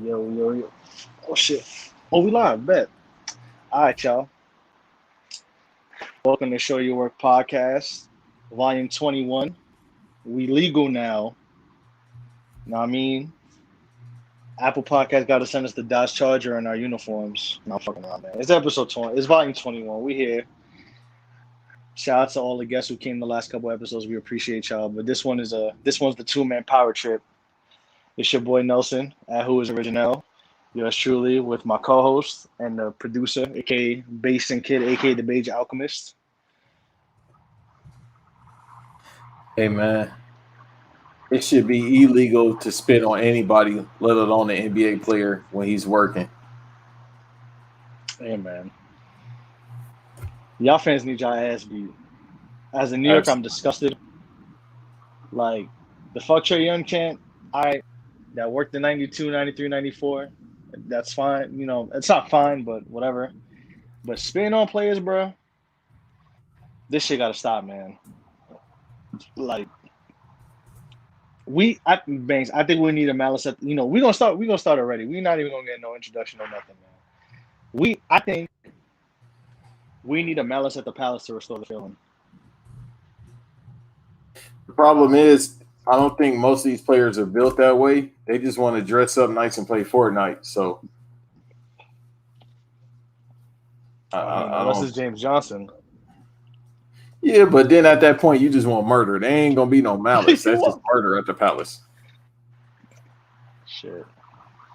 Yo. Oh, shit. Oh, we live, bet. All right, y'all. Welcome to Show Your Work Podcast, Volume 21. We legal now. Know what I mean? Apple Podcast got to send us the Dodge Charger in our uniforms. No, I'm fucking around, man. It's episode 20. It's Volume 21. We here. Shout out to all the guests who came the last couple episodes. We appreciate y'all. But this one's the two-man power trip. It's your boy Nelson at Who Is Original. Yours truly with my co-host and the producer, aka Basin Kid, aka the Beige Alchemist. Hey man, it should be illegal to spit on anybody, let alone an NBA player when he's working. Hey man, y'all fans need y'all ass beat. As a New Yorker, I'm disgusted. Like the fuck Trae Young chant. That worked in 92, 93, 94. That's fine. You know, it's not fine, but whatever. But spitting on players, bro, this shit gotta stop, man. Like I think we need a malice at, we're gonna start already. We're not even gonna get no introduction or nothing, man. I think we need a malice at the palace to restore the feeling. The problem is, I don't think most of these players are built that way. They just want to dress up nice and play Fortnite. So, unless it's James Johnson. Yeah, but then at that point, you just want murder. There ain't gonna be no malice. That's just murder at the palace. Shit.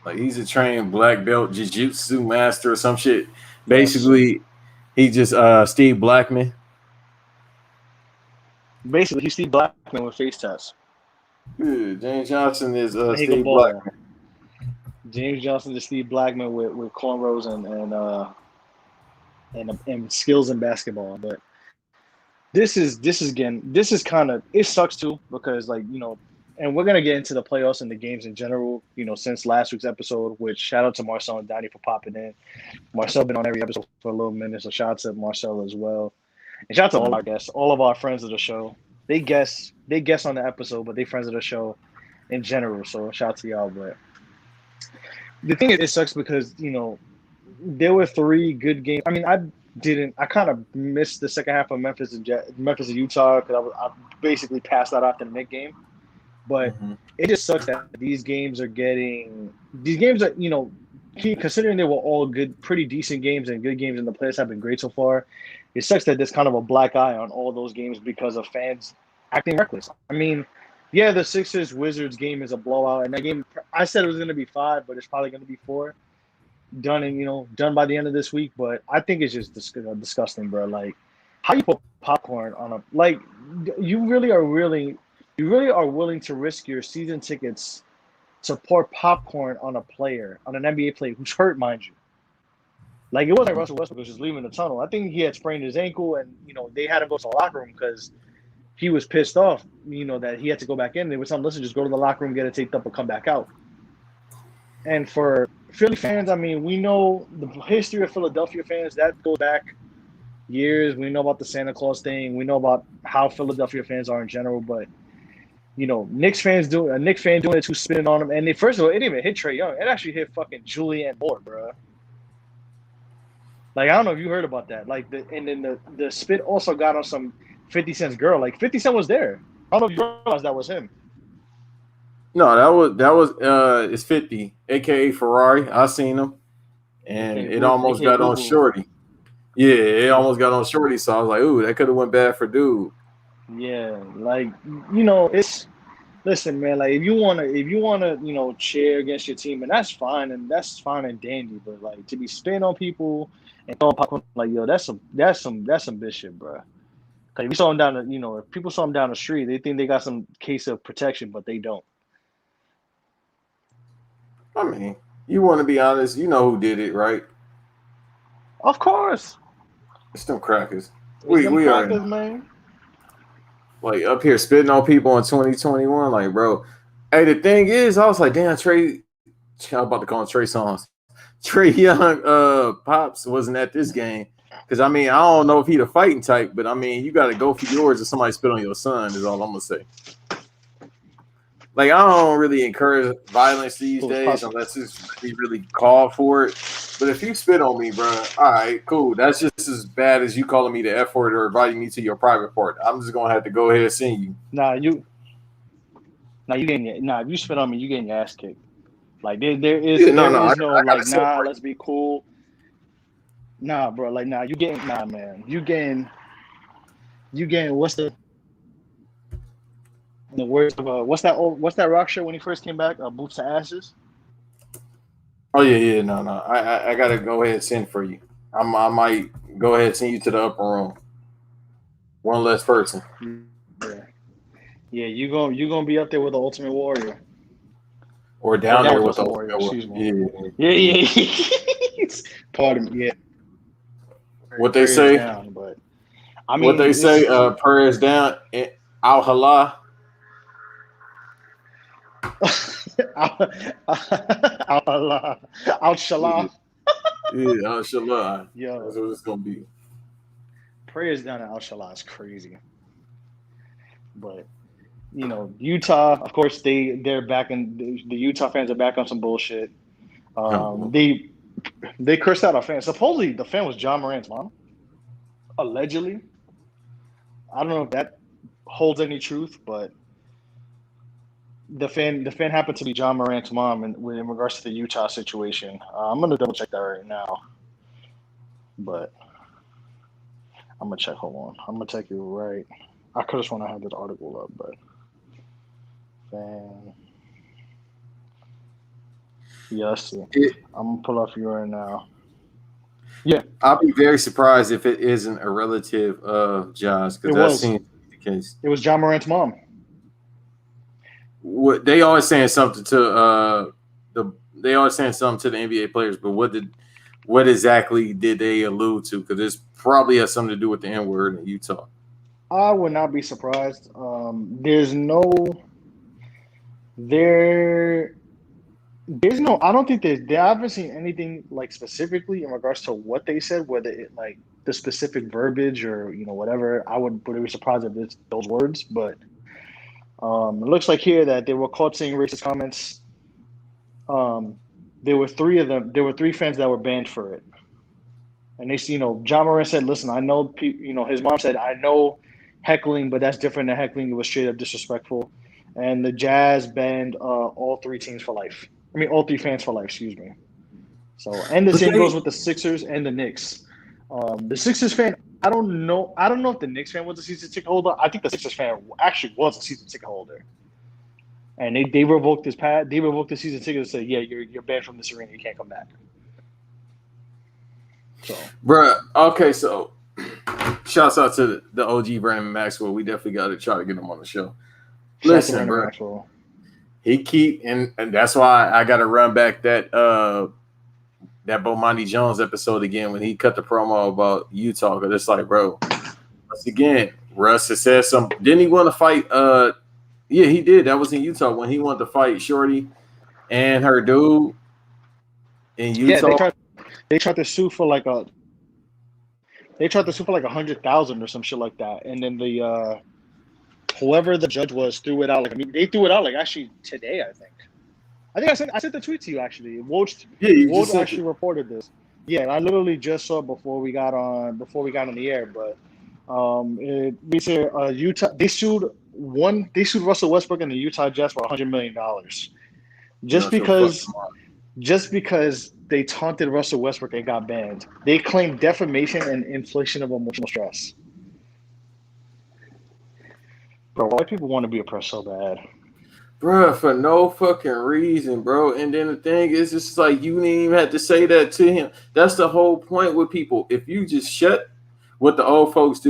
Like he's a trained black belt jiu-jitsu master or some shit. Basically, he just Steve Blackman. Basically, he's Steve Blackman with face tats. Good. James Johnson is Steve Blackman. James Johnson is Steve Blackman with cornrows and skills in basketball. But this is kind of, it sucks too because and we're gonna get into the playoffs and the games in general. Since last week's episode, which shout out to Marcel and Donnie for popping in. Marcel been on every episode for a little minute, so shout out to Marcel as well. And shout out to all our guests, all of our friends of the show. They guess on the episode, but they friends of the show in general. So shout out to y'all. But the thing is, it sucks because there were 3 good games. I mean, I kind of missed the second half of Memphis and Utah because I basically passed out after the Knicks game. But it just sucks that these games are considering they were all good, pretty decent games and good games, and the players have been great so far. It sucks that there's kind of a black eye on all those games because of fans acting reckless. I mean, yeah, the Sixers-Wizards game is a blowout, and that game, I said it was going to be 5, but it's probably going to be 4. Done by the end of this week, but I think it's just disgusting, bro. Like, how you put popcorn on you really are willing to risk your season tickets to pour popcorn on an NBA player who's hurt, mind you. Like, it wasn't like Russell Westbrook was just leaving the tunnel. I think he had sprained his ankle, and they had him go to the locker room because he was pissed off, that he had to go back in. They were telling him, listen, just go to the locker room, get it taped up, and come back out. And for Philly fans, I mean, we know the history of Philadelphia fans. That goes back years. We know about the Santa Claus thing. We know about how Philadelphia fans are in general. But, Knicks fans a Knicks fan doing it who's spitting on him. And first of all, it didn't even hit Trae Young. It actually hit fucking Julianne Moore, bro. Like, I don't know if you heard about that. Like, and then the spit also got on some 50 Cent's girl. Like, 50 Cent was there. I don't know if you realized that was him. No, that was it's 50, aka Ferrari. I seen him, and it almost got on Shorty. Yeah, it almost got on Shorty. So I was like, ooh, that could have went bad for dude. Yeah, like it's listen, man. Like if you wanna cheer against your team, and that's fine and dandy. But like to be spitting on people and throwing popcorn, like that's some bitch shit, bro. Cause if you saw him if people saw him down the street, they think they got some case of protection, but they don't. I mean, you want to be honest, you know who did it, right? Of course. It's them crackers. We crackers, man. Like up here spitting on people in 2021, like bro. Hey, the thing is, I was like, damn, I'm about to call him Trey Songz. Trae Young, Pops wasn't at this game. Because I mean, I don't know if he's a fighting type, but I mean, you gotta go for yours if somebody spit on your son, is all I'm gonna say. like I don't really encourage violence these days possible. unless it's really called for it. But if you spit on me, bro, all right, cool. That's just as bad as you calling me the F word or inviting me to your private part. I'm just gonna have to go ahead and send you. If you spit on me, you getting your ass kicked. Like there is Yeah, there no, is no I like gotta separate. let's be cool. Nah, bro, like you getting man. You getting what's the words of what's that rock show when he first came back? Boots to Ashes. Oh yeah, no. I gotta go ahead and send for you. I might go ahead and send you to the upper room. One less person. Yeah, yeah. You gonna be up there with the Ultimate Warrior. Or Or down down there with with the the Ultimate Warrior. Excuse me. yeah. Yeah. Pardon me. Yeah. What they Prayers say? down, but I What they mean say? this. Prayers down. Al halal. Outshallah. Yeah, Al shallah. That's Yo, what it's gonna be. prayers down at Outshallah is crazy. But Utah, of course, they're back in the Utah fans are back on some bullshit. Oh, They cursed out a fan. Supposedly, the fan was John Morant's mom. Allegedly, I don't know if that holds any truth, but the fan happened to be John Morant's mom in regards to the Utah situation. I'm gonna double check that right now, but I'm gonna check. Hold on, I'm gonna check you right. I could have sworn I had this article up, but fan. Yeah, let's see. I'm gonna pull up for you right now. Yeah, I'll be very surprised if it isn't a relative of Josh it because that was. seems to be the case. It was John Morant's mom. What they always saying something to they always saying something to the NBA players, but what exactly did they allude to? Because this probably has something to do with the N word in Utah. I would not be surprised. There's no there. There's no. I don't think they haven't seen anything like specifically in regards to what they said, whether it like the specific verbiage or whatever. I wouldn't be surprised if it's those words, but it looks like here that they were caught saying racist comments. There were three of them. There were three fans that were banned for it, and John Moran said, "Listen, I know, his mom said, I know heckling, but that's different than heckling. It was straight up disrespectful." And the Jazz banned all three teams for life. I mean, all three fans for life. Excuse me. So, and the same goes with the Sixers and the Knicks. The Sixers fan, I don't know. I don't know if the Knicks fan was a season ticket holder. I think the Sixers fan actually was a season ticket holder, and they revoked his pad. They revoked the season ticket and said, "Yeah, you're banned from this arena. You can't come back." So, Bruh, okay, so shouts out to the OG Brandon Maxwell. We definitely got to try to get him on the show. Listen, bro. He and that's why I got to run back that Bomani Jones episode again when he cut the promo about Utah. Because it's like, bro, once again, Russ has said something. Didn't he want to fight? Yeah, he did. That was in Utah when he wanted to fight Shorty and her dude in Utah. Yeah, they tried to sue for like $100,000 or some shit like that, and then the whoever the judge was threw it out. Like, I mean, they threw it out like actually today. I think I sent the tweet to you actually. Woj actually reported this. Yeah, I literally just saw it before we got on the air. But they said Utah they sued Russell Westbrook and the Utah Jazz for $100 million just because they taunted Russell Westbrook and got banned. They claimed defamation and infliction of emotional stress. Bro, why people want to be oppressed so bad? Bro, for no fucking reason, bro. And then the thing is, it's like you didn't even have to say that to him. That's the whole point with people. If you just shut what the old folks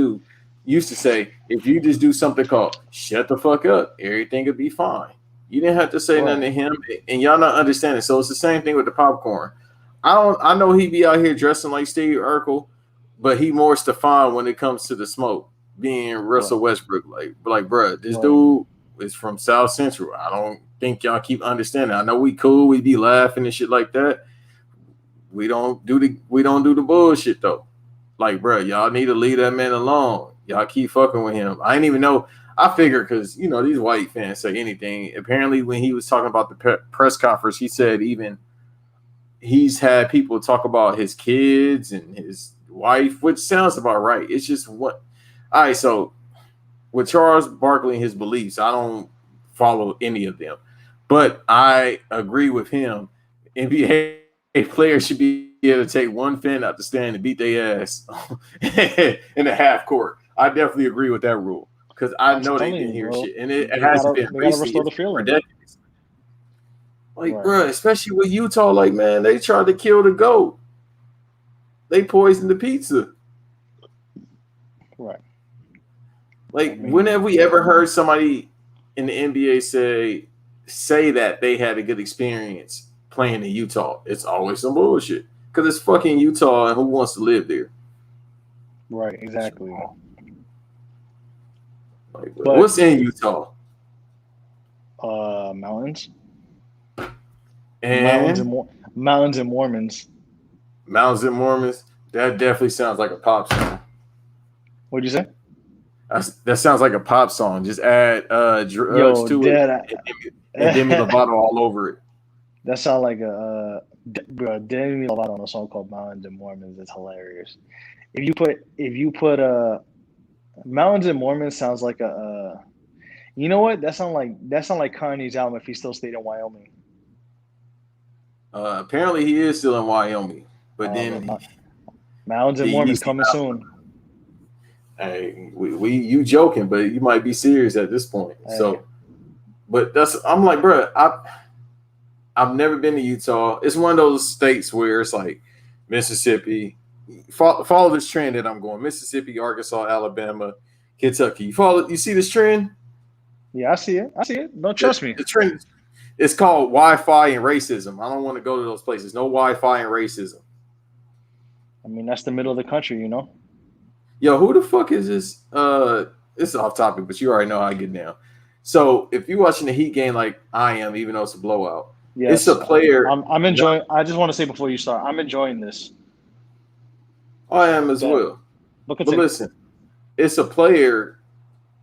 used to say, if you just do something called shut the fuck up, everything would be fine. You didn't have to say nothing to him, and y'all not understanding. So it's the same thing with the popcorn. I know he be out here dressing like Steve Urkel, but he more Stefan when it comes to the smoke, being Russell Westbrook. Like, bro, this dude is from South Central. I don't think y'all keep understanding. I know we cool, we be laughing and shit like that. We don't do the bullshit though. Like, bro, y'all need to leave that man alone. Y'all keep fucking with him. I didn't even know I figure because these white fans say anything. Apparently, when he was talking about the press conference, he said even he's had people talk about his kids and his wife, which sounds about right. It's just what. All right, so with Charles Barkley and his beliefs, I don't follow any of them, but I agree with him. NBA players should be able to take one fan out the stand and beat their ass in the half court. I definitely agree with that rule because I know they didn't hear shit, and it hasn't been recently for decades. Like, right. Bro, especially with Utah, like, man, they tried to kill the GOAT. They poisoned the pizza. Right. Like, when have we ever heard somebody in the NBA say that they had a good experience playing in Utah? It's always some bullshit because it's fucking Utah, and who wants to live there? Right. Exactly. Like, what's in Utah? Mountains. And mountains and Mormons. Mountains and Mormons. That definitely sounds like a pop song. What'd you say? That sounds like a pop song. Just add drugs to it and Demi Lovato all over it. That sounds like a Demi Lovato on a song called "Mountains and Mormons." It's hilarious. If you put Mountains and Mormons sounds like a you know what? That sound like Kanye's album if he still stayed in Wyoming. Apparently he is still in Wyoming, but then Mountains and Mormons coming soon. Hey, you joking, but you might be serious at this point. Hey. So, but I'm like, bro, I've never been to Utah. It's one of those states where it's like Mississippi. Follow this trend that I'm going: Mississippi, Arkansas, Alabama, Kentucky. You see this trend? Yeah, I see it. Don't trust me. The trend. It's called Wi-Fi and racism. I don't want to go to those places. No Wi-Fi and racism. I mean, that's the middle of the country, Yo, who the fuck is this? This is off topic, but you already know how I get down. So if you're watching the Heat game like I am, even though it's a blowout, it's a player. I'm enjoying. I just want to say before you start, I'm enjoying this. I am as well. But listen, it's a player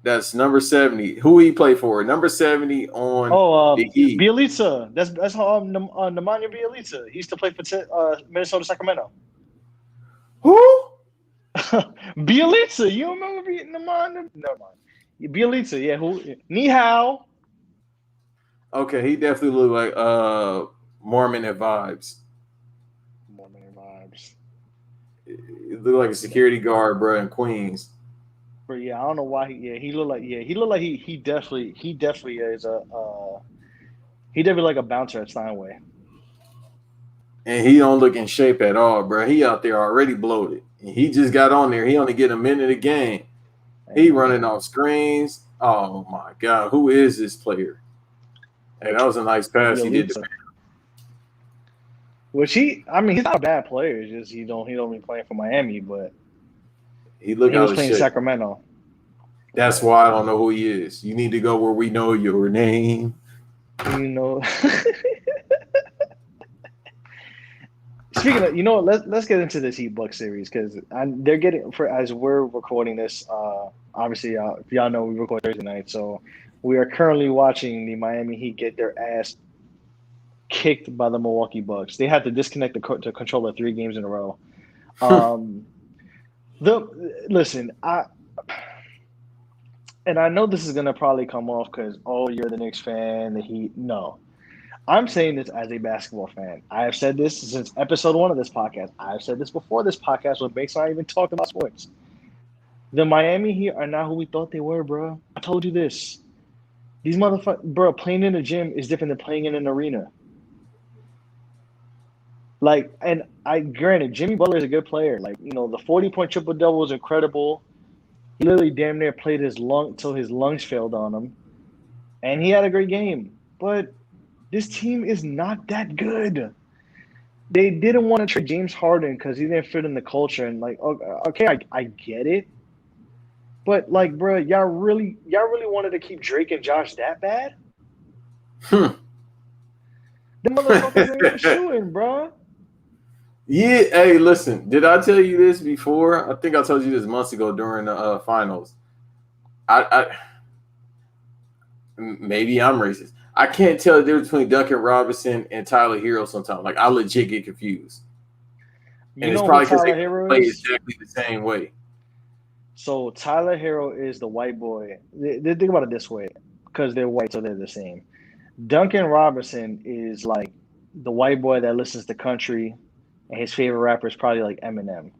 that's number 70. Who he play for? Number 70 on the Heat. Bielitsa. That's how Nemanja Bielitsa. He used to play for Minnesota Sacramento. Who? Bielitsa. You remember Nemanja? Never mind. Bielitsa. Yeah. Who? Ni hao. Okay, he definitely looked like Mormon at vibes. He looked like a security guard, bro, in Queens. But yeah, I don't know why. He looked like he definitely is he definitely like a bouncer at Steinway. And he don't look in shape at all, bro. He out there already bloated. And he just got on there. He only get a minute a game. He running off screens. Oh my God, who is this player? Hey, that was a nice pass he did. Which he's not a bad player. It's just he don't be playing for Miami, but he was playing Sacramento. That's why I don't know who he is. You need to go where we know your name. Speaking of, let's get into this Heat Bucks series because they're getting as we're recording this. Obviously, if y'all know, we record Thursday night, so we are currently watching the Miami Heat get their ass kicked by the Milwaukee Bucks. They had to disconnect the controller 3 games in a row. Listen, I know this is gonna probably come off because you're the Knicks fan, the Heat. No, I'm saying this as a basketball fan. I have said this since episode 1 of this podcast. I've said this before this podcast when Banks and I even talked about sports. The Miami Heat are not who we thought they were, bro. I told you this. These motherfuckers, bro, playing in a gym is different than playing in an arena. Like, and granted, Jimmy Butler is a good player. Like, the 40-point triple-double was incredible. He literally damn near played till his lungs failed on him. And he had a great game. But this team is not that good. They didn't want to trade James Harden because he didn't fit in the culture. And, like, okay, I get it. But, like, bro, y'all really wanted to keep Drake and Josh that bad? The motherfuckers ain't even shooting, bro. Yeah, hey, listen. Did I tell you this before? I think I told you this months ago during the finals. maybe I'm racist. I can't tell the difference between Duncan Robinson and Tyler Hero sometimes. Like, I legit get confused. You And it's know who probably because they Tyler Hero play is? exactly the same way. So Tyler Hero is the white boy. Think about it this way, because they're white, so they're the same. Duncan Robinson is like the white boy that listens to country, and his favorite rapper is probably like Eminem.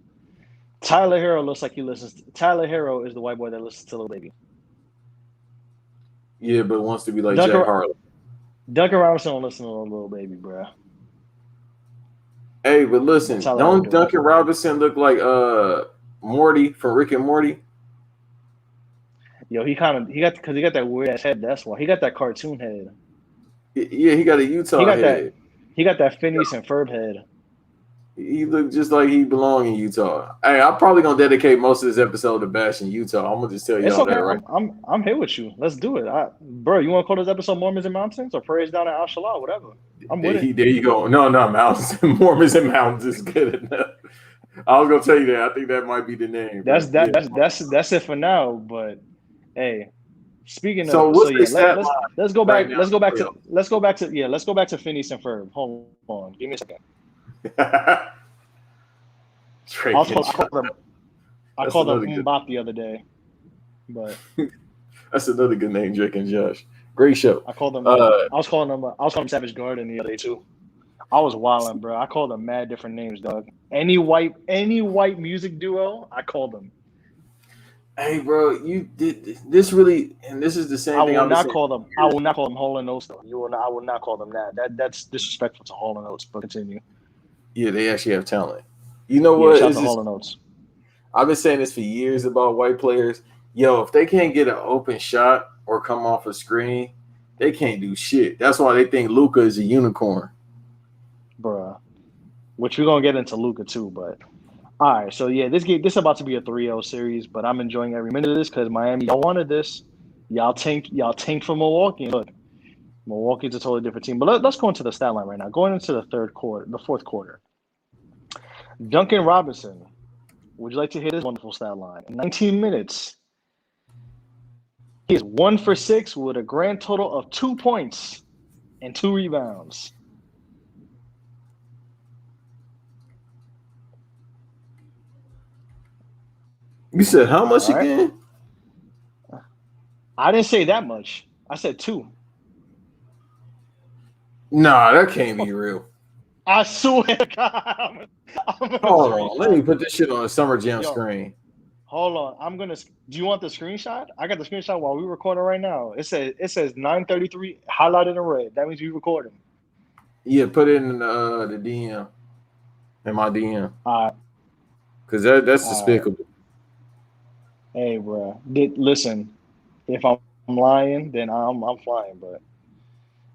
Tyler Hero looks like he listens. Tyler Hero is the white boy that listens to Lil Baby. Yeah, but wants to be like Duncan, Jack Harlow. Duncan Robinson don't listen to Lil Baby, bro. Hey, but listen, Tyler Hero don't do. Duncan Robinson look like Morty from Rick and Morty? Yo, he got that weird ass head. That's why he got that cartoon head. Yeah, he got a Utah head. He got that Phineas and Ferb head. He looked just like he belonged in Utah. Hey, I'm probably gonna dedicate most of this episode to bashing Utah. I'm gonna just tell y'all Okay. that right. I'm here with you. Let's do it, bro. You want to call this episode "Mormons and Mountains" or "Praise Down at Al Shalah"? Whatever. I'm with it. There you go. No, mountains. Mormons and Mountains is good enough. I was gonna tell you that. I think that might be the name. That's it for now. But hey, speaking so of, what's let's go back. Right now, let's go back to Phineas and Ferb. Hold on, give me a second. I called them Bop the other day, but that's another good name, Drake and Josh. Great show. I called them. I was calling them Savage Garden the other day too. I was wilding, bro. I called them mad different names, dog. Any white music duo, I called them. Hey, bro, you did this really, and this is the same thing. I will not call them Hall and Oates, though. I will not call them that. That's disrespectful to Hall and Oates. But continue. Yeah, they actually have talent. You know what? Shout out to Hall and Oates. I've been saying this for years about white players. Yo, if they can't get an open shot or come off a screen, they can't do shit. That's why they think Luka is a unicorn. Bruh. Which we're going to get into Luka too, but all right. So, yeah, this is about to be a 3-0 series, but I'm enjoying every minute of this because Miami, y'all wanted this. Y'all tanked for Milwaukee. Look, Milwaukee's a totally different team. But let's go into the stat line right now. Going into the fourth quarter. Duncan Robinson. Would you like to hear this wonderful stat line? In 19 minutes, he is 1 for 6 with a grand total of 2 points and 2 rebounds. You said how much again? I didn't say that much. I said 2. Nah, that can't be real. I swear to God. Hold on. Let me put this shit on a Summer Jam screen. Hold on. Do you want the screenshot? I got the screenshot while we're recording right now. It says 9:33 highlighted in red. That means we're recording. Yeah, put it in the DM. In my DM. Because that's despicable. Hey, bro. Listen, if I'm lying, then I'm flying, but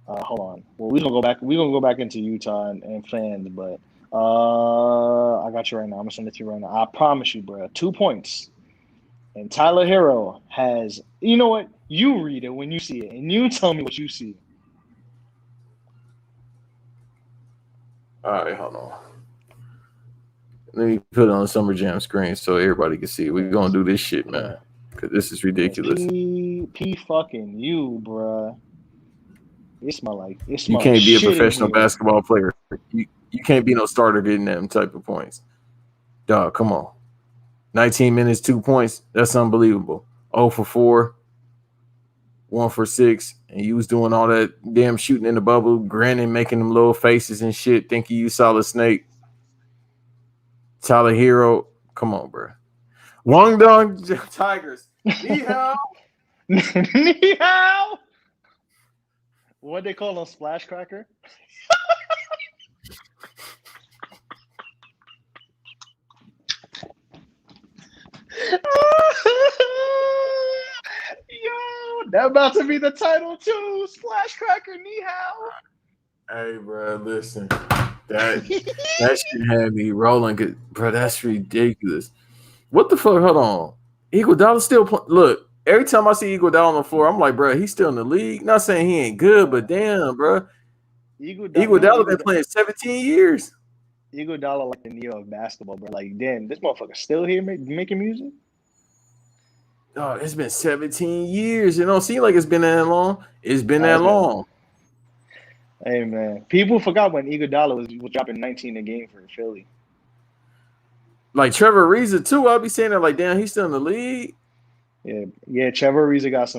hold on. Well, we're gonna go back into Utah and fans, but I got you right now. I'm gonna send it to you right now. I promise you, bro. 2 points. And Tyler Hero has. You know what? You read it when you see it, and you tell me what you see. All right, hold on. Let me put it on the Summer Jam screen so everybody can see. We're gonna do this shit, man, because this is ridiculous. P fucking you, bro. It smell like you can't be a professional basketball player. You can't be no starter getting them type of points. Dog, come on. 19 minutes, 2 points. That's unbelievable. 0 for 4, 1 for 6, and you was doing all that damn shooting in the bubble, grinning, making them little faces and shit, thinking you saw the snake. Tyler Hero, come on, bro. Guangdong Tigers. Ni hao. Ni hao. What they call them, Splash Cracker? Yo, that about to be the title too. Splash Cracker, ni hao. Hey, bro, listen. That shit had me rolling. Bro, that's ridiculous. What the fuck? Hold on. Iguodala still look. Every time I see Iguodala on the floor, I'm like, bro, he's still in the league. Not saying he ain't good, but damn, bro. Iguodala been playing 17 years. Iguodala like the Neo of basketball, bro. Like, damn, this motherfucker still here making music. Oh, it's been 17 years. It don't seem like it's been that long. It's been that That's been, long. hey man, people forgot when Iguodala was dropping 19 a game for Philly. Like Trevor Ariza too. I'll be saying that like, damn, he's still in the league. Yeah. Trevor Ariza got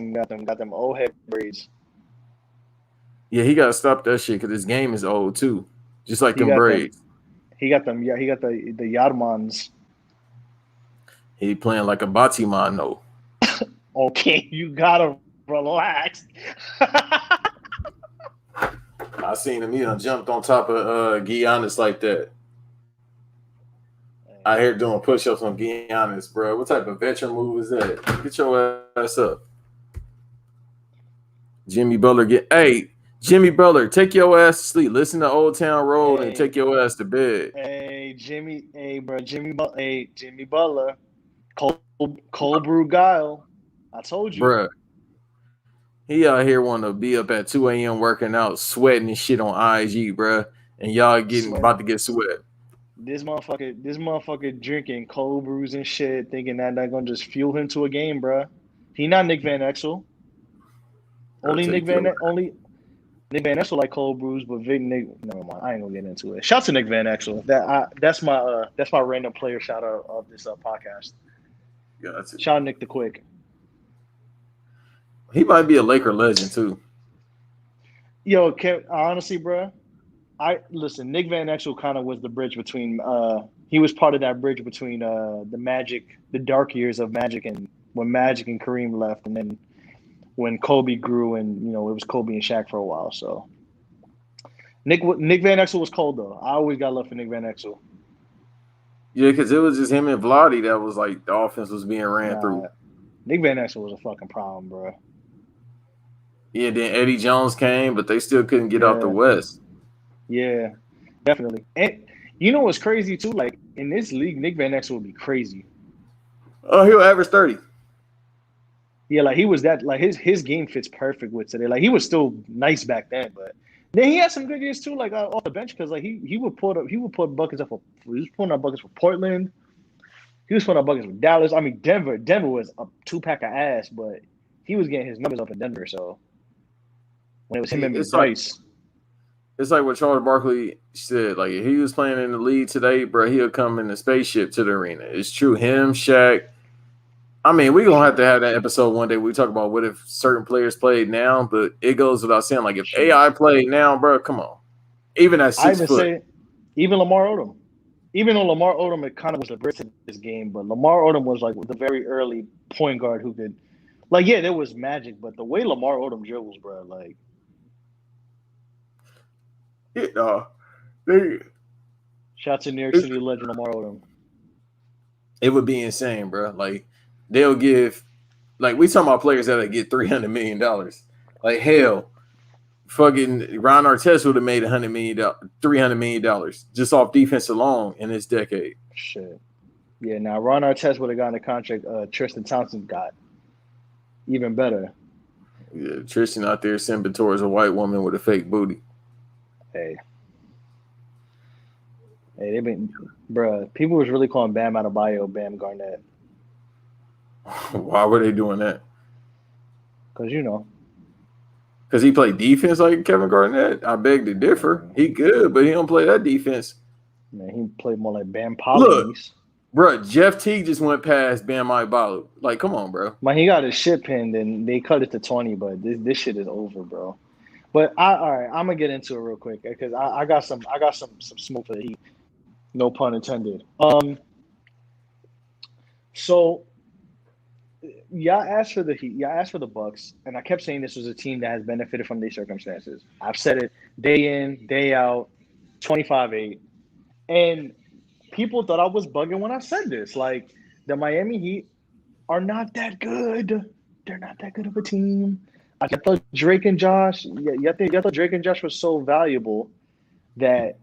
them old head braids. Yeah, he gotta stop that shit because his game is old too. Just like He them got them. braids. He got them. Yeah, he got the Yardmans. He playing like a Batiman though. Okay, you gotta relax. I seen him. He done jumped on top of Giannis like that. I hear doing push-ups on Giannis, bro. What type of veteran move is that? Get your ass up. Jimmy Butler Jimmy Butler, take your ass to sleep. Listen to Old Town Road and take your ass to bed. Hey, bro, Jimmy Butler, cold brew guile. I told you, bro. He out here wanting to be up at 2 a.m. working out, sweating and shit on IG, bro. And y'all about to get sweat. This motherfucker drinking cold brews and shit, thinking that they're gonna just fuel him to a game, bro. He not Nick Van Exel. Only Nick Van Exel like cold brews, but never mind. I ain't gonna get into it. Shout to Nick Van Exel. That's my random player shout out of this podcast. Gotcha. Shout out Nick the Quick. He might be a Laker legend too. Yo, honestly, bro, listen. Nick Van Exel kind of was the bridge between. He was part of that bridge between the Magic, the dark years of Magic, and when Magic and Kareem left, and then when Kobe grew, and it was Kobe and Shaq for a while. So Nick Van Exel was cold though. I always got love for Nick Van Exel. Yeah, because it was just him and Vlade that was like the offense was being ran through. Nick Van Exel was a fucking problem, bro. Yeah, then Eddie Jones came, but they still couldn't get out the West. Yeah, definitely. And you know what's crazy too? Like in this league, Nick Van Exel would be crazy. Oh, he'll average 30. Yeah, like he was that. Like his game fits perfect with today. Like he was still nice back then, but then he had some good years too, like off the bench because like he would put buckets up he was putting up buckets for Portland. He was putting up buckets for Dallas. I mean Denver. Denver was a 2-pack of ass, but he was getting his numbers up in Denver. So when it was him and Bryce. It's like what Charles Barkley said. Like if he was playing in the league today, bro, he'll come in the spaceship to the arena. It's true. Him, Shaq. I mean, we're going to have that episode one day. We talk about what if certain players played now, but it goes without saying. Like if AI played now, bro, come on. Even at 6 foot. Even Lamar Odom. Even though Lamar Odom, it kind of was the bridge to this game, but Lamar Odom was like the very early point guard who could, like, yeah, there was magic, but the way Lamar Odom dribbles, bro, like. Shout to New York City legend Lamar Odom. It would be insane, bro. Like they'll give, like we talking about players that get $300 million. Like hell, fucking Ron Artest would have made $300 million just off defense alone in this decade. Shit. Yeah, now Ron Artest would have gotten a contract Tristan Thompson got. Even better. Yeah, Tristan out there simping towards a white woman with a fake booty. Hey, they've been, bruh. People was really calling Bam Adebayo Bam Garnett. Why were they doing that? Because because he played defense like Kevin Garnett. I beg to differ. He good, but he don't play that defense. Man, he played more like Bam Pollard. Look, bro, Jeff Teague just went past Bam Adebayo. Like, come on, bro. Man, he got his shit pinned and they cut it to 20, but this shit is over, bro. But all right, I'm gonna get into it real quick because I got some smoke for the Heat. No pun intended. So y'all asked for the Heat, y'all asked for the Bucks, and I kept saying this was a team that has benefited from these circumstances. I've said it day in, day out, 25-8. And people thought I was bugging when I said this. Like the Miami Heat are not that good. They're not that good of a team. I thought Drake and Josh, I thought Drake and Josh was so valuable that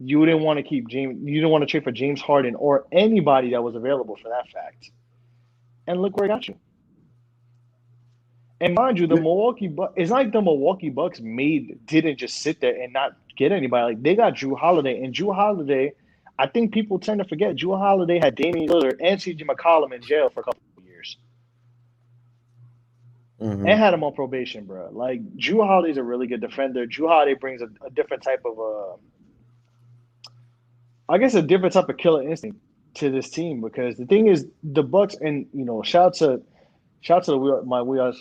you didn't want to keep James. You didn't want to trade for James Harden or anybody that was available for that fact. And look where I got you. And mind you, the Milwaukee Bucks. It's like the Milwaukee Bucks didn't just sit there and not get anybody. Like they got Jrue Holiday, and Jrue Holiday. I think people tend to forget Jrue Holiday had Damian Lillard and CJ McCollum in jail for a couple of years. and had him on probation, bro. Like, Drew Holiday's a really good defender. Drew Holiday brings a different type of, I guess, a different type of killer instinct to this team, because the thing is, the Bucks, and shout out to my We Are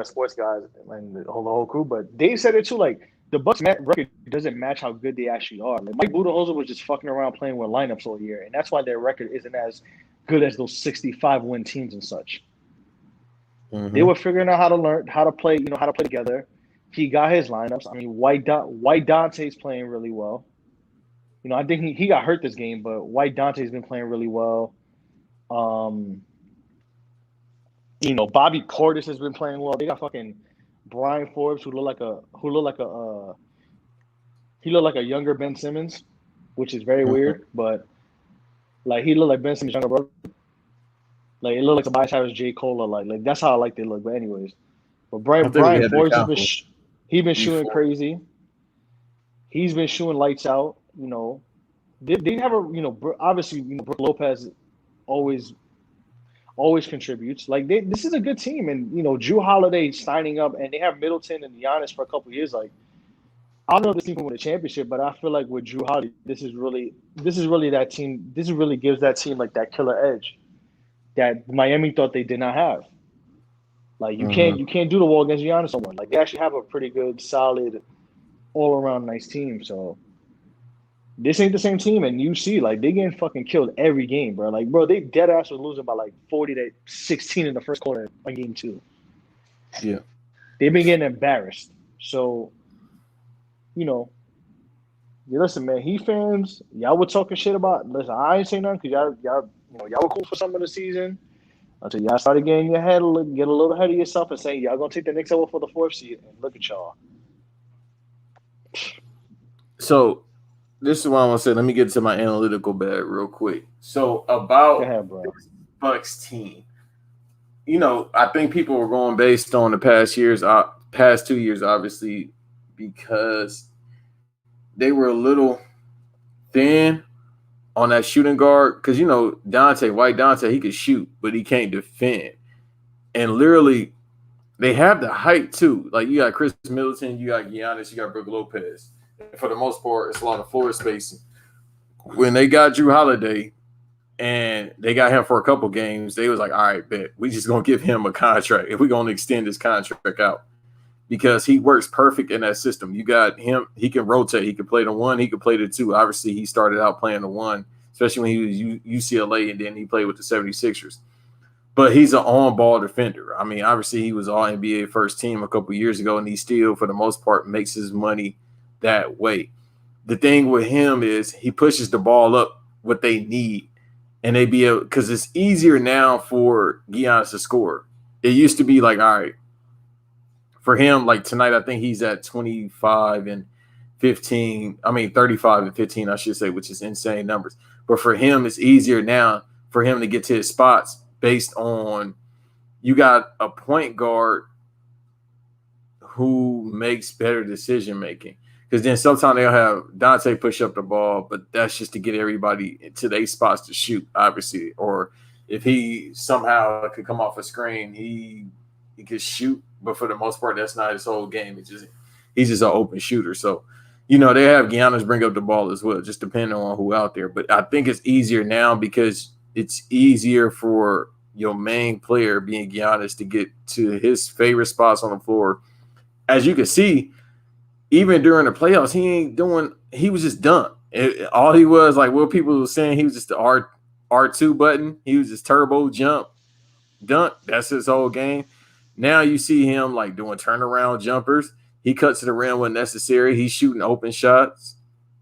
Sports guys and the whole crew, but they said it too. Like, the Bucks record doesn't match how good they actually are. Like, Mike Budenholzer was just fucking around playing with lineups all year, and that's why their record isn't as good as those 65-win teams and such. They were figuring out how to play together. He got his lineups. I mean, White Dante's playing really well. I think he got hurt this game, but White Dante's been playing really well. Bobby Portis has been playing well. They got fucking Brian Forbes, who looked like a younger Ben Simmons, which is very weird, but like, he looked like Ben Simmons' younger brother. Like, it looked like Tobias Harris, J. Cole, like that's how I like they look. But anyways, but Brian Forbes has been shooting crazy. He's been shooting lights out. They have obviously Brook Lopez always contributes. Like, this is a good team, and Drew Holiday signing up, and they have Middleton and Giannis for a couple of years. Like, I don't know if this team can win a championship, but I feel like with Drew Holiday, this is really that team. This really gives that team like that killer edge that Miami thought they did not have. Like, you can't do the wall against Giannis on one. Like, they actually have a pretty good, solid, all around nice team. So this ain't the same team, and you see, like, they getting fucking killed every game, bro. Like, bro, they dead ass was losing by like 40-16 in the first quarter on game 2. Yeah, they've been getting embarrassed. So, listen, man, Heat fans, y'all were talking shit about. Listen, I ain't saying nothing because y'all were cool for some of the season until y'all started getting your head, get a little ahead of yourself and saying y'all gonna take the Knicks over for the 4th seed. And look at y'all. So, this is what I want to say. Let me get to my analytical bag real quick. So, about the Bucks team, I think people were going based on the past 2 years, obviously, because they were a little thin on that shooting guard. Because, White Dante, he could shoot, but he can't defend. And literally, they have the height, too. Like, you got Chris Middleton, you got Giannis, you got Brook Lopez. And for the most part, it's a lot of floor spacing. When they got Drew Holiday and they got him for a couple games, they was like, all right, bet. We just going to give him a contract. If we're going to extend this contract out. Because he works perfect in that system. You got him. He can rotate. He can play the 1. He can play the 2. Obviously, he started out playing the 1, especially when he was UCLA, and then he played with the 76ers. But he's an on-ball defender. I mean, obviously, he was All-NBA first team a couple years ago, and he still, for the most part, makes his money that way. The thing with him is he pushes the ball up what they need, and they be able, because it's easier now for Giannis to score. It used to be like, all right, for him, like tonight, I think he's at 25 and 15. I mean, 35 and 15, I should say, which is insane numbers. But for him, it's easier now for him to get to his spots based on you got a point guard who makes better decision making. Because then sometimes they'll have Dante push up the ball, but that's just to get everybody to their spots to shoot, obviously. Or if he somehow could come off a screen, he could shoot. But for the most part, that's not his whole game. He's just an open shooter. So, they have Giannis bring up the ball as well, just depending on who out there. But I think it's easier now because it's easier for your main player, being Giannis, to get to his favorite spots on the floor. As you can see, even during the playoffs, he was just done. All he was, like what people were saying, he was just the R2 button. He was just turbo jump, dunk. That's his whole game. Now you see him like doing turnaround jumpers. He cuts to the rim when necessary. He's shooting open shots,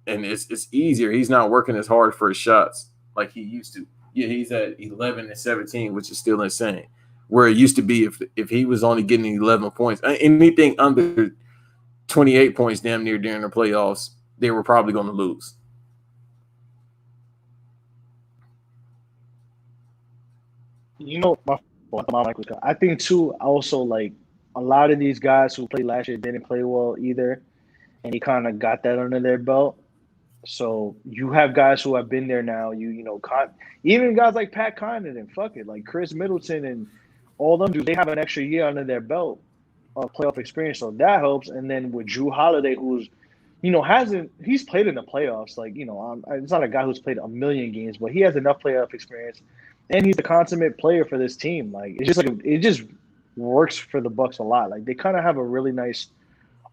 and it's easier. He's not working as hard for his shots like he used to. Yeah, he's at 11 and 17, which is still insane. Where it used to be if he was only getting 11 points, anything under 28 points damn near during the playoffs, they were probably going to lose. I think too, also, like, a lot of these guys who played last year didn't play well either, and he kind of got that under their belt. So you have guys who have been there now. Even guys like Pat Connaughton and fuck it, like Chris Middleton and all them dudes, they have an extra year under their belt of playoff experience, so that helps. And then with Drew Holiday, who's he's played in the playoffs. Like, it's not a guy who's played a million games, but he has enough playoff experience, and he's the consummate player for this team. Like, it's just it just works for the Bucks a lot. Like, they kind of have a really nice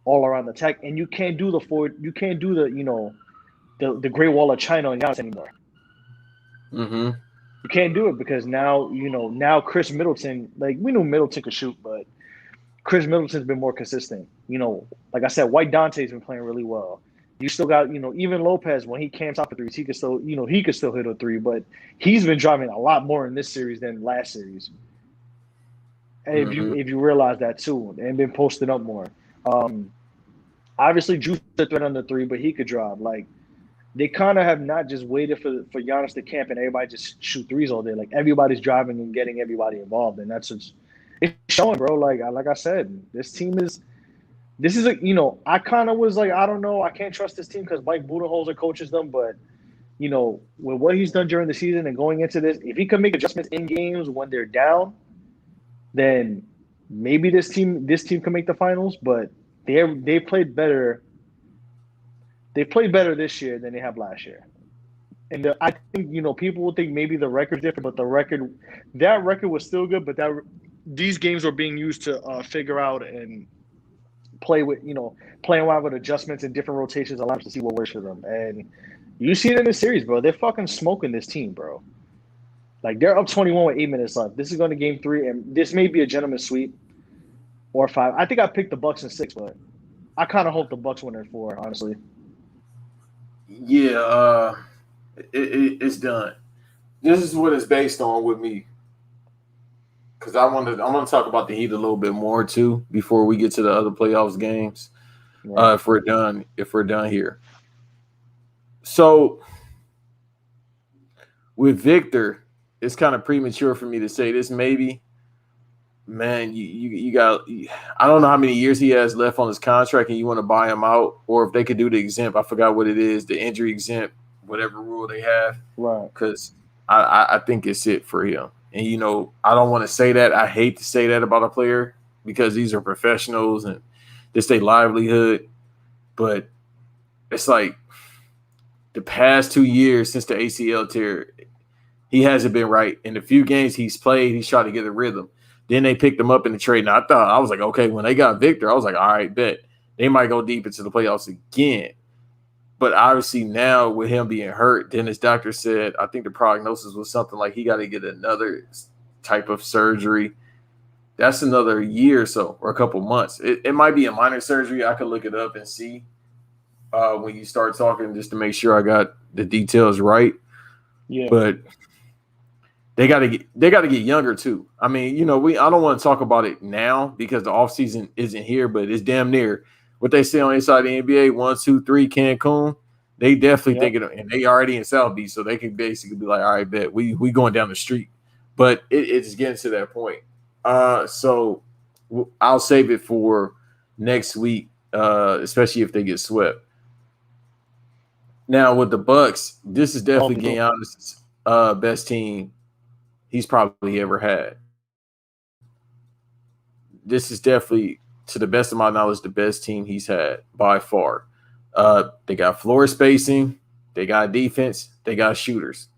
all around attack, and you can't do the Great Wall of China on Giannis anymore. Mm-hmm. You can't do it because now Chris Middleton, like, we knew Middleton could shoot, but Chris Middleton's been more consistent. Like I said, White Dante's been playing really well. You still got, even Lopez, when he camps out for threes, he could still hit a three, but he's been driving a lot more in this series than last series. And if you realize that too, and been posting up more. Obviously Drew's a threat on the three, but he could drive. Like, they kind of have not just waited for Giannis to camp and everybody just shoot threes all day. Like, everybody's driving and getting everybody involved, and that's just it's showing, bro. Like I said, this is I kind of was like, I don't know, I can't trust this team because Mike Budenholzer coaches them, but with what he's done during the season and going into this, if he can make adjustments in games when they're down, then maybe this team can make the finals. But they played better. They played better this year than they have last year. And I think, people will think maybe the record's different, but that record was still good, but these games were being used to figure out and play with, playing around with adjustments and different rotations allows to see what works for them. And you see it in this series, bro. They're fucking smoking this team, bro. Like, they're up 21 with 8 minutes left. This is going to game 3, and this may be a gentleman's sweep or 5. I think I picked the Bucks in 6, but I kind of hope the Bucks win in 4, honestly. Yeah, it's done. This is what it's based on with me, because I want to talk about the Heat a little bit more too before we get to the other playoffs games. Right. If we're done here. So with Victor, it's kind of premature for me to say this. Maybe, man, you got. I don't know how many years he has left on his contract, and you want to buy him out, or if they could do the exempt. I forgot what it is, the injury exempt, whatever rule they have. Right. Because I think it's it for him. And, I don't want to say that. I hate to say that about a player because these are professionals and this their livelihood. But it's like the past 2 years since the ACL tear, he hasn't been right. In the few games he's played, he's tried to get a rhythm. Then they picked him up in the trade. And I was like, okay, when they got Victor, I was like, all right, bet. They might go deep into the playoffs again. But obviously now with him being hurt, then his doctor said, I think the prognosis was something like he got to get another type of surgery. That's another year or so, or a couple months. It might be a minor surgery. I could look it up and see when you start talking just to make sure I got the details right. Yeah. But they got to get younger too. I mean, I don't want to talk about it now because the offseason isn't here, but it's damn near. What they say on inside the NBA, 1, 2, 3, Cancun, they definitely think it, and they already in South Beach, so they can basically be like, all right, bet we going down the street. But it's getting to that point. So I'll save it for next week, especially if they get swept. Now with the Bucks, this is definitely Giannis' best team he's probably ever had. This is definitely, to the best of my knowledge, the best team he's had by far. They got floor spacing, they got defense, they got shooters.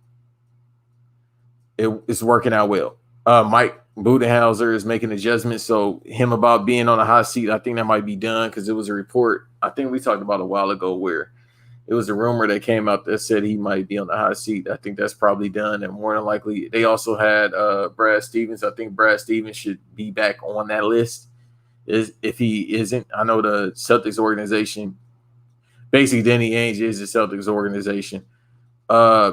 It's working out well. Mike Budenholzer is making adjustments, so him about being on a hot seat, I think that might be done because it was a report. I think we talked about a while ago where it was a rumor that came out that said he might be on the hot seat. I think that's probably done, and more than likely, they also had Brad Stevens. I think Brad Stevens should be back on that list. If he isn't, I know the Celtics organization, basically Danny Ainge is the Celtics organization.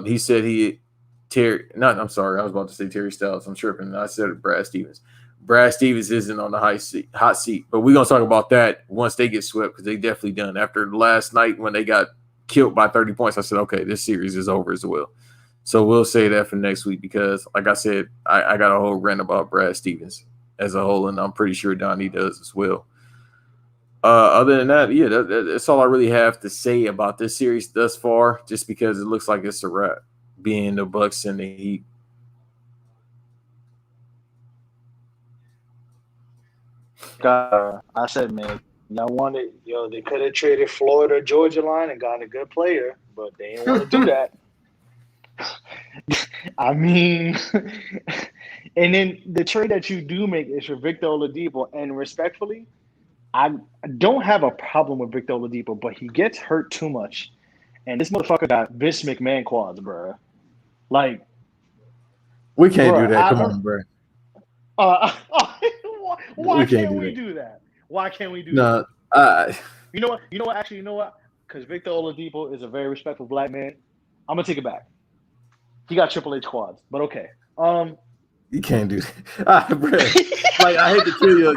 He said I was about to say Terry Styles. I'm tripping. I said Brad Stevens. Brad Stevens isn't on the hot seat, but we're going to talk about that once they get swept because they definitely done. After last night when they got killed by 30 points, I said, okay, this series is over as well. So we'll say that for next week because, like I said, I got a whole rant about Brad Stevens as a whole, and I'm pretty sure Donnie does as well. Other than that, yeah, that's all I really have to say about this series thus far, just because it looks like it's a wrap, being the Bucks and the Heat. I said, man, y'all wanted, they could have traded Florida Georgia line and gotten a good player, but they didn't want to do that. I mean, and then the trade that you do make is for Victor Oladipo, and respectfully, I don't have a problem with Victor Oladipo, but he gets hurt too much, and this motherfucker got Vince McMahon quads, bro. Like, we can't do that. Come on, bro. Why can't we do that? Why can't we do that? You know what? Actually, you know what? Because Victor Oladipo is a very respectful black man. I'm gonna take it back. He got Triple H quads, but okay. You can't do that, bro. Like, I hate to kill you.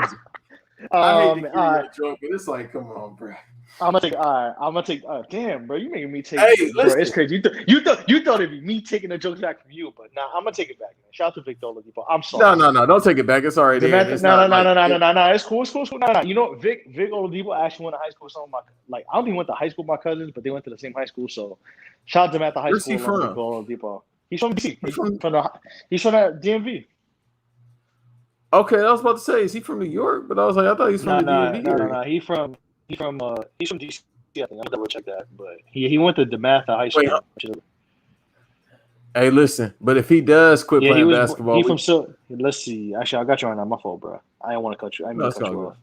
I hate to kill you a joke, but it's like, come on, bro. I'm gonna take. Damn, bro, you making me take. Hey, bro, it's crazy. You thought it'd be me taking the jokes back from you, but nah, I'm gonna take it back, man. Shout out to Victor Oladipo. I'm sorry. No, don't take it back. It's already there. No. It's cool. No. You know, Vic Oladipo actually went to high school with some of my I don't even went to high school with my cousins, but they went to the same high school. So shout out to him at the high Where's school. He from? Vic Oladipo. He's from DC. He's from the DMV. Okay, I was about to say, is he from New York? But I was like, I thought he's from the DMV. No. He's from DC. I think I'll double check that. But he went to DeMatha High School. Hey, listen, but if he does quit playing basketball, let's see. Actually, I got you right now. My fault, bro. I didn't want to cut you. I didn't cut you off.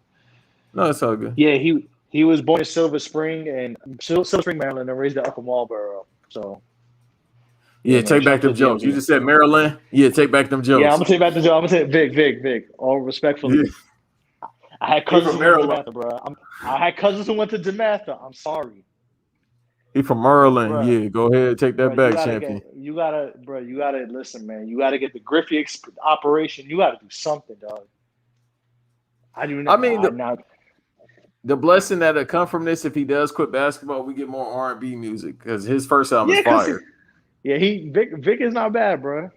No, it's all good. Yeah, he was born in Silver Spring, Maryland, and raised in Upper Marlboro. So. Yeah, take back them jokes. You just said Maryland. Yeah, take back them jokes. Yeah, I'm gonna take back the joke. I'm gonna say Vic. All respectfully. Yeah. I had cousins who went to DeMatha, bro. I had cousins who went to DeMatha. I'm sorry. He from Maryland. Bro. Yeah, go ahead, take that back, champion. You gotta listen, man. You gotta get the Griffey operation. You gotta do something, dog. The blessing that'll come from this, if he does quit basketball, we get more R&B music because his first album is fire. Yeah, Vic is not bad, bro.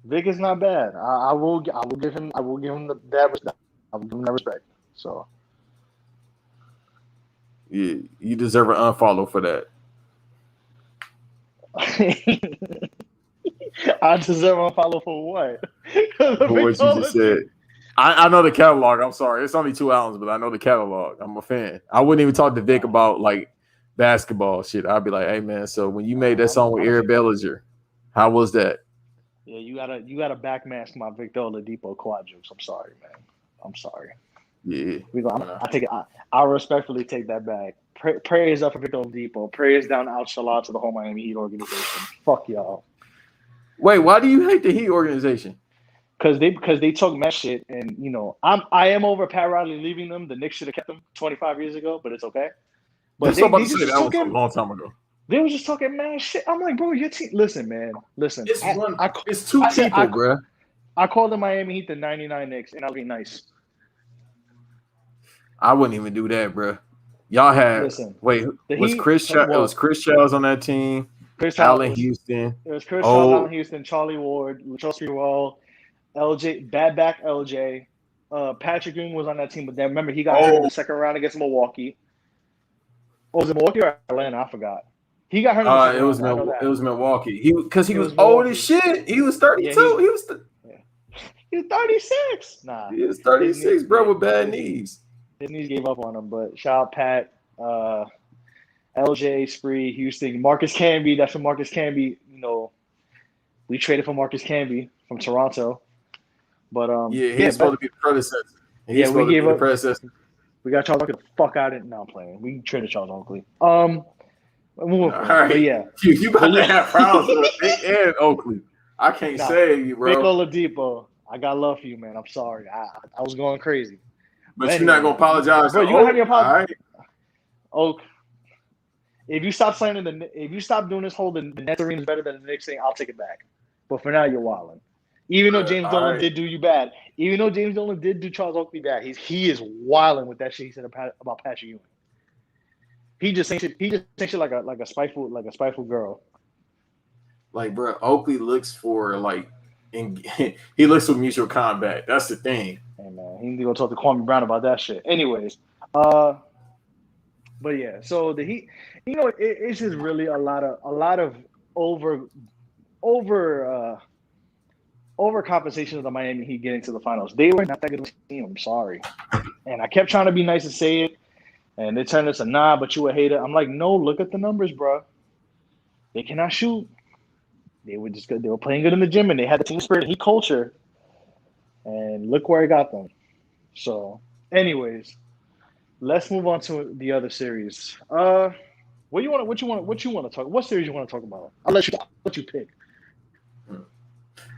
Vic is not bad. I will give him that respect. I will give him that respect. So yeah, you deserve an unfollow for that. I deserve an unfollow for what? For what you just said. I know the catalog. I'm sorry, it's only 2 albums, but I know the catalog. I'm a fan. I wouldn't even talk to Vic about like basketball shit. I'd be like, hey man, so when you made that song with Eric Bellinger, how was that? Yeah, you gotta backmask my Victor Oladipo quad jokes. I'm sorry, man. I'm sorry. Yeah. I respectfully take that back. Prayers up for Victor Oladipo. Prayers down out Salah to the whole Miami Heat organization. Fuck y'all. Wait, why do you hate the Heat organization? Because they talk mess shit, and I am over Pat Riley leaving them. The Knicks should have kept them 25 years ago, but it's okay. But that was a long time ago. They were just talking mad shit. I'm like, bro, your team. Listen, man. Listen. It's two people, bro. I called the Miami Heat the 99 Knicks, and I'll be nice. I wouldn't even do that, bro. Y'all had Chris Childs on that team. Allen Houston. It was Chris Childs, Allen Houston, Charlie Ward, Chelsea Wall, LJ, bad back LJ. Patrick Ewing was on that team, but then remember he got hurt in the second round against Milwaukee. Was it Milwaukee or Atlanta? I forgot. He got hurt. It was Milwaukee. He was old as shit. He was 32. Yeah, he was 36. Nah, he was 36, bro, with bad knees. His knees gave up on him. But shout out Pat, LJ, Spree, Houston, Marcus Camby. That's when Marcus Camby. We traded for Marcus Camby from Toronto. But he's supposed to be the predecessor. We gave up the predecessor. We got Charles Oakley the fuck out of it. No, I'm playing. We traded Charles Oakley. All right. But yeah. You about to have problems with Vic and Oakley. I can't save you, bro. Vic Oladipo, I got love for you, man. I'm sorry. I was going crazy. But you're not going to apologize. Bro, you don't have your apology. Right. Oak, if you stop doing this whole the Nets arena is better than the Knicks thing, I'll take it back. But for now, you're wilding. Even though James Dolan did do you bad, even though James Dolan did do Charles Oakley bad, he is wilding with that shit he said about Patrick Ewing. He just saying shit like a spiteful girl. Like, bro, Oakley looks for he looks for mutual combat. That's the thing. Hey man, he need to go talk to Kwame Brown about that shit. Anyways, but yeah, so the Heat, it's just really a lot of over overcompensation of the Miami Heat getting to the finals. They were not that good of a team. I'm sorry. And I kept trying to be nice and say it, and they turned us a nah, but you a hater. I'm like, no, look at the numbers, bro. They cannot shoot. They were just good. They were playing good in the gym, and they had the team spirit and heat culture. And look where it got them. So, anyways, let's move on to the other series. What you want to talk? What series you want to talk about? I'll let you pick.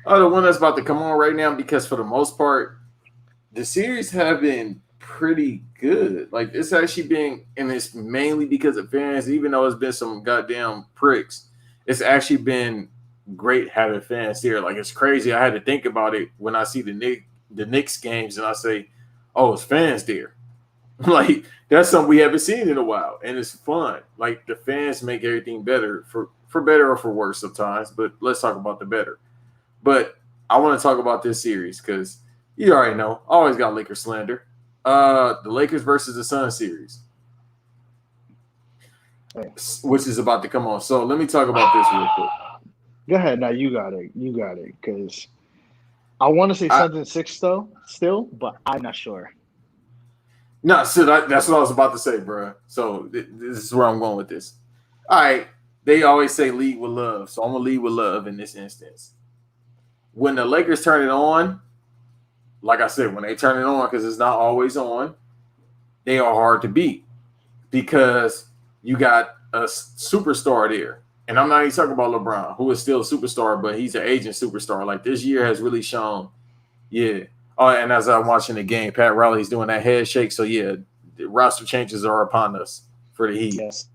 Oh, the one that's about to come on right now, because for the most part, the series have been pretty good. Like, it's actually been, and it's mainly because of fans, even though it's been some goddamn pricks, it's actually been great having fans here. Like, it's crazy. I had to think about it when I see the Knicks games and I say, oh, it's fans there. Like, that's something we haven't seen in a while, and it's fun. Like, the fans make everything better, for better or for worse sometimes, but let's talk about the better. But I want to talk about this series because you already know, I always got Lakers slander. The Lakers versus the Suns series, which is about to come on. So let me talk about this real quick. Go ahead. Now you got it. Because I want to say Suns in 6 still, but I'm not sure. No, so that's what I was about to say, bro. So this is where I'm going with this. All right. They always say lead with love, so I'm going to lead with love in this instance. When the Lakers turn it on, like I said, when they turn it on, because it's not always on, they are hard to beat because you got a superstar there. And I'm not even talking about LeBron, who is still a superstar, but he's an aging superstar. Like, this year has really shown, yeah. Oh, and as I'm watching the game, Pat Riley's doing that head shake. So, yeah, the roster changes are upon us for the Heat. Yes.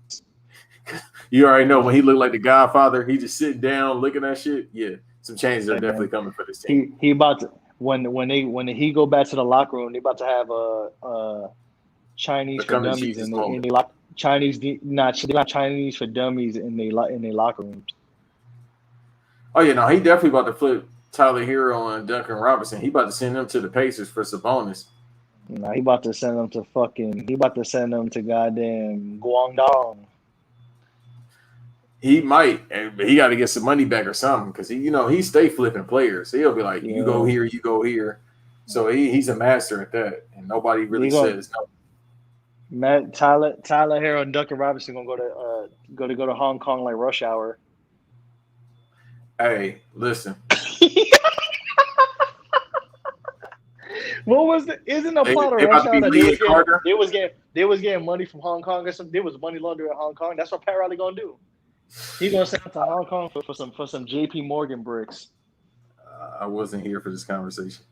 You already know when he looked like the Godfather, he just sitting down looking at shit. Yeah. Some changes are definitely coming for this team. He about to when he go back to the locker room, they about to have a Chinese for dummies in the lock. Not Chinese for dummies in they locker rooms. Oh yeah, no, he definitely about to flip Tyler Hero and Duncan Robinson. He about to send them to the Pacers for Sabonis. No, he about to send them to goddamn Guangdong. He might, but he got to get some money back or something because he stay flipping players. So he'll be like, you go here, you go here. So he's a master at that, and nobody really says no. Tyler Hero and Duncan Robinson gonna go to Hong Kong like rush hour. Hey, listen. What was the? Isn't a part of rush hour that they was getting money from Hong Kong or something? There was money laundering in Hong Kong. That's what Pat Riley gonna do. He's gonna send to Hong Kong for some JP Morgan bricks. I wasn't here for this conversation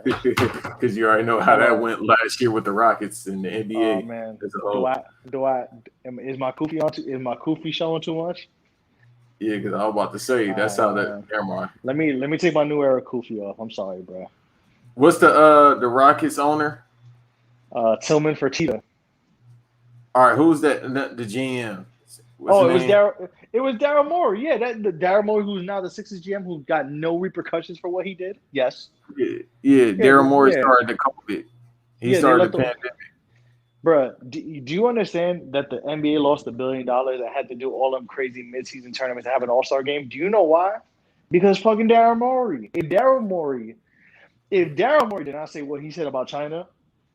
because you already know how that went last year with the Rockets in the NBA. Oh man, is my Kofi showing too much? Yeah, because I was about to say that's how that. Never mind. Let me take my new era Kofi off. I'm sorry, bro. What's the Rockets owner? Tillman Fertitta. All right, who's that? The GM. It was Daryl Morey. Yeah, the Daryl Morey, who's now the Sixers GM, who got no repercussions for what he did. Yes. Yeah. Daryl Morey started the COVID. He started the pandemic. Bruh, do you understand that the NBA lost $1 billion and had to do all them crazy midseason tournaments to have an All-Star game? Do you know why? Because fucking Daryl Morey. If Daryl Morey did not say what he said about China,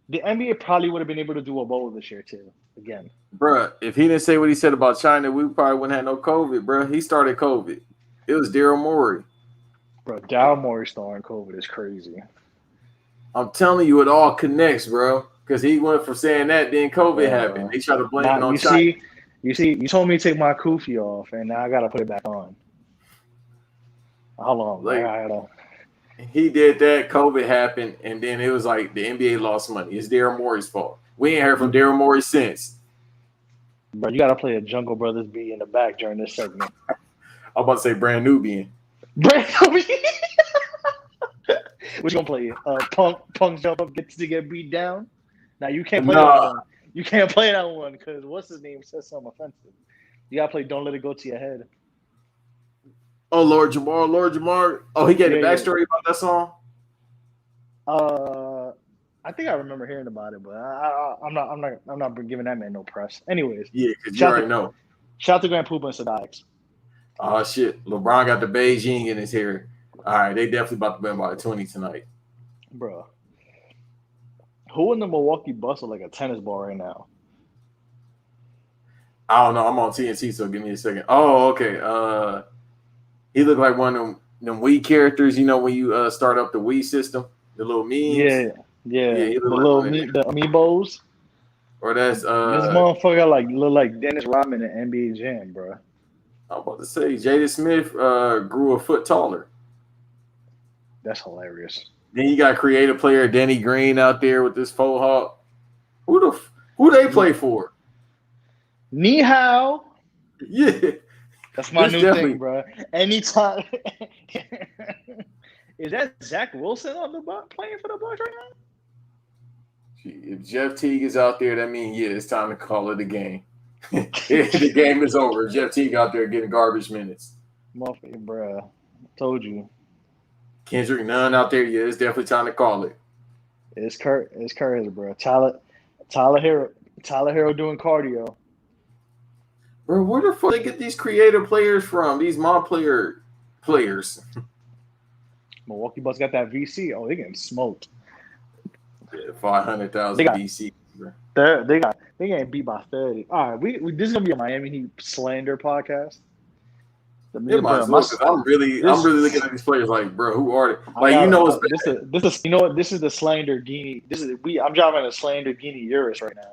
the NBA probably would have been able to do a bowl this year too. Again, bruh, if he didn't say what he said about China, we probably wouldn't have no COVID, bruh. He started COVID. It was Daryl Morey. Bro, Daryl Morey starting COVID is crazy. I'm telling you, it all connects, bro. Because he went from saying that, then COVID happened. They try to blame it on China. You told me to take my kufi off, and now I gotta put it back on. Hold on, he did that. COVID happened, and then it was like the NBA lost money. It's Daryl Morey's fault. We ain't heard from Daryl Morey since. Bro, you gotta play a Jungle Brothers beat in the back during this segment. I'm about to say Brand Nubian. What you gonna play? Punk jump up gets to get beat down. Now you can't play that one. You can't play that one because what's his name says something offensive. You gotta play Don't Let It Go to Your Head. Oh, Lord Jamar. Oh, he gave the backstory about that song? I think I remember hearing about it, but I'm not giving that man no press. Anyways. Yeah, because you already know. Shout out to Grand Poopa and Sadix. Oh shit. LeBron got the Beijing in his hair. All right, they definitely about to win by 20 tonight. Bro. Who in the Milwaukee Bucks are like a tennis ball right now? I don't know. I'm on TNT, so give me a second. Oh, okay. He looked like one of them Wii characters. You know when you start up the Wii system, the little memes. Yeah. He The looked like little one of them. the amiibos. Or that's This motherfucker look like Dennis Rodman in NBA Jam, bro. I'm about to say Jada Smith grew a foot taller. That's hilarious. Then you got creative player Denny Green out there with this faux hawk. Who they play for? Ni hao. Yeah, That's my This new definitely- thing, bro. Anytime. Is that Zach Wilson on the playing for the Bucks right now? if Jeff Teague is out there, that means it's time to call it a game. The game is over. Jeff Teague out there getting garbage minutes. Motherfucker, bro. Told you. Kendrick Nunn out there, it's definitely time to call it. It's Curtis, bro. Tyler Hero doing cardio. Bro, where the fuck they get these creative players from? These mob players. Milwaukee Bucks got that VC. Oh, they getting smoked. Yeah, 500,000 They got- DC. Bro. They getting beat by 30. All right, this is gonna be a Miami Heat slander podcast. It might as well, 'cause I'm really looking at these players like, bro, who are they? Like, this is the Slanderghini. I'm driving a Slanderghini Urus right now.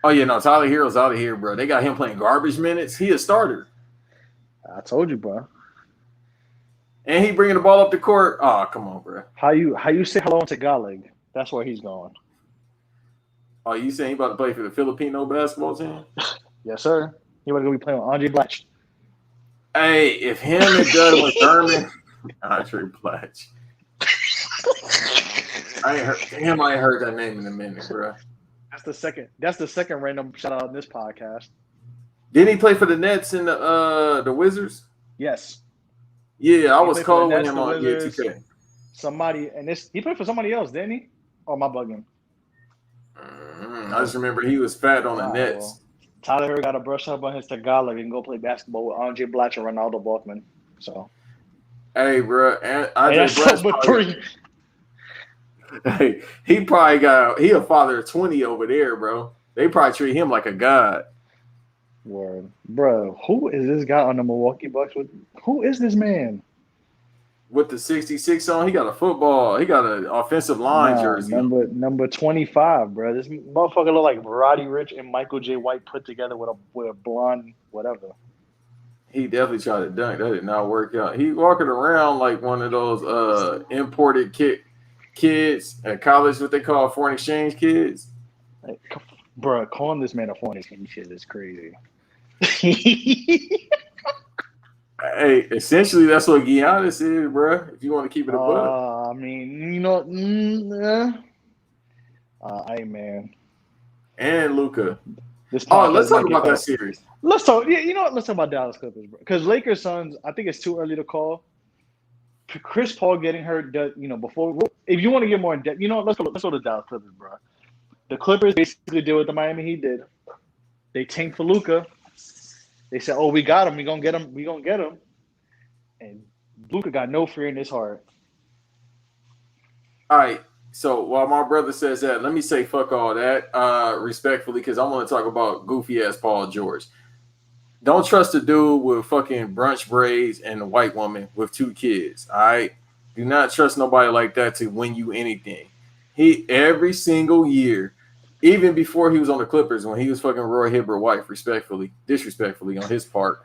Oh yeah, no, Tyler Hero's out of here, bro. They got him playing garbage minutes. He a starter, I told you, bro. and he bringing the ball up the court. Oh, come on, bro. How you say hello in Tagalog? That's where he's going. Oh, you saying he about to play for the Filipino basketball team? Yes, sir. He want to go be playing with Andre Blatch. Hey, if him and Doug McDermott, Andre Blatch. I ain't heard that name in a minute, bro. That's the second random shout out on this podcast. Didn't he play for the Nets and the Wizards? Yes. Yeah, I was played for cold the with Nets, him the on Wizards. 2K. Somebody he played for somebody else, didn't he? Or am I bugging? I just remember he was fat on the Wow, Nets. well, Tyler Hero got to brush up on his Tagalog and go play basketball with Andre Blatch and Ronaldo Balkman. So, Hey, bro, and Andre that's Blatch number probably- 3. Hey, he probably he a father of 20 over there, bro. They probably treat him like a god. Word, bro. Who is this guy on the Milwaukee Bucks with? Who is this man? With the 66 on, he got a football. He got an offensive line jersey. Number 25, bro. This motherfucker look like Roddy Rich and Michael J. White put together with a blonde whatever. He definitely tried to dunk. That did not work out. He walking around like one of those imported kids at college, what they call foreign exchange kids. Like, bro, calling this man a foreign exchange shit is crazy. Hey, essentially that's what Giannis is, bro. If you want to keep it a buck. I mean, hey man. And Luka. This Let's podcast talk might about get that series. Let's talk. Yeah, you know what? Let's talk about Dallas Clippers, bro. Because Lakers Suns, I think it's too early to call. Chris Paul getting hurt, before. If you want to get more in depth, let's go to Dallas Clippers, bro. The Clippers basically did what the Miami Heat did. They tanked for Luka. They said, "Oh, we got him. We gonna get him. We gonna get him." And Luka got no fear in his heart. All right. So while my brother says that, let me say fuck all that, respectfully, because I want to talk about goofy ass Paul George. Don't trust a dude with fucking brunch braids and a white woman with 2 kids. All right. Do not trust nobody like that to win you anything. He every single year, even before he was on the Clippers, when he was fucking Roy Hibbert wife, disrespectfully on his part,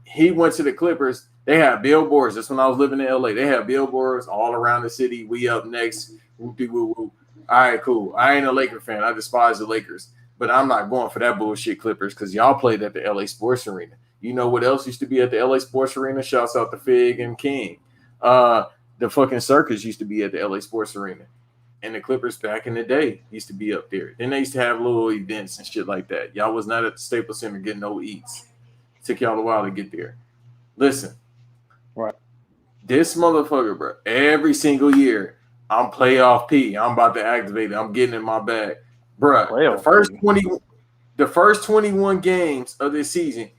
he went to the Clippers. They had billboards. That's when I was living in LA. They had billboards all around the city. We up next. Whoop-de-woo-woo. All right, cool. I ain't a Laker fan. I despise the Lakers. But I'm not going for that bullshit Clippers because y'all played at the LA Sports Arena. You know what else used to be at the LA Sports Arena? Shouts out to Fig and King. The fucking circus used to be at the LA Sports Arena. And the Clippers back in the day used to be up there. Then they used to have little events and shit like that. Y'all was not at the Staples Center getting no eats. Took y'all a while to get there. Listen. Right. This motherfucker, bro, every single year, I'm playoff P. I'm about to activate it. I'm getting in my bag. Bro, the first 21 games of this season,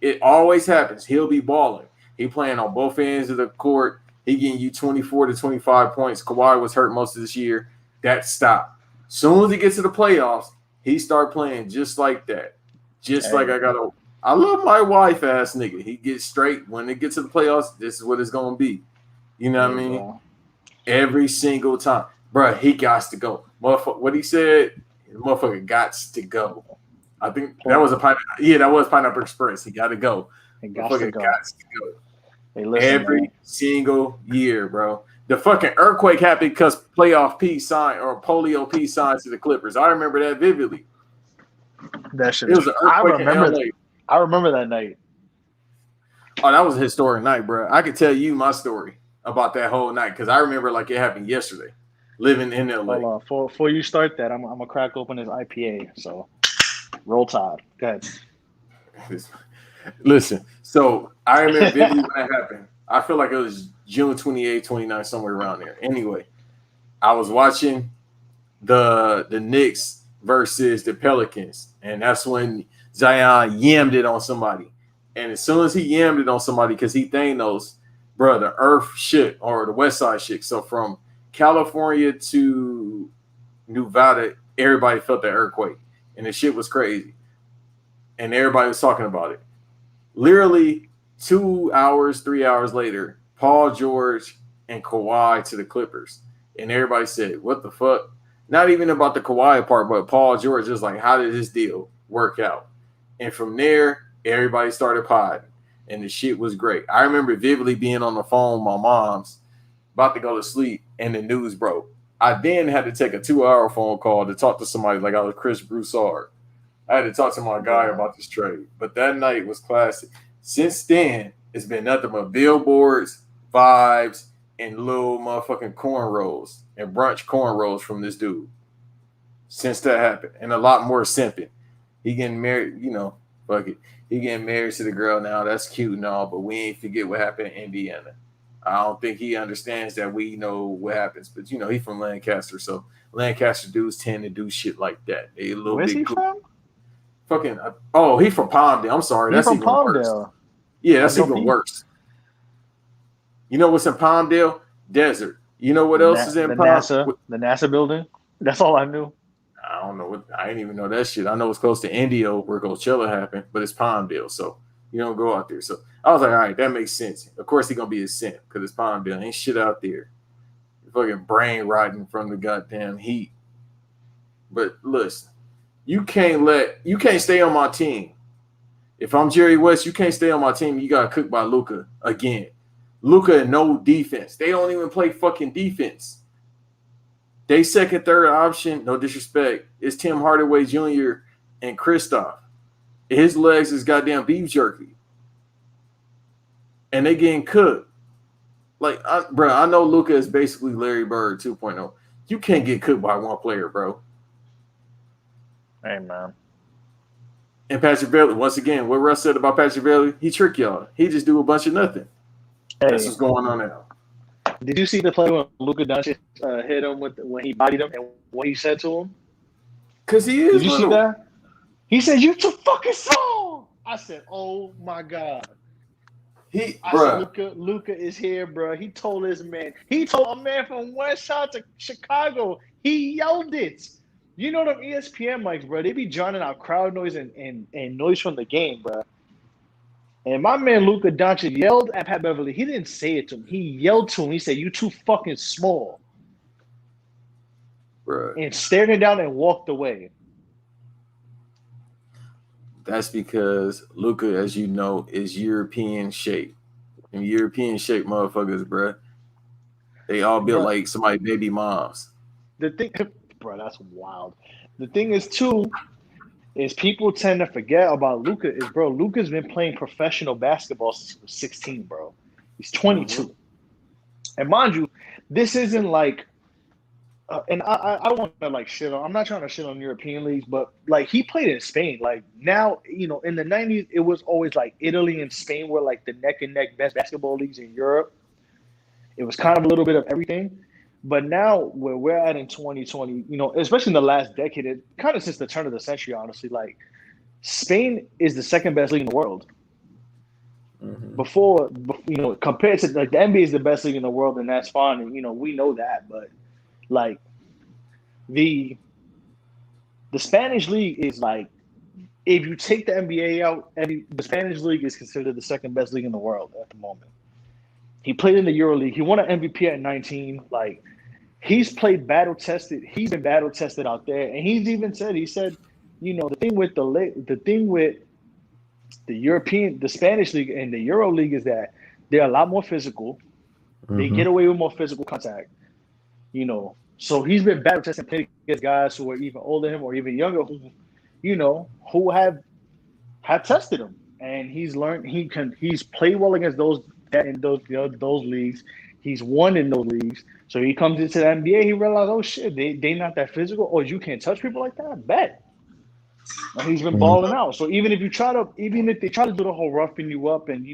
it always happens. He'll be balling. He playing on both ends of the court. He getting you 24 to 25 points. Kawhi was hurt most of this year. That stopped. Soon as he gets to the playoffs, he start playing just like that. Just like I love my wife ass nigga. He gets straight when it gets to the playoffs. This is what it's gonna be. You know what I mean? Bro. Every single time, bro. He got to go. Motherfucker, what he said, the motherfucker got to go. I think that was that was Pineapple Express. He got to go. He got to go. Hey, listen, every single year, bro. The fucking earthquake happened because playoff P signed or polio P signed to the Clippers. I remember that vividly. That shit. It was an earthquake in LA. I remember that night. Oh, that was a historic night, bro. I could tell you my story about that whole night because I remember like it happened yesterday, living in LA. Hold on. Before you start that, I'm gonna crack open this IPA. So, roll Tide. Go ahead. Listen, so I remember vividly when that happened. I feel like it was June 28, 29, somewhere around there. Anyway, I was watching the Knicks versus the Pelicans, and that's when Zion yammed it on somebody. And as soon as he yammed it on somebody, because he Thanos, bro, the earth shook, or the west side shook. So from California to Nevada, everybody felt that earthquake. And the shit was crazy. And everybody was talking about it. Literally 2 hours, 3 hours later, Paul George and Kawhi to the Clippers. And everybody said, what the fuck? Not even about the Kawhi part, but Paul George is like, how did this deal work out? And from there, everybody started podding. And the shit was great. I remember vividly being on the phone with my mom's, about to go to sleep, and the news broke. I then had to take a 2-hour phone call to talk to somebody like I was Chris Broussard. I had to talk to my guy about this trade. But that night was classic. Since then, it's been nothing but billboards, vibes, and little motherfucking cornrows and brunch cornrows from this dude. Since that happened. And a lot more simping. He getting married, fuck it. He getting married to the girl now. That's cute and all, but we ain't forget what happened in Indiana. I don't think he understands that we know what happens. But, he from Lancaster, so Lancaster dudes tend to do shit like that. They a little Where's bit he from? Fucking, he from Palmdale. I'm sorry. He's That's from even Palmdale. Worse. Yeah, that's even worse. You know what's in Palmdale? Desert. You know what else is in Palmdale? The NASA building. That's all I knew. I don't know. I didn't even know that shit. I know it's close to Indio where Coachella happened, but it's Palmdale, so you don't go out there. So I was like, all right, that makes sense. Of course, he's gonna be a simp because it's Palmdale. Ain't shit out there. Fucking brain rotting from the goddamn heat. But listen, you can't stay on my team. If I'm Jerry West, you can't stay on my team. You got cooked by Luka again. Luka and no defense. They don't even play fucking defense. They second, third option, no disrespect, is Tim Hardaway Jr. and Kristoff. His legs is goddamn beef jerky. And they getting cooked. Like, I know Luka is basically Larry Bird 2.0. You can't get cooked by one player, bro. Hey, man. And Patrick Beverly, once again, what Russ said about Patrick Beverly, he tricked y'all. He just do a bunch of nothing. Hey. That's what's going on now. Did you see the play when Luka Doncic hit him when he bodied him and what he said to him? Because he is. Did you see that? He said, "You too fucking strong." I said, "Oh my god." Luka is here, bro. He told his man. He told a man from West Side to Chicago. He yelled it. You know them ESPN mics, bro. They be drowning out crowd noise and noise from the game, bro. And my man Luka Doncic yelled at Pat Beverly. He didn't say it to him. He yelled to him. He said, "You too fucking small." Right. And stared him down and walked away. That's because Luka, as you know, is European shape. And European shape motherfuckers, bro. They all built like somebody's baby moms. The thing, bro, that's wild. The thing is, too, is people tend to forget about Luka. Luka's been playing professional basketball since he was 16, bro. He's 22. Mm-hmm. And mind you, this isn't like and I don't want to like shit on. I'm not trying to shit on European leagues, but like he played in Spain. Like now, in the 90s, it was always like Italy and Spain were like the neck and neck best basketball leagues in Europe. It was kind of a little bit of everything. But now where we're at in 2020, especially in the last decade, kind of since the turn of the century, honestly, like Spain is the second best league in the world. Before, compared to like the NBA is the best league in the world, and that's fine, and we know that. But like the Spanish league is like, if you take the NBA out, the Spanish league is considered the second best league in the world at the moment. He played in the EuroLeague. He won an MVP at 19. Like, he's played battle tested. He's been battle tested out there, and he's even said, the thing with the Spanish league and the Euro League is that they're a lot more physical. They get away with more physical contact. So he's been battle testing, playing against guys who are even older than him or even younger, who have tested him, and he's learned he's played well against those leagues. He's won in those leagues. So he comes into the NBA, he realized, oh shit, they not that physical, or you can't touch people like that. Bet. And he's been balling out. So even if they try to do the whole roughing you up and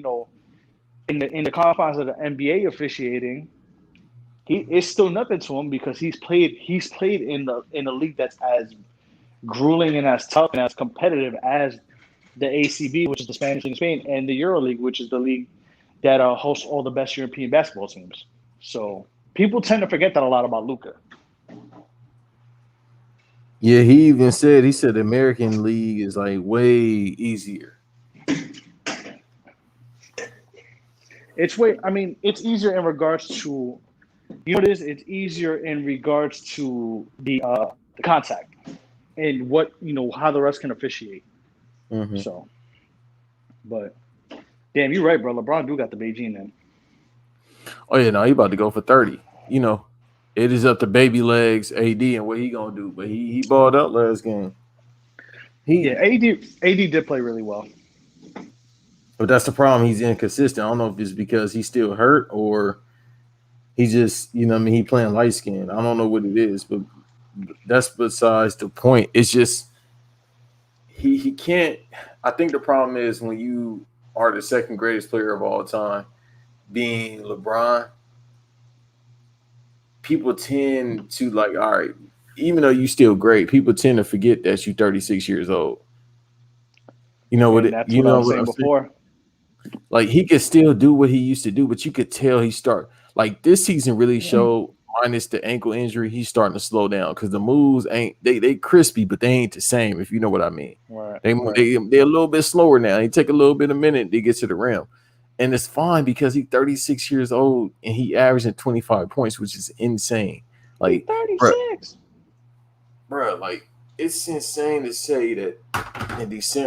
in the confines of the NBA officiating, it's still nothing to him because he's played in a league that's as grueling and as tough and as competitive as the ACB, which is the Spanish League in Spain, and the EuroLeague, which is the league that hosts all the best European basketball teams. So people tend to forget that a lot about Luka. Yeah, he said the American League is like way easier. It's easier in regards to, it's easier in regards to the contact and what, how the refs can officiate. So, but damn, you're right, bro. LeBron do got the Beijing then. Oh yeah, no, he about to go for 30. It is up to baby legs, AD, and what he gonna do. But he balled out last game. AD did play really well. But that's the problem. He's inconsistent. I don't know if it's because he's still hurt or he just, he playing light skin. I don't know what it is, but that's besides the point. It's just he can't. I think the problem is when you are the second greatest player of all time, being LeBron, people tend to like, all right, even though you're still great, people tend to forget that you're 36 years old. You know what? That's what I was saying before. Like, he could still do what he used to do, but you could tell like this season really showed, minus the ankle injury, he's starting to slow down because the moves they crispy, but they ain't the same, if you know what I mean. Right. They're a little bit slower now. They take a little bit of minute to get to the rim. And it's fine because he's 36 years old and he averaging 25 points, which is insane. Like 36. Bro, like it's insane to say that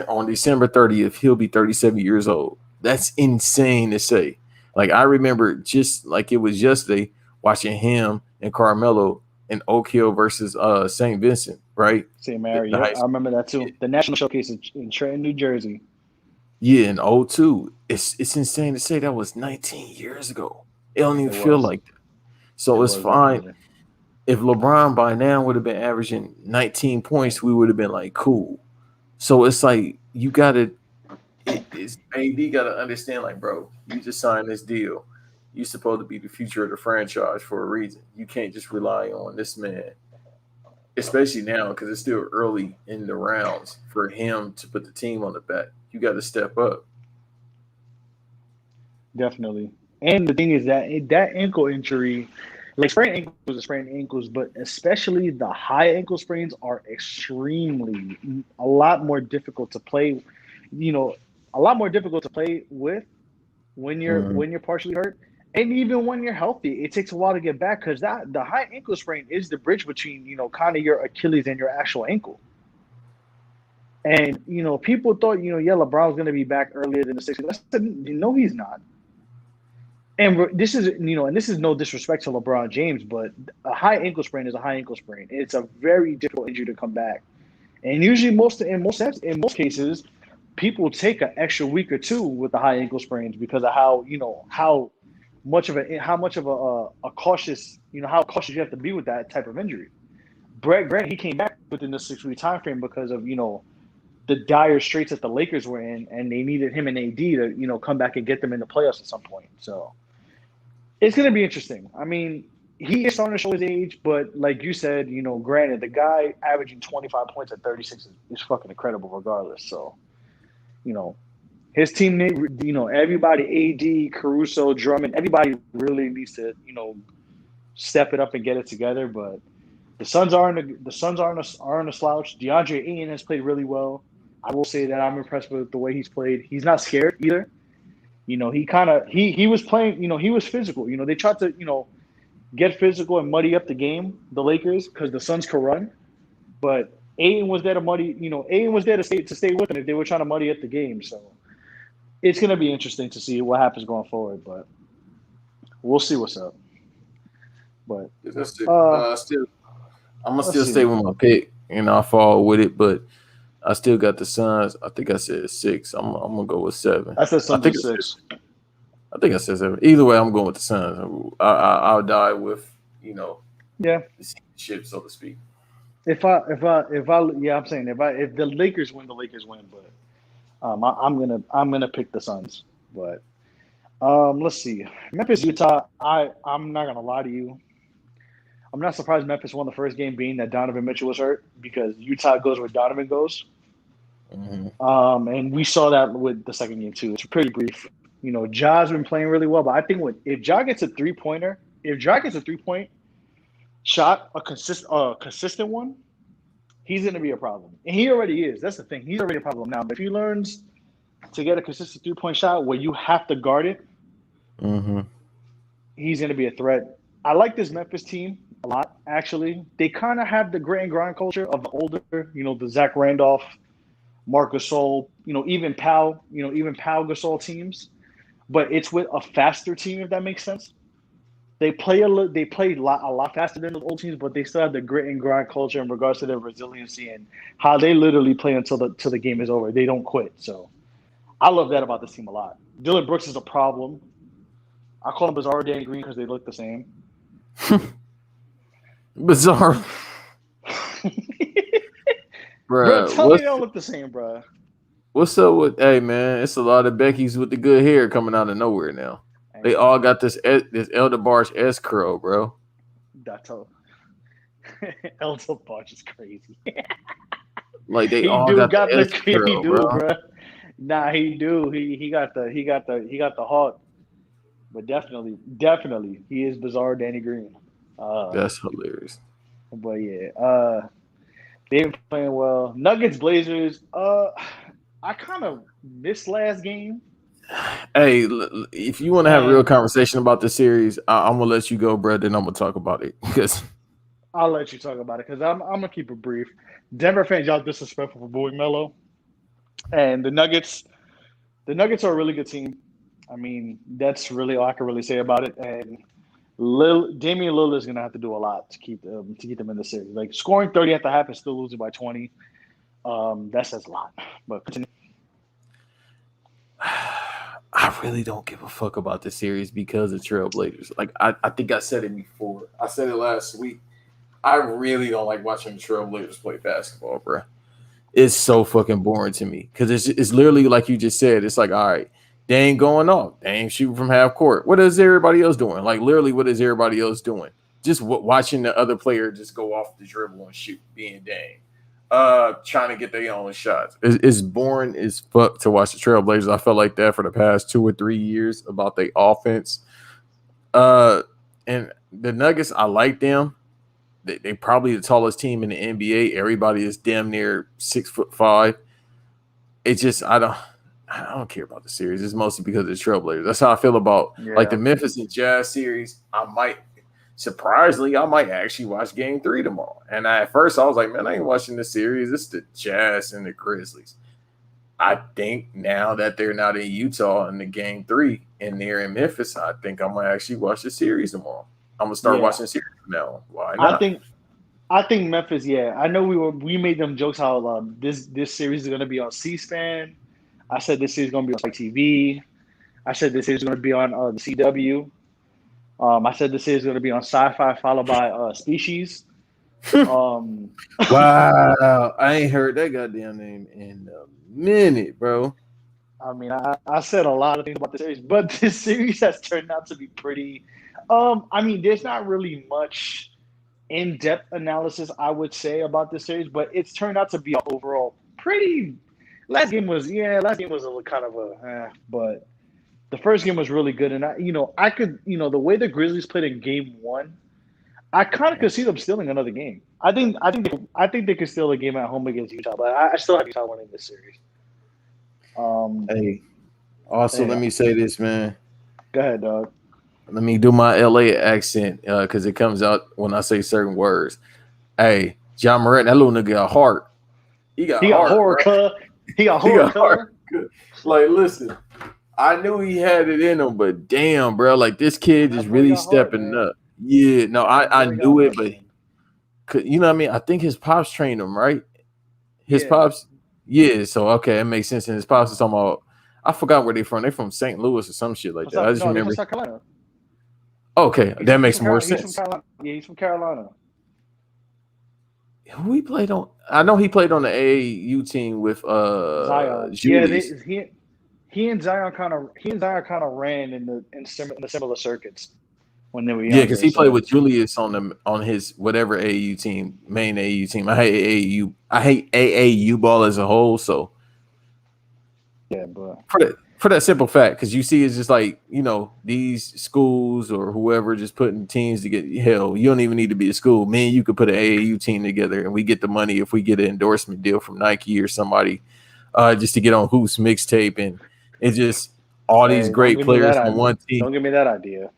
on December 30th, he'll be 37 years old. That's insane to say. Like, I remember just like it was yesterday watching him and Carmelo in Oak Hill versus St. Vincent, right? St. Mary, I remember that too. The National Showcase in Trenton, New Jersey. Yeah, in 02. It's insane to say that was 19 years ago. It don't even feel like that. So it's fine. Definitely. If LeBron by now would have been averaging 19 points, we would have been like, cool. So it's like you gotta AD gotta understand, like, bro, you just signed this deal. You're supposed to be the future of the franchise for a reason. You can't just rely on this man, especially now because it's still early in the rounds for him to put the team on the back. You got to step up. Definitely. And the thing is that ankle injury, like sprained ankles are sprained ankles, but especially the high ankle sprains are a lot more difficult to play. A lot more difficult to play with when you're partially hurt, and even when you're healthy, it takes a while to get back because the high ankle sprain is the bridge between kind of your Achilles and your actual ankle. And people thought LeBron was going to be back earlier than the 60s. I said, no, he's not. And this is no disrespect to LeBron James, but a high ankle sprain is a high ankle sprain. It's a very difficult injury to come back, and usually in most cases, people take an extra week or two with the high ankle sprains because of how much of a cautious how cautious you have to be with that type of injury. Grant, he came back within the 6-week time frame because of the dire straits that the Lakers were in, and they needed him and AD to come back and get them in the playoffs at some point. So it's going to be interesting. I mean, he is starting to show his age, but like you said, granted, the guy averaging 25 points at 36 is fucking incredible regardless. So, His team, everybody, AD, Caruso, Drummond, everybody really needs to, step it up and get it together. But the Suns aren't a slouch. DeAndre Ayton has played really well. I will say that I'm impressed with the way he's played. He's not scared either. He was playing. He was physical. They tried to get physical and muddy up the game, the Lakers, because the Suns could run. But Ayton was there to muddy. Ayton was there to stay with them if they were trying to muddy up the game. So it's gonna be interesting to see what happens going forward. But we'll see what's up. But I'm gonna still stay with my pick, and I fall with it, but I still got the Suns. I think I said 6. I'm gonna go with 7. I said Suns 6. I think I said 7. Either way, I'm going with the Suns. I'll die with the ship, so to speak. If the Lakers win, the Lakers win. But I'm gonna pick the Suns. But let's see, Memphis, Utah. I'm not gonna lie to you. I'm not surprised Memphis won the first game, being that Donovan Mitchell was hurt, because Utah goes where Donovan goes. Mm-hmm. And we saw that with the second game too. It's pretty brief. Ja's been playing really well, but I think if Ja gets a 3-pointer, if Ja gets a 3-point shot, a consistent one, he's going to be a problem. And he already is. That's the thing. He's already a problem now. But if he learns to get a consistent 3-point shot where you have to guard it, he's going to be a threat. I like this Memphis team a lot, actually. They kind of have the grit and grind culture of the older, the Zach Randolph, Marc Gasol, even Pau Gasol teams. But it's with a faster team, if that makes sense. They play a lot faster than those old teams, but they still have the grit and grind culture in regards to their resiliency and how they literally play until the game is over. They don't quit. So I love that about this team a lot. Dylan Brooks is a problem. I call him Bizarre Dan Green because they look the same. Bizarre. Bro, tell me they don't look the same, bro. What's up with? Hey, man, it's a lot of Beckys with the good hair coming out of nowhere now. They all got this Elder Barge S curl, bro. That's all. Elder Barge is crazy. Like they all got the S curl, bro. Nah, he do. He got the Hawk. But definitely, he is Bizarre Danny Green. That's hilarious. But yeah, they've been playing well. Nuggets, Blazers. I kind of missed last game. Hey, if you want to have a real conversation about the series, I'm gonna let you go, bro. Then I'm gonna talk about it because I'll let you talk about it because I'm gonna keep it brief. Denver fans, y'all disrespectful for booing Melo, and the Nuggets are a really good team. I mean, that's really all I can really say about it. And Damian Lillard is gonna have to do a lot to keep them in the series. Like scoring 30 at the half and still losing by 20. That says a lot. But continue. I really don't give a fuck about the series because of Trailblazers. Like I think I said it before. I said it last week. I really don't like watching the Trailblazers play basketball, bro. It's so fucking boring to me because it's literally like you just said. It's like, all right, they ain't going off. They ain't shooting from half court. What is everybody else doing? Like literally, what is everybody else doing? Just watching the other player just go off the dribble and shoot, being Dame. Trying to get their own shots. It's boring as fuck to watch the Trailblazers. I felt like that for the past 2 or 3 years about their offense. And the Nuggets, I like them. They probably the tallest team in the NBA. Everybody is damn near 6'5". It's just I don't care about the series. It's mostly because of the Trailblazers. That's how I feel about like the Memphis and Jazz series. Surprisingly, I might actually watch Game 3 tomorrow. And at first, I was like, man, I ain't watching this series. It's the Jazz and the Grizzlies. I think now that they're not in Utah in the Game 3 and they're in Memphis, I think I'm going to actually watch the series tomorrow. I'm going to start watching the series from now on. Why not? I think Memphis, I know we made them jokes how this series is going to be on C-SPAN. I said this series is going to be on Spike TV. I said this series is going to be on the CW. I said this is going to be on Sci-Fi, followed by Species. Wow, I ain't heard that goddamn name in a minute, bro. I mean, I said a lot of things about the series, but this series has turned out to be pretty. I mean, there's not really much in-depth analysis I would say about this series, but it's turned out to be an overall pretty last game was a kind of but the first game was really good, and I could, the way the Grizzlies played in game one, I kind of could see them stealing another game. I think they could steal a game at home against Utah, but I still have Utah winning this series. Hey, also let me say this, man. Go ahead, dog. Let me do my LA accent because it comes out when I say certain words. Hey, John Morant, that little nigga got heart. He got horror, cuz. He got horror. Like, listen, I knew he had it in him, but damn, bro, like this kid is really stepping up. Yeah, no, I knew it, but you know what I mean? I think his pops trained him, right? His pops, yeah. So okay, it makes sense. And his pops is talking about, I forgot where they're from. They're from St. Louis or some shit like that. I just remember. South Carolina. Okay, that makes more sense. He's from Carolina. Who he played on? I know he played on the AAU team with Zion. Julius. Yeah, he and Zion kind of ran in the similar circuits when they were younger. Yeah, because he played with Julius on his whatever AAU team, main AAU team. I hate AAU. I hate AAU ball as a whole. So yeah, but for that simple fact, because you see, it's just like, these schools or whoever just putting teams together. Hell, you don't even need to be a school. Man, you could put an AAU team together, and we get the money if we get an endorsement deal from Nike or somebody, just to get on Hoops mixtape, and it's just all these great players on one team. Don't give me that idea.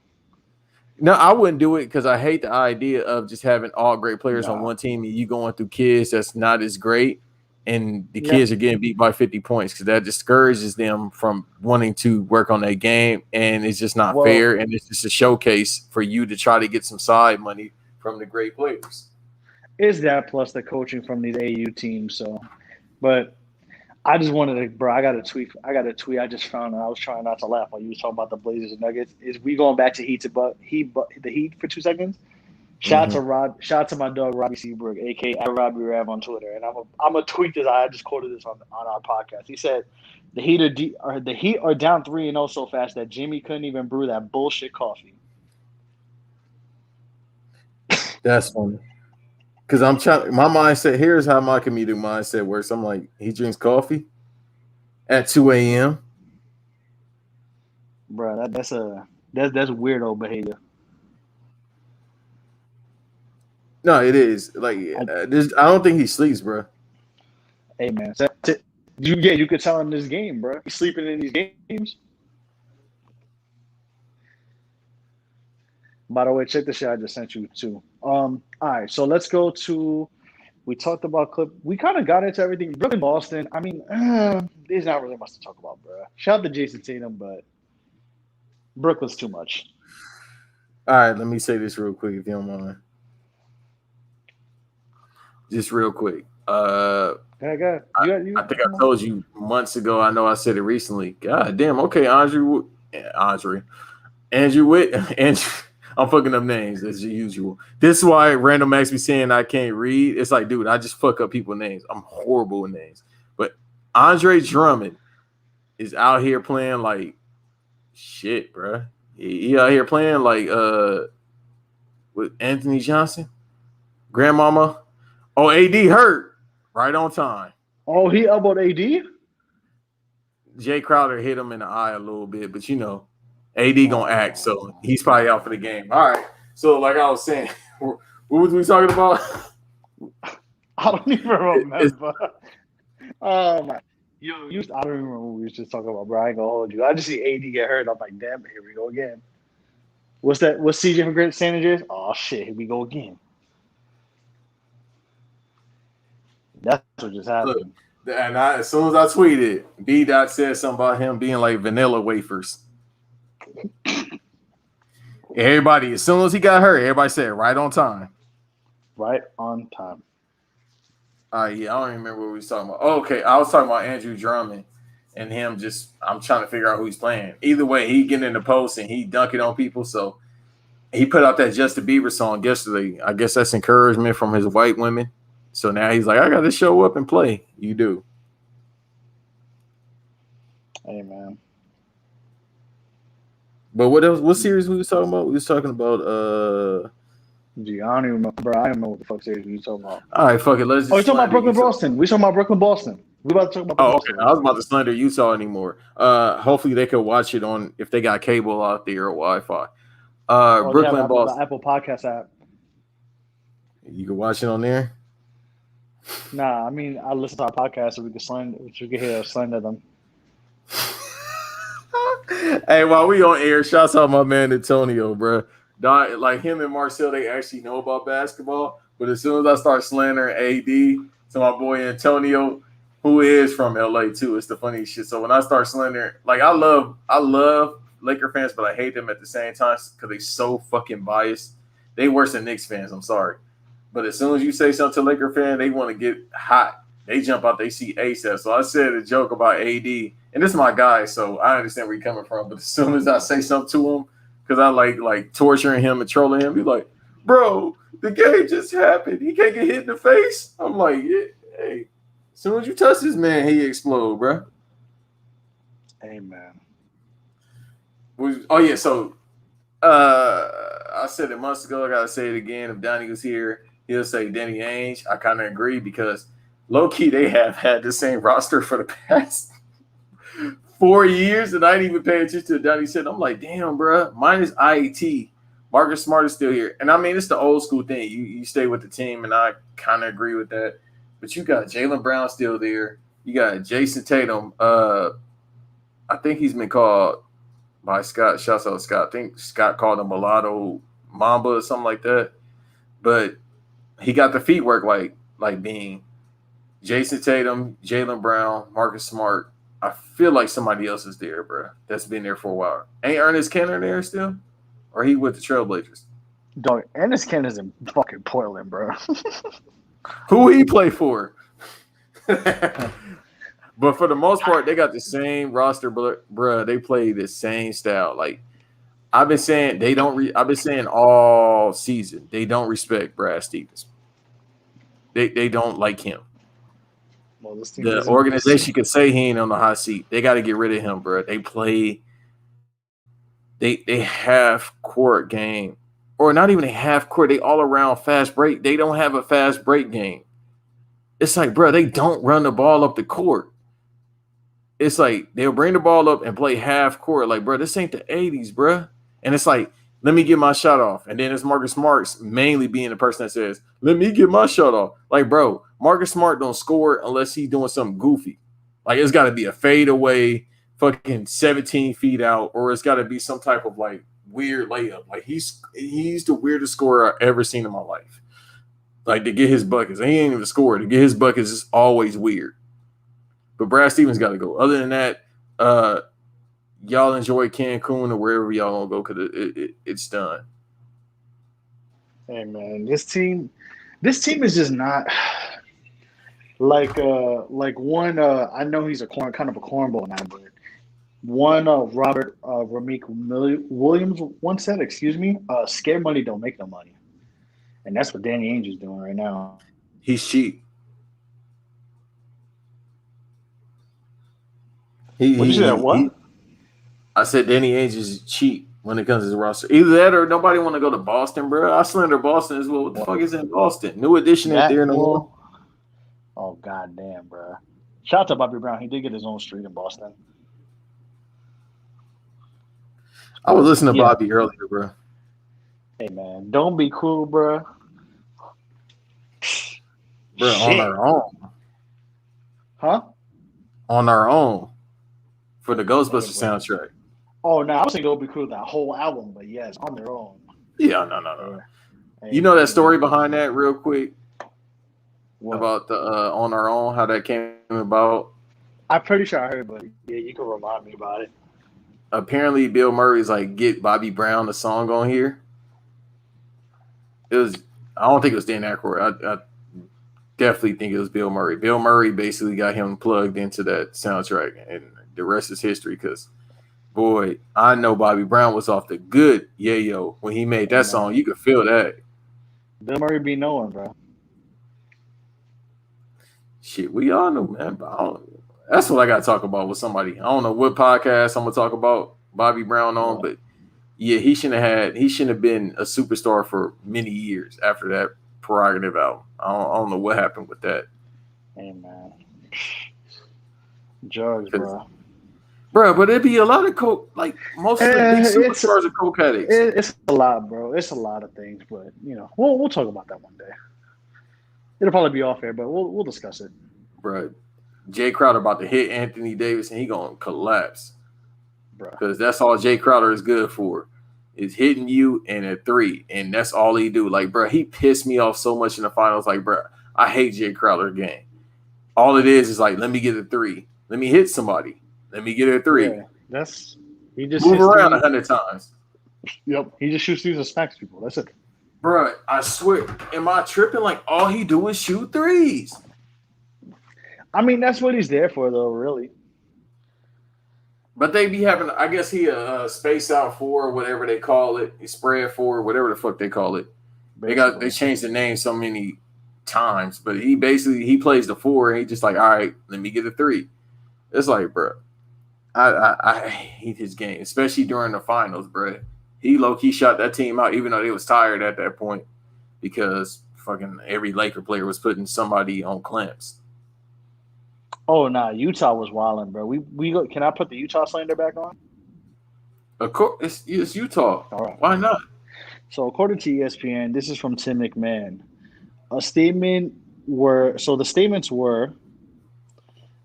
No, I wouldn't do it because I hate the idea of just having all great players on one team and you going through kids that's not as great. And the kids are getting beat by 50 points because that discourages them from wanting to work on their game. And it's just not fair. And it's just a showcase for you to try to get some side money from the great players. Is that plus the coaching from these AU teams? So, but I just wanted to, bro. I got a tweet. I just found, and I was trying not to laugh while you was talking about the Blazers and Nuggets. Is we going back to the Heat for 2 seconds? Shout to my dog Robbie Seabrook, aka Robbie Rav on Twitter, and I'm gonna tweet this. I just quoted this on our podcast. He said, "The Heat are down 3-0 so fast that Jimmy couldn't even brew that bullshit coffee." That's funny. Because I'm trying. My mindset here's how my comedic mindset works. I'm like, he drinks coffee at 2 a.m. Bro, that's weirdo behavior. No, it is. Like, I don't think he sleeps, bro. Hey, man. You could tell him this game, bro. He's sleeping in these games. By the way, check the shit I just sent you, too. All right, so let's go to – we talked about clip. We kind of got into everything. Brooklyn, Boston. I mean, there's not really much to talk about, bro. Shout out to Jason Tatum, but Brooklyn's too much. All right, let me say this real quick if you don't mind. Just real quick. I think I told you months ago. I know I said it recently. God damn. Okay, Andrew Witt. I'm fucking up names as usual. This is why Random Max be saying I can't read. It's like, dude, I just fuck up people's names. I'm horrible with names. But Andre Drummond is out here playing like shit, bro. He out here playing like with Anthony Johnson, Grandmama. Oh, AD hurt right on time. Oh, he elbowed AD? Jay Crowder hit him in the eye a little bit, but AD gonna act, so he's probably out for the game. All right. So, like I was saying, what was we talking about? I don't even remember. I don't even remember what we was just talking about, bro. I ain't gonna hold you. I just see AD get hurt. I'm like, damn it, here we go again. What's that? What's CJ from Great San Andreas? Oh shit, here we go again. That's what just happened. Look, and as soon as I tweeted, B-Dot said something about him being like vanilla wafers. Everybody, as soon as he got hurt, everybody said right on time. Right on time. Yeah, I don't even remember what we was talking about. Oh, okay, I was talking about Andrew Drummond and him I'm trying to figure out who he's playing. Either way, he getting in the post and he dunking on people. So he put out that Justin Bieber song yesterday. I guess that's encouragement from his white women. So now he's like, I got to show up and play. You do. Hey, man. But what else? What series we was talking about? We was talking about Gee, I don't even remember. Bro, I don't know what the fuck series we was talking about. All right, fuck it. Let's just we talking about Brooklyn, Boston. We talking about Brooklyn, Boston. We about to talk about the Oh, okay. Boston. I was about to slander Utah anymore. Hopefully they could watch it on if they got cable out there or Wi-Fi. Or they have Brooklyn, the Boston. Apple Podcast app. You can watch it on there. Nah, I mean I listen to our podcast so we can hear us slander them. Hey, while we on air, shouts out my man Antonio, bro. Like him and Marcel, they actually know about basketball. But as soon as I start slandering AD to my boy Antonio, who is from LA too, it's the funniest shit. So when I start slandering, like I love Laker fans, but I hate them at the same time because they so fucking biased. They worse than Knicks fans. I'm sorry, but as soon as you say something to Laker fan, they want to get hot. They jump out, they see ASAP. So I said a joke about AD, and this is my guy, so I understand where you're coming from. But as soon as I say something to him, because I like torturing him and trolling him, he's like, bro, the game just happened. He can't get hit in the face. I'm like, yeah, hey, as soon as you touch this man, he explode, bro. Amen. Oh, yeah, so I said it months ago. I got to say it again. If Donnie was here, he'll say Danny Ainge. I kind of agree because low-key, they have had the same roster for the past 4 years, and I didn't even pay attention to Donnie said. I'm like, damn, bro. Minus IET. Marcus Smart is still here. And, I mean, it's the old school thing. You stay with the team, and I kind of agree with that. But you got Jaylen Brown still there. You got Jason Tatum. I think he's been called by Scott. Shouts out Scott. I think Scott called him Mulatto Mamba or something like that. But he got the feet work like being Jason Tatum, Jaylen Brown, Marcus Smart. I feel like somebody else is there, bro. That's been there for a while. Ain't Ernest Kenner there still? Or he with the Trailblazers? Dog, Ernest Kenner's in fucking Portland, bro. Who he play for? But for the most part, they got the same roster, bro. They play the same style. Like I've been saying, they don't. I've been saying all season they don't respect Brad Stevens. They don't like him. Well, this team The organization could say he ain't on the hot seat. They got to get rid of him, bro. They play. They have court game, or not even a half court. They all around fast break. They don't have a fast break game. It's like, bro, they don't run the ball up the court. It's like they'll bring the ball up and play half court. Like, bro, this ain't the 80s, bro. And it's like, let me get my shot off. And then it's Marcus Smart mainly being the person that says, let me get my shot off. Like, bro, Marcus Smart don't score unless he's doing something goofy. Like, it's got to be a fadeaway, fucking 17 feet out, or it's got to be some type of, like, weird layup. Like, he's the weirdest scorer I've ever seen in my life. Like, to get his buckets. And he ain't even scored. To get his buckets is always weird. But Brad Stevens got to go. Other than that, y'all enjoy Cancun or wherever y'all want to go because it's done. Hey, man, this team is just not like one. I know he's kind of a cornball now, but one Robert Rameek Williams once said, "Scared money don't make no money," and that's what Danny Ainge is doing right now. He's cheap. I said Danny Ainge is cheap when it comes to his roster. Either that or nobody want to go to Boston, bro. I slander Boston as well. What the fuck is in Boston? New edition ain't there no more. Oh, goddamn, bro. Shout out to Bobby Brown. He did get his own street in Boston. I was listening to Bobby earlier, bro. Hey, man. Don't be cool, bro. Bro, on our own. Huh? On our own. For the Ghostbusters soundtrack. Oh, no, I was thinking it would be cool that whole album, but yes, on their own. Yeah, no. You know that story behind that real quick? What? About the On Our Own, how that came about? I'm pretty sure I heard, but yeah, you can remind me about it. Apparently, Bill Murray's like, get Bobby Brown the song on here. I don't think it was Dan Aykroyd. I definitely think it was Bill Murray. Bill Murray basically got him plugged into that soundtrack, and the rest is history because, boy, I know Bobby Brown was off the good yayo when he made that song. You could feel that. Bill Murray be knowing, bro. Shit, we all know, man. But that's what I got to talk about with somebody. I don't know what podcast I'm going to talk about Bobby Brown on, but yeah, he shouldn't have been a superstar for many years after that Prerogative album. I don't know what happened with that. Hey, man. Drugs, bro. Bro, but it'd be a lot of coke. Like most of the big superstars are coke addicts. It's a lot, bro. It's a lot of things, but we'll talk about that one day. It'll probably be off air, but we'll discuss it. Bro, Jay Crowder about to hit Anthony Davis, and he gonna collapse, bro. Because that's all Jay Crowder is good for, is hitting you in a three, and that's all he do. Like, bro, he pissed me off so much in the finals. Like, bro, I hate Jay Crowder game. All it is like, let me get a three, let me hit somebody. Let me get a three. Yeah, he just move around 100 times. Yep, he just shoots threes and smacks people. That's it. Bro, I swear, am I tripping? Like all he do is shoot threes. I mean, that's what he's there for, though. Really. But they be having, I guess he a space out four, whatever they call it, he spread four, whatever the fuck they call it. They changed the name so many times, but he plays the four, and he just like, all right, let me get a three. It's like, bro. I hate his game, especially during the finals, bro. He low-key shot that team out, even though they was tired at that point, because fucking every Laker player was putting somebody on clamps. Oh, nah, Utah was wilding, bro. Can I put the Utah slander back on? Of course, it's Utah. All right. Why not? So according to ESPN, this is from Tim McMahon. The statements were,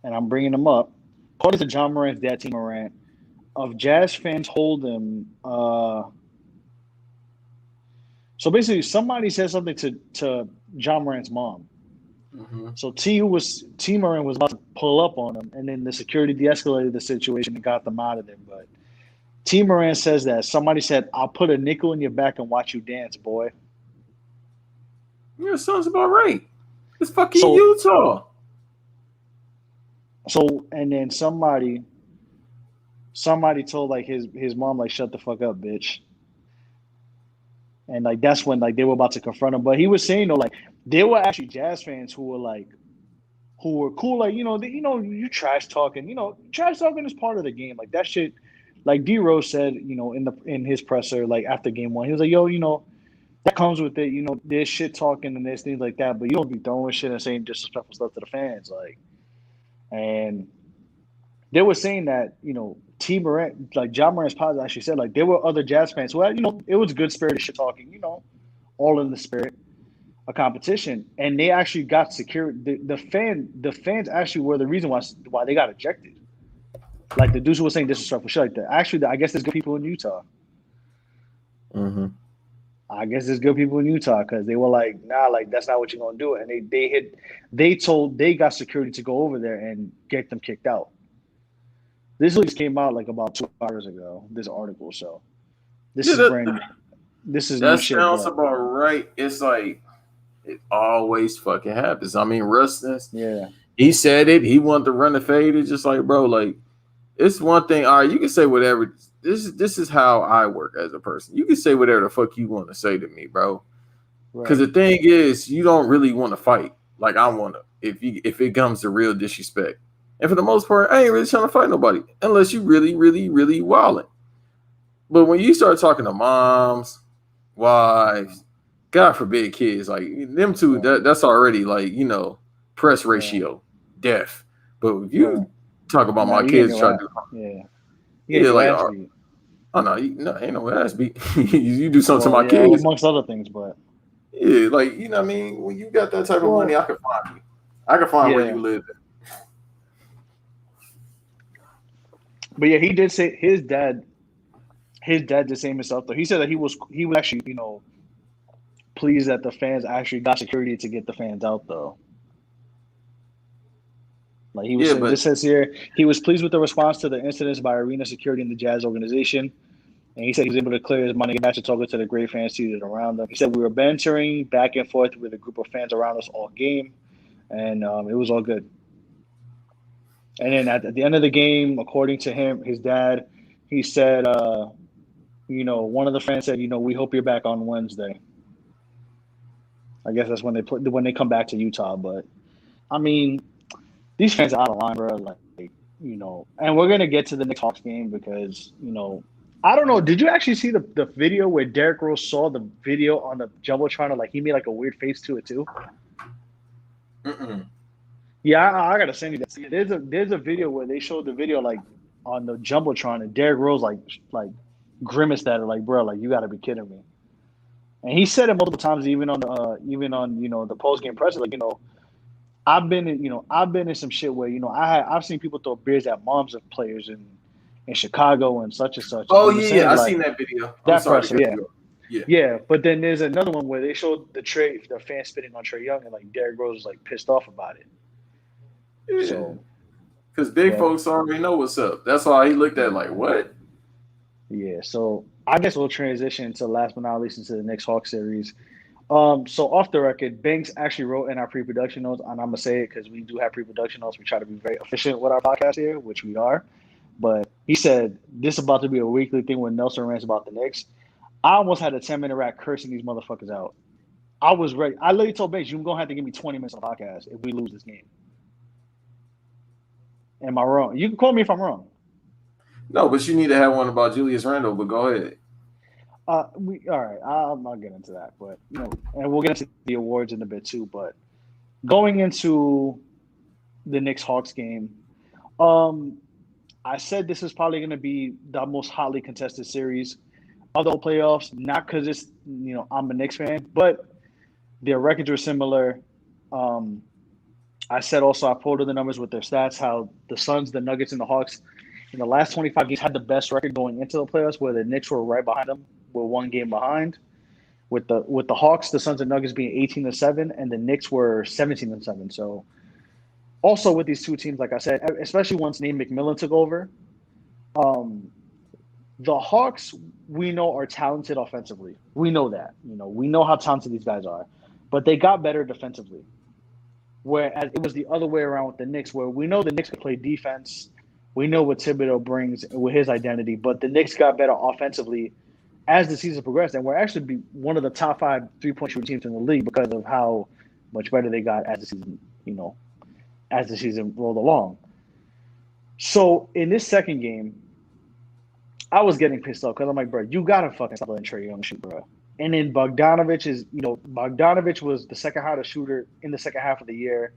and I'm bringing them up, according to John Morant's dad, T. Morant, of Jazz fans hold him. So basically, somebody said something to John Morant's mom. Mm-hmm. So T. Morant was about to pull up on him, and then the security de-escalated the situation and got them out of there. But T. Morant says that somebody said, "I'll put a nickel in your back and watch you dance, boy." Yeah, sounds about right. It's fucking Utah. So, and then somebody told like his mom, like, shut the fuck up, bitch. And like that's when like they were about to confront him. But he was saying though, like there were actually Jazz fans who were cool, like you trash talking, trash talking is part of the game. Like that shit, like D Rose said, in his presser, like after game one, he was like, yo, that comes with it, there's shit talking and there's things like that, but you don't be throwing shit and saying disrespectful stuff to the fans, like. And they were saying that, T. Morant, like John Morant's father actually said, like there were other Jazz fans who had, it was good spirited shit talking, all in the spirit of competition. And they actually got security. The fans actually were the reason why they got ejected. Like the dudes who were saying disrespectful shit like that. Actually, I guess there's good people in Utah. Mm-hmm. I guess there's good people in Utah because they were like, nah, like that's not what you're gonna do. And they got security to go over there and get them kicked out. This just came out like about 2 hours ago. This article, so this is brand. This is that new shit. Sounds about right. It's like it always fucking happens. I mean, Russ, yeah, he said it. He wanted to run the fade. It's just like, bro, like it's one thing. All right, you can say whatever. This is how I work as a person. You can say whatever the fuck you want to say to me, bro. Because the thing is, you don't really want to fight like I want to. If it comes to real disrespect, and for the most part, I ain't really trying to fight nobody unless you really, really, really wildin'. But when you start talking to moms, wives, God forbid kids, like them two, that's already like press ratio, death. But if you talk about my kids trying to do, like, oh no, ain't no ass beat. you do something to my kids, amongst other things, but like what I mean. When you got that type of money, I can find you. I can find where you live. But yeah, he did say his dad did say himself though. He said that he was actually pleased that the fans actually got security to get the fans out though. Like he was saying, this says here, he was pleased with the response to the incidents by arena security in the Jazz organization. And he said he was able to clear his money back to talk to the great fans seated around them. He said we were bantering back and forth with a group of fans around us all game, and it was all good. And then at the end of the game, according to him, his dad, he said, one of the fans said, we hope you're back on Wednesday. I guess that's when they come back to Utah. But I mean, these fans are out of line, bro. Like, and we're gonna get to the next Hawks game because I don't know. Did you actually see the video where Derrick Rose saw the video on the jumbotron? Like he made like a weird face to it too. Yeah, I gotta send you that. See, there's a video where they showed the video like on the jumbotron, and Derrick Rose like grimaced at it, like, bro, like you gotta be kidding me. And he said it multiple times, even on the post game press, like I've been in some shit where I've seen people throw beers at moms of players in Chicago and such, and Oh he was saying yeah, I like seen that video. I'm that sorry to presser, cut yeah. you off. Yeah, Yeah, but then there's another one where they showed the fan spitting on Trey Young, and like Derrick Rose was like pissed off about it. yeah. So, Because big but folks already know what's up. That's why he looked at like, what? yeah, so I guess we'll transition to last but not least into the Knicks Hawks series. So off the record, Banks actually wrote in our pre-production notes, and I'm gonna say it because we do have pre-production notes. We try to be very efficient with our podcast here, which we are. But he said this is about to be a weekly thing when Nelson rants about the Knicks. I almost had a 10-minute rant cursing these motherfuckers out. I was ready. I literally told Banks, you're gonna have to give me 20 minutes on the podcast if we lose this game. Am I wrong? You can call me if I'm wrong. No, but you need to have one about Julius Randle. But go ahead. We all right. I'm not getting into that, but and we'll get into the awards in a bit too. But going into the Knicks Hawks game, um, I said this is probably going to be the most hotly contested series of the whole playoffs. Not because it's I'm a Knicks fan, but their records are similar. Um, I said also I quoted the numbers with their stats. How the Suns, the Nuggets, and the Hawks in the last 25 games had the best record going into the playoffs, where the Knicks were right behind them, were one game behind. With the Hawks, the Suns and Nuggets being 18-7, and the Knicks were 17-7. So also with these two teams, like I said, especially once Nate McMillan took over, um, the Hawks we know are talented offensively. We know that. We know how talented these guys are, but they got better defensively. Whereas it was the other way around with the Knicks, where we know the Knicks can play defense. We know what Thibodeau brings with his identity, but the Knicks got better offensively as the season progressed, and we're actually be one of the top 5 3-point shooting teams in the league because of how much better they got as the season rolled along. So in this second game, I was getting pissed off because I'm like, bro, you gotta fucking stop letting Trey Young shoot, bro. And then Bogdanovich was the second hottest shooter in the second half of the year,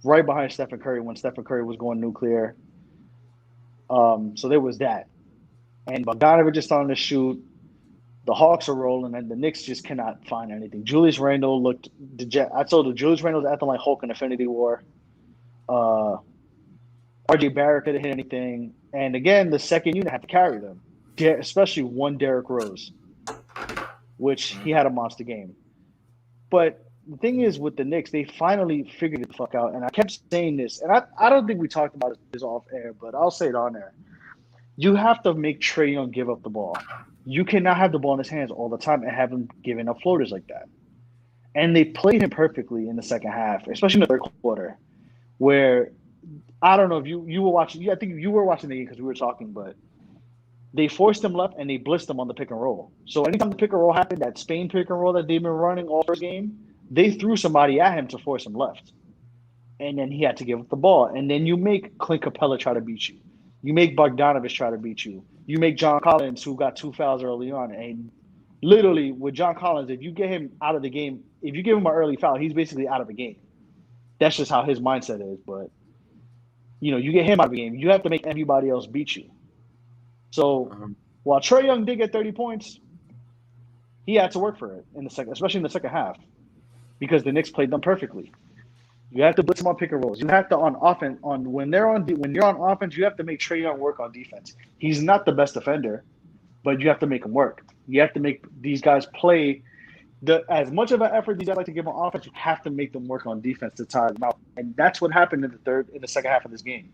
right behind Stephen Curry when Stephen Curry was going nuclear. So there was that. And Bogdanovich is starting to shoot. The Hawks are rolling, and the Knicks just cannot find anything. Julius Randle looked dejected. I told you, Julius Randle's acting like Hulk in Infinity War. RJ Barrett couldn't hit anything. And again, the second unit had to carry them, especially one Derrick Rose, which he had a monster game. But the thing is with the Knicks, they finally figured it the fuck out. And I kept saying this, and I don't think we talked about this off air, but I'll say it on air. You have to make Trey Young give up the ball. You cannot have the ball in his hands all the time and have him giving up floaters like that. And they played him perfectly in the second half, especially in the third quarter, where I don't know if you were watching. I think you were watching the game because we were talking, but they forced him left and they blitzed him on the pick and roll. So anytime the pick and roll happened, that Spain pick and roll that they've been running all first game, they threw somebody at him to force him left. And then he had to give up the ball. And then you make Clint Capella try to beat you. You make Bogdanovich try to beat you. You make John Collins, who got 2 fouls early on. And literally, with John Collins, if you get him out of the game, if you give him an early foul, he's basically out of the game. That's just how his mindset is. But, you get him out of the game. You have to make everybody else beat you. So while Trey Young did get 30 points, he had to work for it especially in the second half, because the Knicks played them perfectly. You have to blitz them on pick and rolls. You have to on offense when you're on offense, you have to make Trey Young work on defense. He's not the best defender, but you have to make him work. You have to make these guys play as much of an effort these guys like to give on offense. You have to make them work on defense to tire them out, and that's what happened in the second half of this game.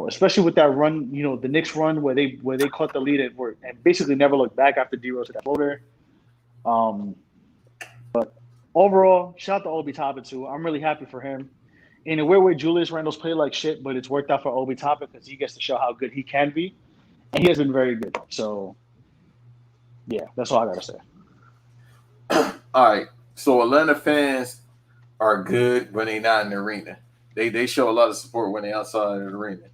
Especially with that run, the Knicks run where they caught the lead and basically never looked back after D-Rose hit that floater. But overall, shout out to Obi Toppin too. I'm really happy for him. In a weird way, Julius Randle's played like shit, but it's worked out for Obi Toppin because he gets to show how good he can be, and he has been very good. So, yeah, that's all I gotta say. All right. So Atlanta fans are good when they're not in the arena. They show a lot of support when they're outside of the arena.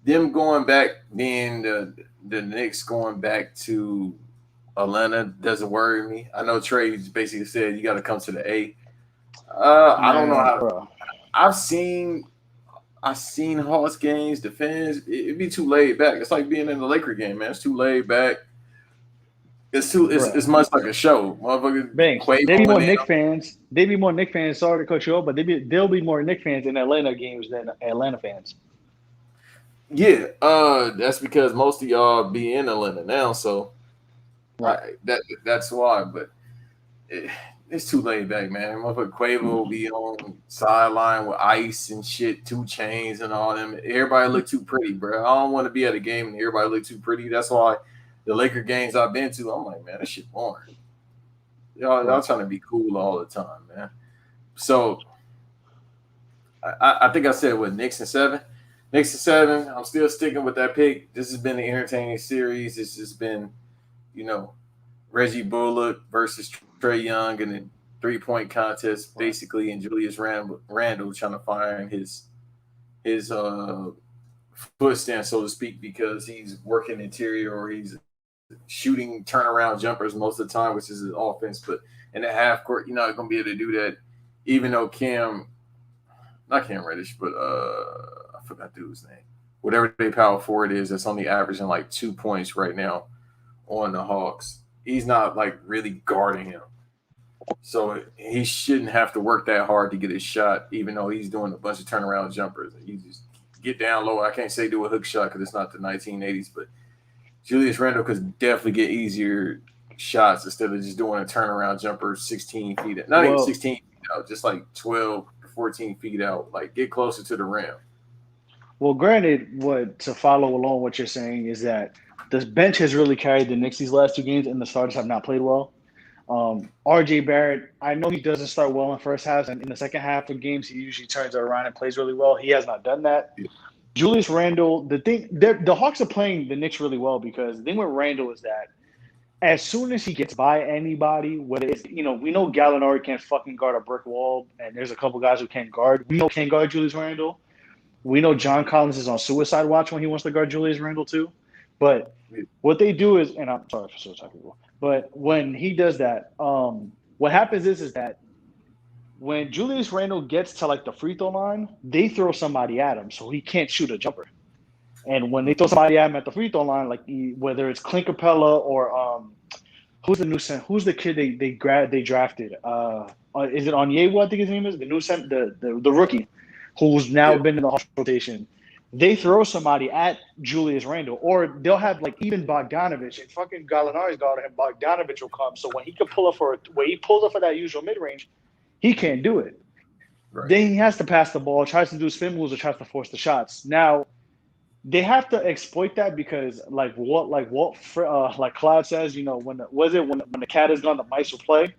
Them going back, being the Knicks going back to Atlanta doesn't worry me. I know Trey basically said you got to come to the A. I don't know Man, how. bro. I've seen Hawks games. The fans, it'd be too laid back. It's like being in the Laker game, man. It's too laid back. It's Bro. much like a show. Motherfucker Banks. They be Quavo more and them. Knicks fans. They be more Knicks fans. Sorry to cut you off, but they'll be more Knicks fans in Atlanta games than Atlanta fans. Yeah, that's because most of y'all be in Atlanta now, so Right. that's why. But it's too laid back, man. Motherfucker Quavo will be on sideline with Ice and shit, 2 Chainz and all them. Everybody look too pretty, bro. I don't want to be at a game and everybody look too pretty. That's why the Laker games I've been to, I'm like, man, that shit boring. Y'all trying to be cool all the time, man. So I think I said what, Knicks and 7. Knicks and 7. I'm still sticking with that pick. This has been an entertaining series. It's just been, Reggie Bullock versus Trae Young in a 3-point contest, basically, and Julius Randle trying to find his footstand, so to speak, because he's working interior or he's shooting turnaround jumpers most of the time, which is his offense. But in the half court, you're not going to be able to do that, even though not Cam Reddish, but I forgot dude's name. Whatever they power forward is, that's only averaging like 2 points right now on the Hawks. He's not like really guarding him. So he shouldn't have to work that hard to get his shot, even though he's doing a bunch of turnaround jumpers. He just get down low. I can't say do a hook shot because it's not the 1980s, but Julius Randle could definitely get easier shots instead of just doing a turnaround jumper 16 feet out. Not even 16 feet out, just like 12, 14 feet out. Like, get closer to the rim. Well, granted, to follow along what you're saying is that the bench has really carried the Knicks these last 2 games, and the starters have not played well. RJ Barrett, I know he doesn't start well in first halves, and in the second half of games, he usually turns it around and plays really well. He has not done that. Yeah. Julius Randle, the Hawks are playing the Knicks really well because the thing with Randle is that as soon as he gets by anybody, whether it's, we know Gallinari can't fucking guard a brick wall, and there's a couple guys who can't guard. We know can't guard Julius Randle. We know John Collins is on suicide watch when he wants to guard Julius Randle too. But what they do is, and I'm sorry for so technical, but when he does that, what happens is that when Julius Randle gets to like the free throw line, they throw somebody at him, so he can't shoot a jumper. And when they throw somebody at him at the free throw line, like whether it's Clint Capella or who's the kid they drafted? Is it Onyewu? I think his name is the rookie, who's now been in the Hawks rotation. They throw somebody at Julius Randle, or they'll have like even Bogdanovich and fucking Gallinari's guarding him. Bogdanovich will come, so when he pulls up for that usual mid range, he can't do it. Right. Then he has to pass the ball, tries to do spin moves, or tries to force the shots. Now they have to exploit that because like Cloud says, when the cat is gone, the mice will play.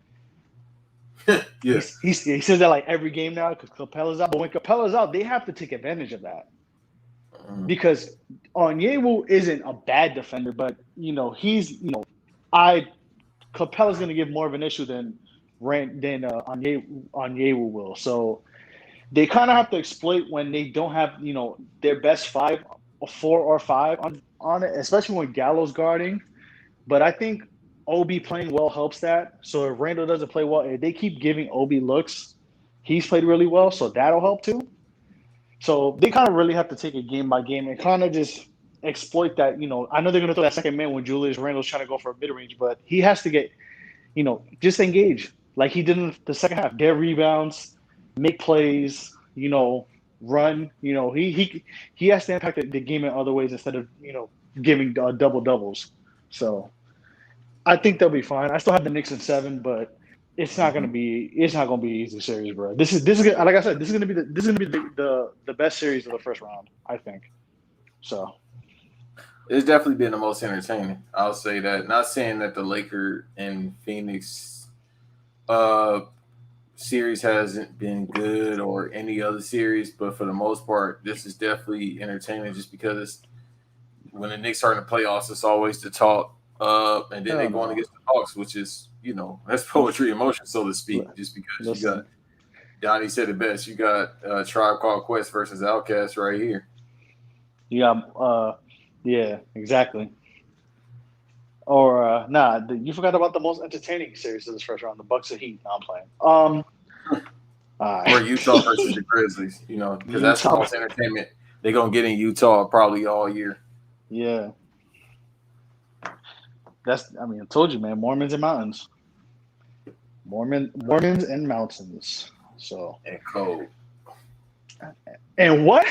Yeah, he says that like every game now because Capella's out. But when Capella's out, they have to take advantage of that. Because Onyewu isn't a bad defender, but Capella's going to give more of an issue than Onyewu will. So they kind of have to exploit when they don't have their best 5 or 4 or 5 on it, especially when Gallo's guarding. But I think Obi playing well helps that. So if Randle doesn't play well, if they keep giving Obi looks, he's played really well, so that'll help too. So they kind of really have to take it game by game and kind of just exploit that. I know they're going to throw that second man when Julius Randle's trying to go for a mid-range, but he has to get, just engage like he did in the second half. Get rebounds, make plays, run. He has to impact the game in other ways instead of, giving double-doubles. So I think they'll be fine. I still have the Knicks in 7, but it's not gonna be an easy series, bro. This is like I said, this is gonna be the best series of the first round, I think. So it's definitely been the most entertaining. I'll say that. Not saying that the Laker and Phoenix series hasn't been good or any other series, but for the most part, this is definitely entertaining just because when the Knicks are in the playoffs, it's always the talk. And then they're going against the Hawks, which is, that's poetry in motion, so to speak, just because you got, Donnie said it best, you got Tribe Called Quest versus Outkast right here. Yeah, exactly. Or you forgot about the most entertaining series of this first round, the Bucks and Heat. No, I'm playing. Or Utah versus the Grizzlies, because that's the Utah. most entertainment they're gonna get in Utah probably all year. Yeah. I told you, man. Mormons and mountains. Mormons and mountains. So And cold. and what?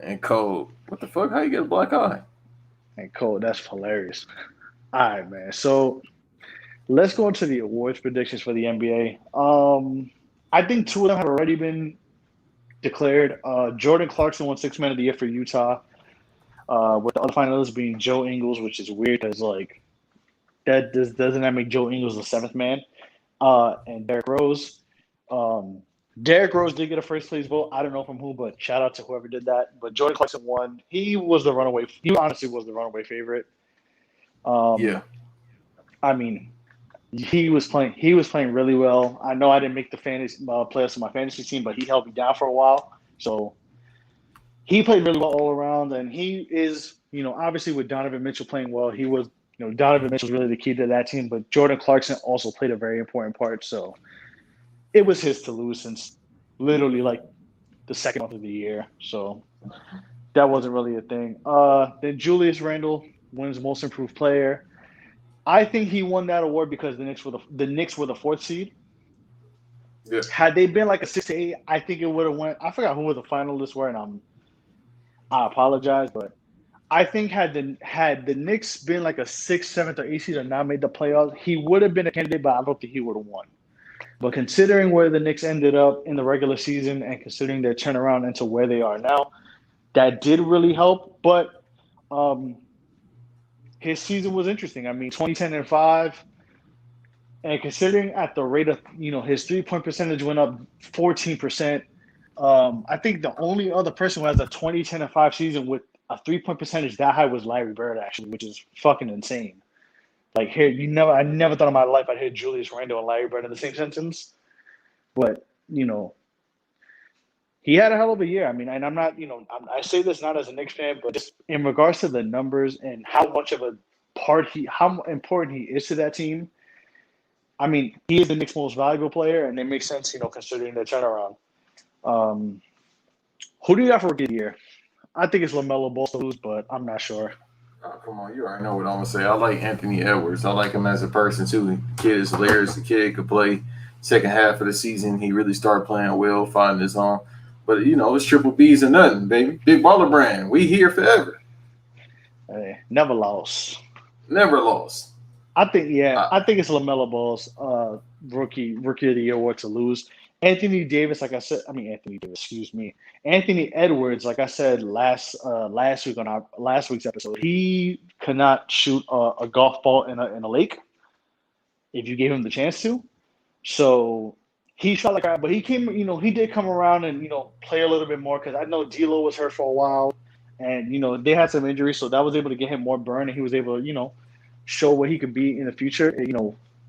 And cold. What the fuck? How you get a black eye? And cold. That's hilarious. All right, man. So let's go into the awards predictions for the NBA. I think two of them have already been declared. Jordan Clarkson won Sixth Man of the Year for Utah. With the other finalists being Joe Ingles, which is weird because doesn't that make Joe Ingles the seventh man? And Derrick Rose. Derrick Rose did get a first place vote. I don't know from who, but shout out to whoever did that. But Jordan Clarkson won. He was the runaway. He honestly was the runaway favorite. Yeah. I mean, he was playing really well. I know I didn't make the fantasy playoffs of my fantasy team, but he held me down for a while. So he played really well all around, and he is, obviously with Donovan Mitchell playing well, he was, Donovan Mitchell's really the key to that team. But Jordan Clarkson also played a very important part. So it was his to lose since literally like the second month of the year. So that wasn't really a thing. Then Julius Randle wins Most Improved Player. I think he won that award because the Knicks were the fourth seed. Yeah. Had they been like a 6-8, I think it would have went. I forgot who the finalists were, and I apologize, but I think had the Knicks been like a 6th, 7th, or 8th seed and not made the playoffs, he would have been a candidate, but I don't think he would have won. But considering where the Knicks ended up in the regular season and considering their turnaround into where they are now, that did really help. But his season was interesting. I mean, 20-10-5, and considering at the rate of his 3-point percentage went up 14%. I think the only other person who has a 20-10-5 season with a 3-point percentage that high was Larry Bird, actually, which is fucking insane. Like I never thought in my life I'd hear Julius Randle and Larry Bird in the same sentence. But, he had a hell of a year. I mean, and I'm not, I say this not as a Knicks fan, but just in regards to the numbers and how much of a part how important he is to that team. I mean, he is the Knicks' most valuable player, and it makes sense, considering their turnaround. Who do you got for Rookie of the Year? I think it's LaMelo Ball to lose, but I'm not sure. Oh, come on, you already know what I'm gonna say. I like Anthony Edwards. I like him as a person too. The kid is hilarious. The kid could play second half of the season. He really started playing well, finding his own. But it's triple B's and nothing, baby. Big baller brand. We here forever. Hey, never lost. Never lost. I think it's LaMelo Ball's rookie of the year award to lose. Anthony Davis, Anthony Edwards, like I said last week on our last week's episode, he could not shoot a golf ball in a lake if you gave him the chance to. So he shot like that, but he came, he did come around and play a little bit more because I know D'Lo was hurt for a while, and they had some injuries, so that was able to get him more burn, and he was able to show what he could be in the future.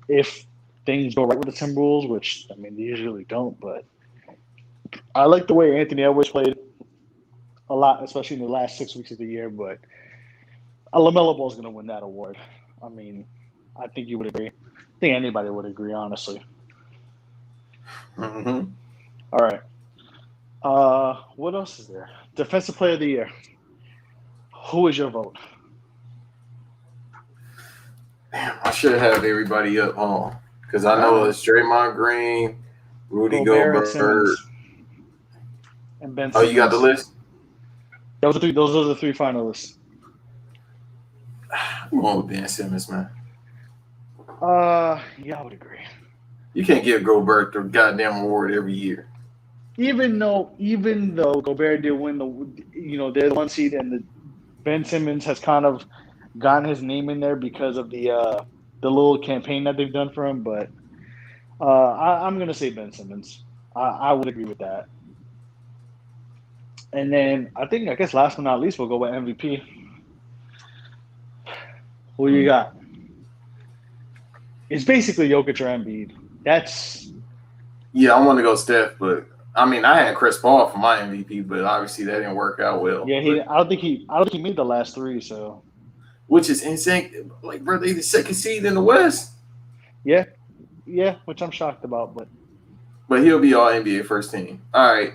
If things go right with the Timberwolves, which, they usually don't. But I like the way Anthony Edwards played a lot, especially in the last 6 weeks of the year. But LaMelo Ball is going to win that award. I think you would agree. I think anybody would agree, honestly. Mm-hmm. All right. What else is there? Defensive Player of the Year. Who is your vote? Damn, I should have everybody up on. Because I know it's Draymond Green, Rudy Gobert, and Ben Simmons. Oh, you got the list? Those are the three finalists. I'm going with Ben Simmons, man. Yeah, I would agree. You can't give Gobert the goddamn award every year. Even though Gobert did win they're the one seed, and Ben Simmons has kind of gotten his name in there because of the little campaign that they've done for him, but I'm going to say Ben Simmons. I would agree with that. And then I guess last but not least, we'll go with MVP. Who you got? It's basically Jokic or Embiid. Yeah, I want to go Steph, but I had Chris Paul for my MVP, but obviously that didn't work out well. Yeah, I don't think he made the last three, so. which is insane. Like, bro, they the second seed in the West. Yeah, which I'm shocked about, but he'll be all NBA first team. All right.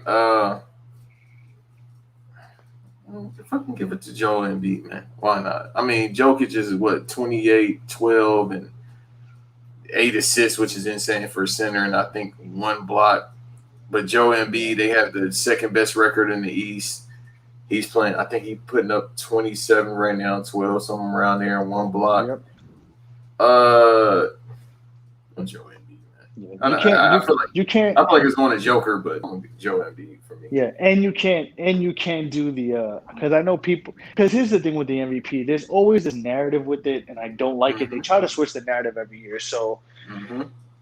If I can give it to Joel Embiid, man, why not? I mean, Jokic is what 28, 12, and 8 assists, which is insane for a center, and I think 1 block. But Joe Embiid, they have the second best record in the East. He's playing. I think he's putting up 27 right now, 12, something around there, and 1 block. Yep. Joe Embiid, man. I feel like it's going to Joker, but I'm gonna be Joe Embiid for me. Yeah, and you can't do the because I know people. Because here's the thing with the MVP, there's always this narrative with it, and I don't like it. They try to switch the narrative every year. So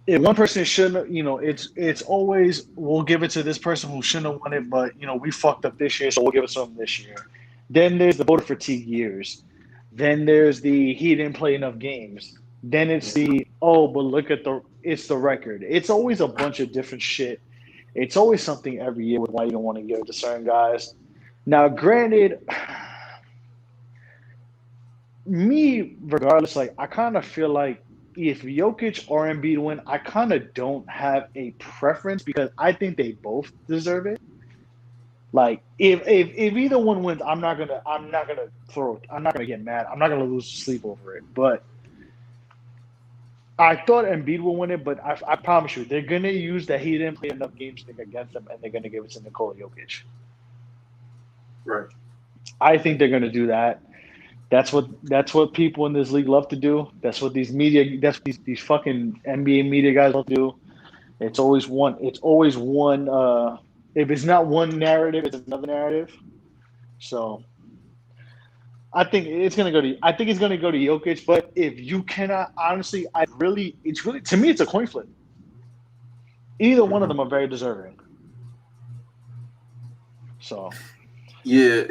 if one person shouldn't, it's always we'll give it to this person who shouldn't have won it, but we fucked up this year, so we'll give it to him this year. Then there's the voter fatigue years. Then there's the he didn't play enough games. Then it's the but look at it's the record. It's always a bunch of different shit. It's always something every year with why you don't want to give it to certain guys. Now, granted, me regardless, like I kind of feel like if Jokic or Embiid win, I kind of don't have a preference because I think they both deserve it. Like if either one wins, I'm not gonna get mad. I'm not gonna lose sleep over it. But I thought Embiid will win it, but I promise you, they're gonna use that he didn't play enough games against them, and they're gonna give it to Nikola Jokic. Right. I think they're gonna do that. That's what people in this league love to do. That's what these these fucking NBA media guys love to do. It's always one. If it's not one narrative, it's another narrative. So I think it's gonna go to Jokic. But if you cannot, honestly, it's really to me, it's a coin flip. Either one of them are very deserving. So yeah,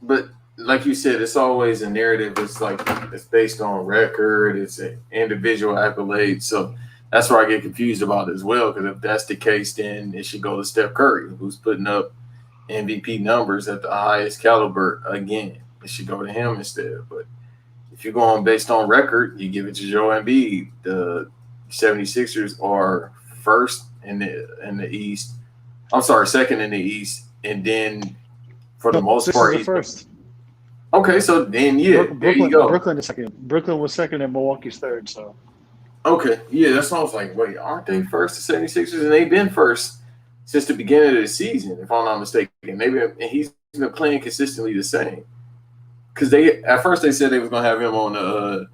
but like you said, it's always a narrative. It's like it's based on record. It's an individual accolade. So that's where I get confused about it as well. Because if that's the case, then it should go to Steph Curry, who's putting up MVP numbers at the highest caliber again. It should go to him instead. But if you're going based on record, you give it to Joe Embiid. The 76ers are first in the East. I'm sorry, second in the East. And then for the most part, he's first. Okay, so then there you go. Brooklyn is second. Brooklyn was second and Milwaukee's third. So okay, yeah, that's what I was like. Wait, aren't they first, the 76ers? And they've been first since the beginning of the season, if I'm not mistaken. And he's been playing consistently the same. Because at first they said they was gonna have him on the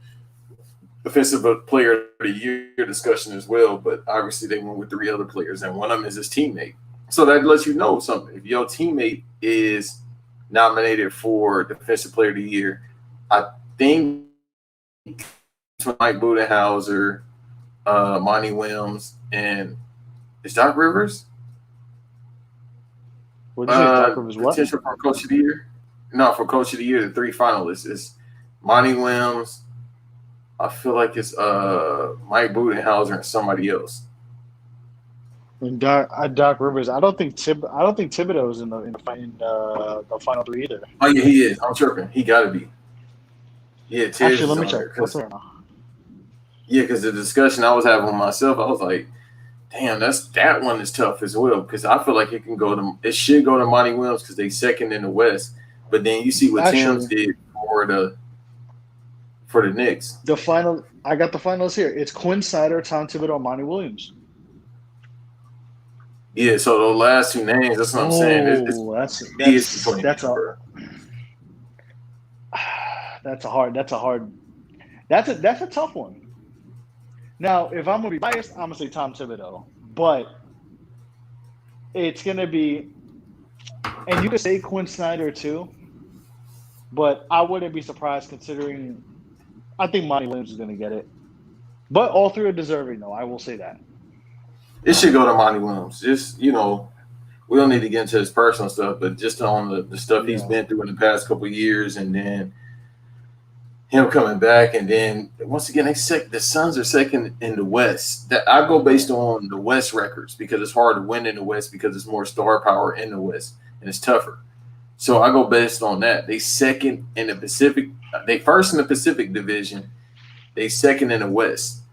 Offensive Player of the Year discussion as well, but obviously they went with 3 other players, and one of them is his teammate. So that lets you know something. If your teammate is nominated for Defensive Player of the Year, I think Mike Budenholzer, Monty Williams, and is Doc Rivers? What did you say? Doc Rivers what? Potential for Coach of the Year? No, for Coach of the Year, the 3 finalists is Monty Williams. I feel like it's Mike Budenholzer and somebody else. And Doc Rivers. I don't think Thibodeau is in the final 3 either. Oh yeah, he is. I'm tripping. He got to be. Yeah, actually, let me check. Yeah, because the discussion I was having with myself, I was like, damn, that one is tough as well. Because I feel like it should go to Monty Williams because they second in the West. But then you see what Tim's did for the Knicks. I got the finals here. It's Quinn Snyder, Tom Thibodeau, Monty Williams. Yeah, so those last 2 names, that's what I'm saying. That's a tough one. Now, if I'm gonna be biased, I'm gonna say Tom Thibodeau, but it's gonna be, and you could say Quinn Snyder too, but I wouldn't be surprised considering. I think Monty Williams is gonna get it, but all 3 are deserving, though. I will say that. It should go to Monty Williams. Just, we don't need to get into his personal stuff, but just on the stuff he's been through in the past couple of years, and then him coming back, and then once again, the Suns are second in the West. That I go based on the West records because it's hard to win in the West because there's more star power in the West and it's tougher. So I go based on that. They second in the Pacific. They first in the Pacific Division. They second in the West.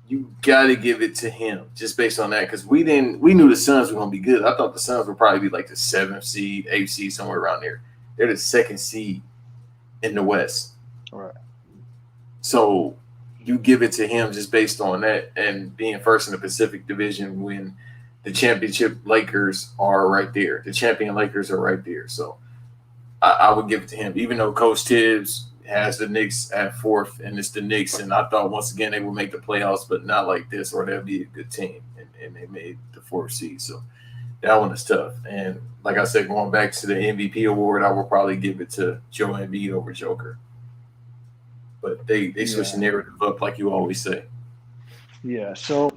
You got to give it to him just based on that because we knew the Suns were going to be good. I thought the Suns would probably be like the 7th seed, 8th seed, somewhere around there. They're the 2nd seed in the West. Right. So you give it to him just based on that and being first in the Pacific Division when the championship Lakers are right there. The champion Lakers are right there. So I would give it to him, even though Coach Tibbs has the Knicks at 4th, and it's the Knicks. And I thought once again they would make the playoffs, but not like this, or they'll be a good team. And they made the 4th seed. So that one is tough. And like I said, going back to the MVP award, I will probably give it to Joe Embiid over Joker. But they switch the narrative up like you always say. Yeah. So,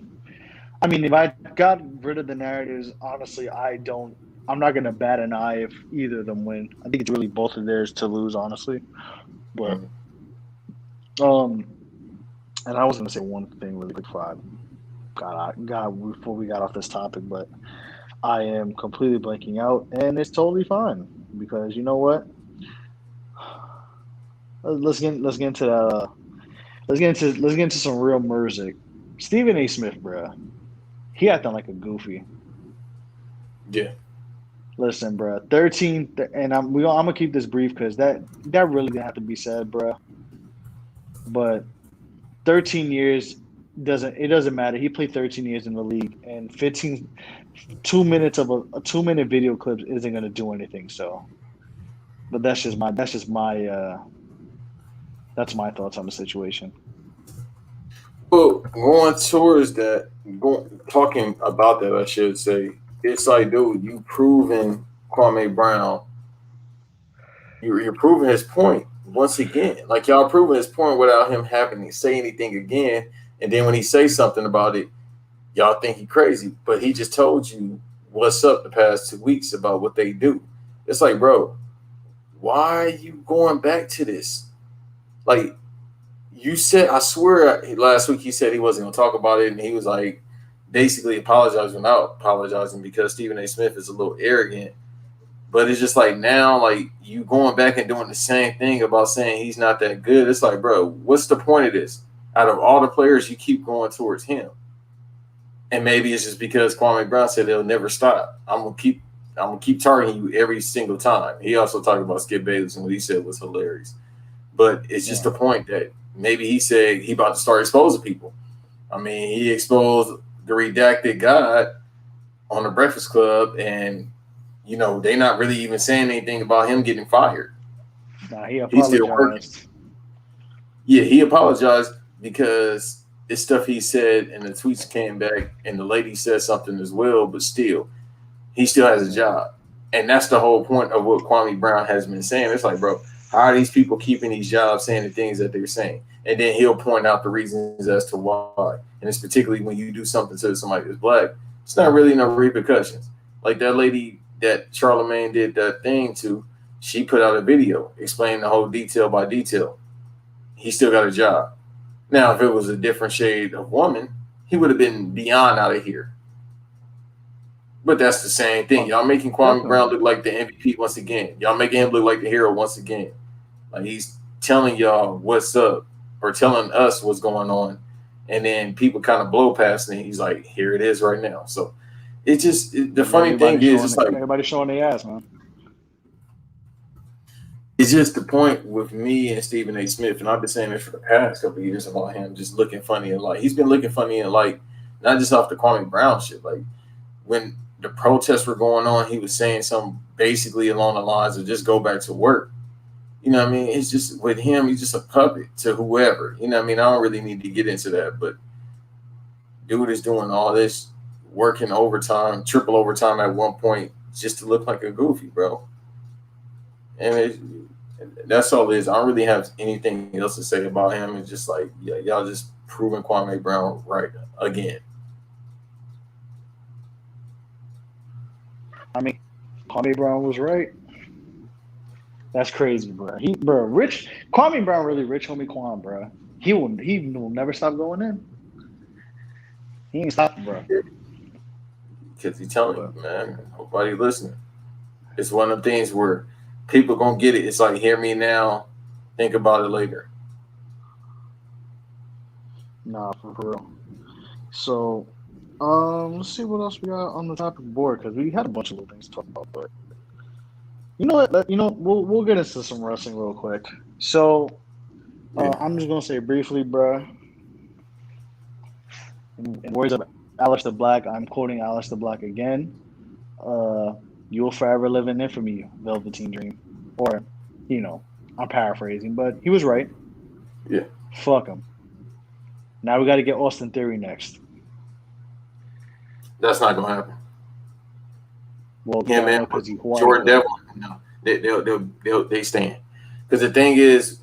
I mean, if I got rid of the narratives, honestly, I'm not going to bat an eye if either of them win. I think it's really both of theirs to lose, honestly. But, and I was going to say one thing really quick before we got off this topic, but I am completely blanking out, and it's totally fine because you know what? Let's get into that. Let's get into some real music. Stephen A. Smith, bro, he acting like a goofy. Yeah. Listen, bro, 13, and I'm gonna keep this brief because that really didn't have to be said, bro. But 13 years doesn't matter. He played 13 years in the league, and 2 minutes of a 2-minute video clip isn't gonna do anything. So, but that's my thoughts on the situation. Well, going towards that, talking about that, I should say, it's like, dude, you proving Kwame Brown. You're proving his point once again. Like y'all proving his point without him having to say anything again. And then when he says something about it, y'all think he crazy. But he just told you what's up the past 2 weeks about what they do. It's like, bro, why are you going back to this? Like, you said, I swear last week he said he wasn't going to talk about it, and he was like basically apologizing without apologizing because Stephen A. Smith is a little arrogant. But it's just like now, like you going back and doing the same thing about saying he's not that good. It's like, bro, what's the point of this? Out of all the players, you keep going towards him. And maybe it's just because Kwame Brown said he'll never stop. I'm gonna keep targeting you every single time. He also talked about Skip Bayless, and what he said was hilarious. But it's just the point that maybe he said he about to start exposing people. I mean, he exposed the redacted God on the Breakfast Club, and you know they're not really even saying anything about him getting fired. Nah, he apologized. He's still working. Yeah, he apologized because it's stuff he said, and the tweets came back, and the lady said something as well. But still, he still has a job, and that's the whole point of what Kwame Brown has been saying. It's like, bro, how are these people keeping these jobs, saying the things that they're saying? And then he'll point out the reasons as to why. And it's particularly when you do something to somebody that's black, it's not really no repercussions. Like that lady that Charlamagne did that thing to, she put out a video explaining the whole detail by detail. He still got a job. Now, if it was a different shade of woman, he would have been beyond out of here. But that's the same thing. Y'all making Kwame Brown look like the MVP once again. Y'all making him look like the hero once again. Like he's telling y'all what's up or telling us what's going on. And then people kind of blow past and he's like, here it is right now. So it just, the funny thing is, it's like everybody showing their ass, man. It's just the point with me and Stephen A. Smith, and I've been saying this for the past couple of years about him just looking funny in light. He's been looking funny in light, not just off the Kwame Brown shit. Like when the protests were going on, he was saying something basically along the lines of just go back to work. You know what I mean? It's just with him, he's just a puppet to whoever. You know what I mean? I don't really need to get into that, but dude is doing all this, working overtime, triple overtime at one point, just to look like a goofy, bro. And that's all it is. I don't really have anything else to say about him. It's just like, yeah, y'all just proving Kwame Brown right again. I mean, Kwame Brown was right. That's crazy, bro. Rich Kwame Brown really rich homie Kwame, bro. He will never stop going in. He ain't stopping, bro. Because he's telling you, man, nobody listening. It's one of the things where people gonna get it. It's like, hear me now, think about it later. Nah, for real. So, let's see what else we got on the topic board because we had a bunch of little things to talk about. But you know what? We'll get into some wrestling real quick. So, I'm just gonna say briefly, bruh. In words of Aleister Black, I'm quoting Aleister Black again. You will forever live in infamy, Velveteen Dream. Or, I'm paraphrasing, but he was right. Yeah. Fuck him. Now we got to get Austin Theory next. That's not gonna happen. Well, Yeah, man. Jordan Devil, no, they stand. Because the thing is,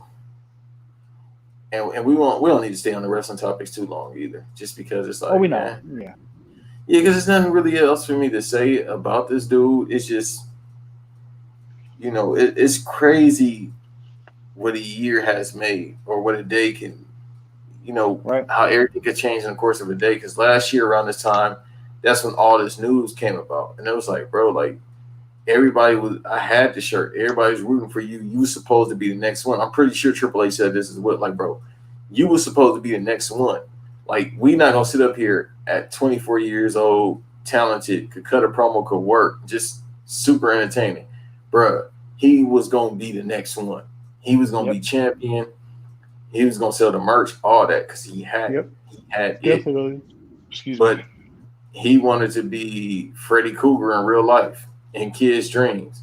and we don't need to stay on the wrestling topics too long either, just because it's like, we know, yeah, because there's nothing really else for me to say about this dude. It's just, it's crazy what a year has made, or what a day can, right. how everything could change in the course of a day. Because last year around this time, that's when all this news came about, and it was like, bro, like I had the shirt. Everybody's rooting for you. You were supposed to be the next one. I'm pretty sure Triple H said this is what, like, bro, you were supposed to be the next one. Like, we not gonna sit up here at 24 years old, talented, could cut a promo, could work, just super entertaining, bruh. He was gonna be the next one. He was gonna be champion. He was gonna sell the merch, all that, because he had definitely. it. Excuse me. He wanted to be Freddy Krueger in real life, in kids' dreams.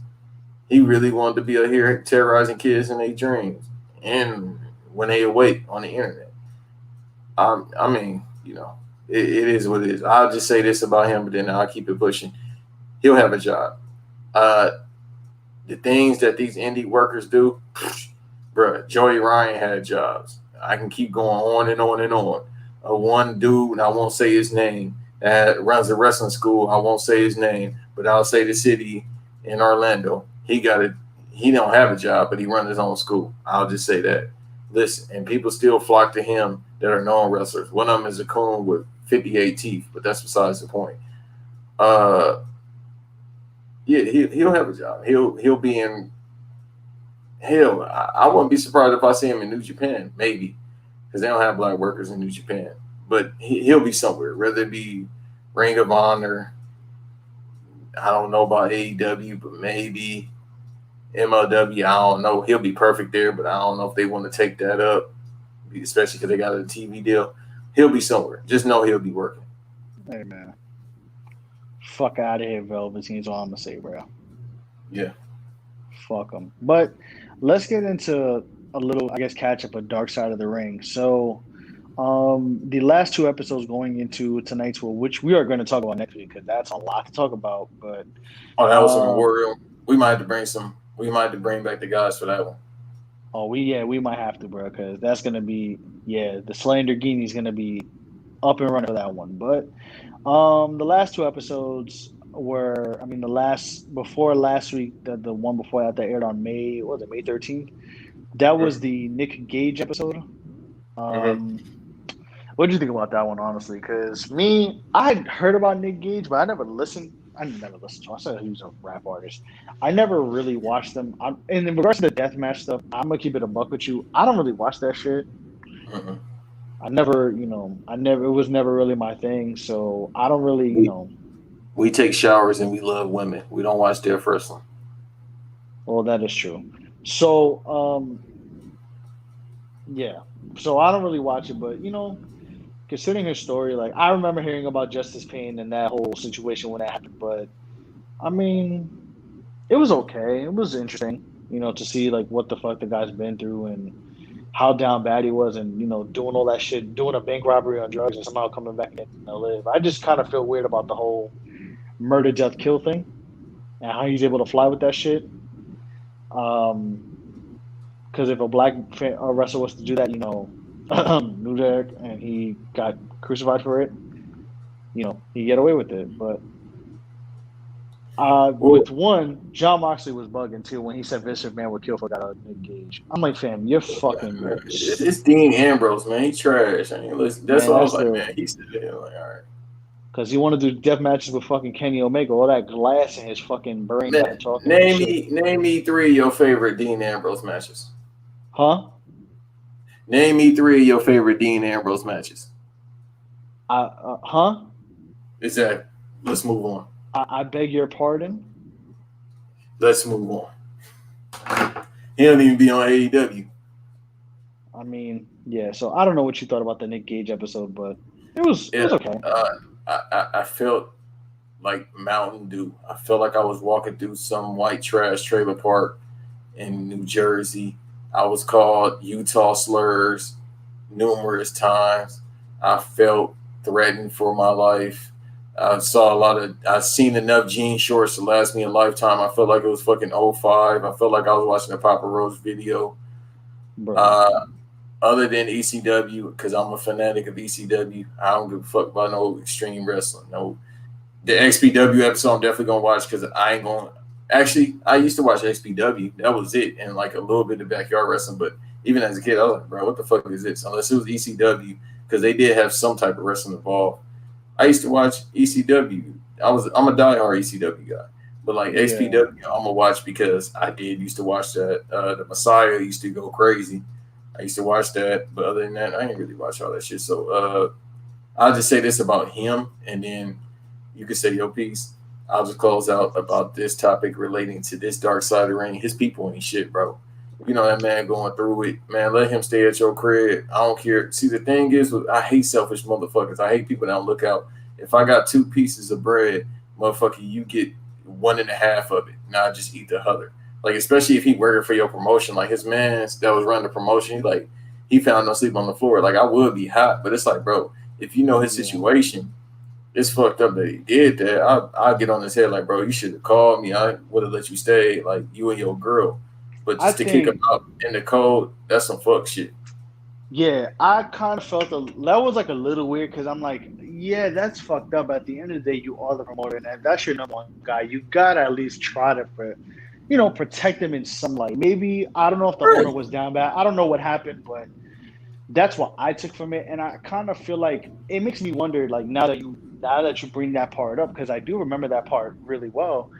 He really wanted to be out here terrorizing kids in their dreams and when they awake on the internet. I mean, it is what it is. I'll just say this about him, but then I'll keep it pushing. He'll have a job. The things that these indie workers do, bruh, Joey Ryan had jobs. I can keep going on and on and on. One dude, and I won't say his name, that runs a wrestling school. I won't say his name, but I'll say the city in Orlando. He don't have a job, but he runs his own school. I'll just say that. Listen, and people still flock to him that are known wrestlers. One of them is a coon with 58 teeth, but that's besides the point. Yeah, he'll have a job. He'll be in. Hell, I wouldn't be surprised if I see him in New Japan, maybe, because they don't have black workers in New Japan. But he'll be somewhere, whether it be Ring of Honor. I don't know about AEW, but maybe MLW. I don't know. He'll be perfect there, but I don't know if they want to take that up, especially because they got a TV deal. He'll be somewhere. Just know he'll be working. Hey, man. Fuck out of here, Velveteen, is all I'm going to say, bro. Yeah. Fuck them. But let's get into a little, I guess, catch up with Dark Side of the Ring. So, the last two episodes going into tonight's one, which we are going to talk about next week because that's a lot to talk about. But that was some Memorial. We might have to bring back the guys for that one. Oh, we might have to, bro, because that's going to be the Slanderghini is going to be up and running for that one. But the last two episodes were, before last week, the one before that aired on May 13th. That was the Nick Gage episode. What did you think about that one, honestly? Because I had heard about Nick Gage, but I never listened to him. I said he was a rap artist. I never really watched them. And in regards to the deathmatch stuff, I'm going to keep it a buck with you. I don't really watch that shit. I never, it was never really my thing. So I don't really, We take showers and we love women. We don't watch their wrestling. Well, that is true. So, So I don't really watch it, but, considering his story, like, I remember hearing about Justice Pain and that whole situation when that happened, but, it was okay. It was interesting, to see, like, what the fuck the guy's been through and how down bad he was and, doing all that shit, doing a bank robbery on drugs and somehow coming back and live. I just kind of feel weird about the whole murder, death, kill thing and how he's able to fly with that shit. Because if a black wrestler was to do that, New Jack, and he got crucified for it, he get away with it. But with one, John Moxley was bugging too when he said Vince McMahon would kill for that Nick Gage. I'm like, fam, you're fucking. It's Dean Ambrose, man. He trash. That's all I was like, man. He said it. Like, all right. Because he wanted to do death matches with fucking Kenny Omega. All that glass in his fucking brain got him talking that shit. Name me 3 of your favorite Dean Ambrose matches. Huh? Name me 3 of your favorite Dean Ambrose matches. Huh? Exactly. Let's move on. I beg your pardon? Let's move on. He don't even be on AEW. I mean, yeah, so I don't know what you thought about the Nick Gage episode, but it was okay. I felt like Mountain Dew. I felt like I was walking through some white trash trailer park in New Jersey. I was called Utah slurs numerous times. I felt threatened for my life. I've seen enough jean shorts to last me a lifetime. I felt like it was fucking 05. I felt like I was watching a Papa Roach video. Other than ECW, because I'm a fanatic of ECW, I don't give a fuck about no extreme wrestling. No, the XPW episode I'm definitely gonna watch because I ain't gonna. Actually, I used to watch XPW. That was it, and like a little bit of backyard wrestling. But even as a kid, I was like, bro, what the fuck is this? Unless it was ECW, because they did have some type of wrestling involved. I used to watch ECW. I'm a diehard ECW guy, but like XPW, I'm gonna watch because I used to watch that. The Messiah used to go crazy. I used to watch that, but other than that, I didn't really watch all that shit. So I'll just say this about him, and then you can say your piece. I'll just close out about this topic relating to this dark side of the ring. His people ain't shit, bro. You know that man going through it, man. Let him stay at your crib. I don't care. See, the thing is, I hate selfish motherfuckers. I hate people that don't look out. If I got 2 pieces of bread, motherfucker, you get 1.5 of it. Now I just eat the other. Like, especially if he working for your promotion, like his man that was running the promotion, he found no sleep on the floor. Like, I would be hot, but it's like, bro, if you know his situation, it's fucked up that he did that. I'll get on his head like, bro, you should have called me. I would have let you stay, like you and your girl. But just to kick him out in the cold, that's some fuck shit. Yeah, I kind of felt that was like a little weird because I'm like, yeah, that's fucked up. At the end of the day, you are the promoter, and that's your number one guy. You gotta at least try to protect them in some light. Maybe, I don't know if the owner was down bad. I don't know what happened, but that's what I took from it. And I kind of feel like it makes me wonder, like, now that you bring that part up, because I do remember that part really well.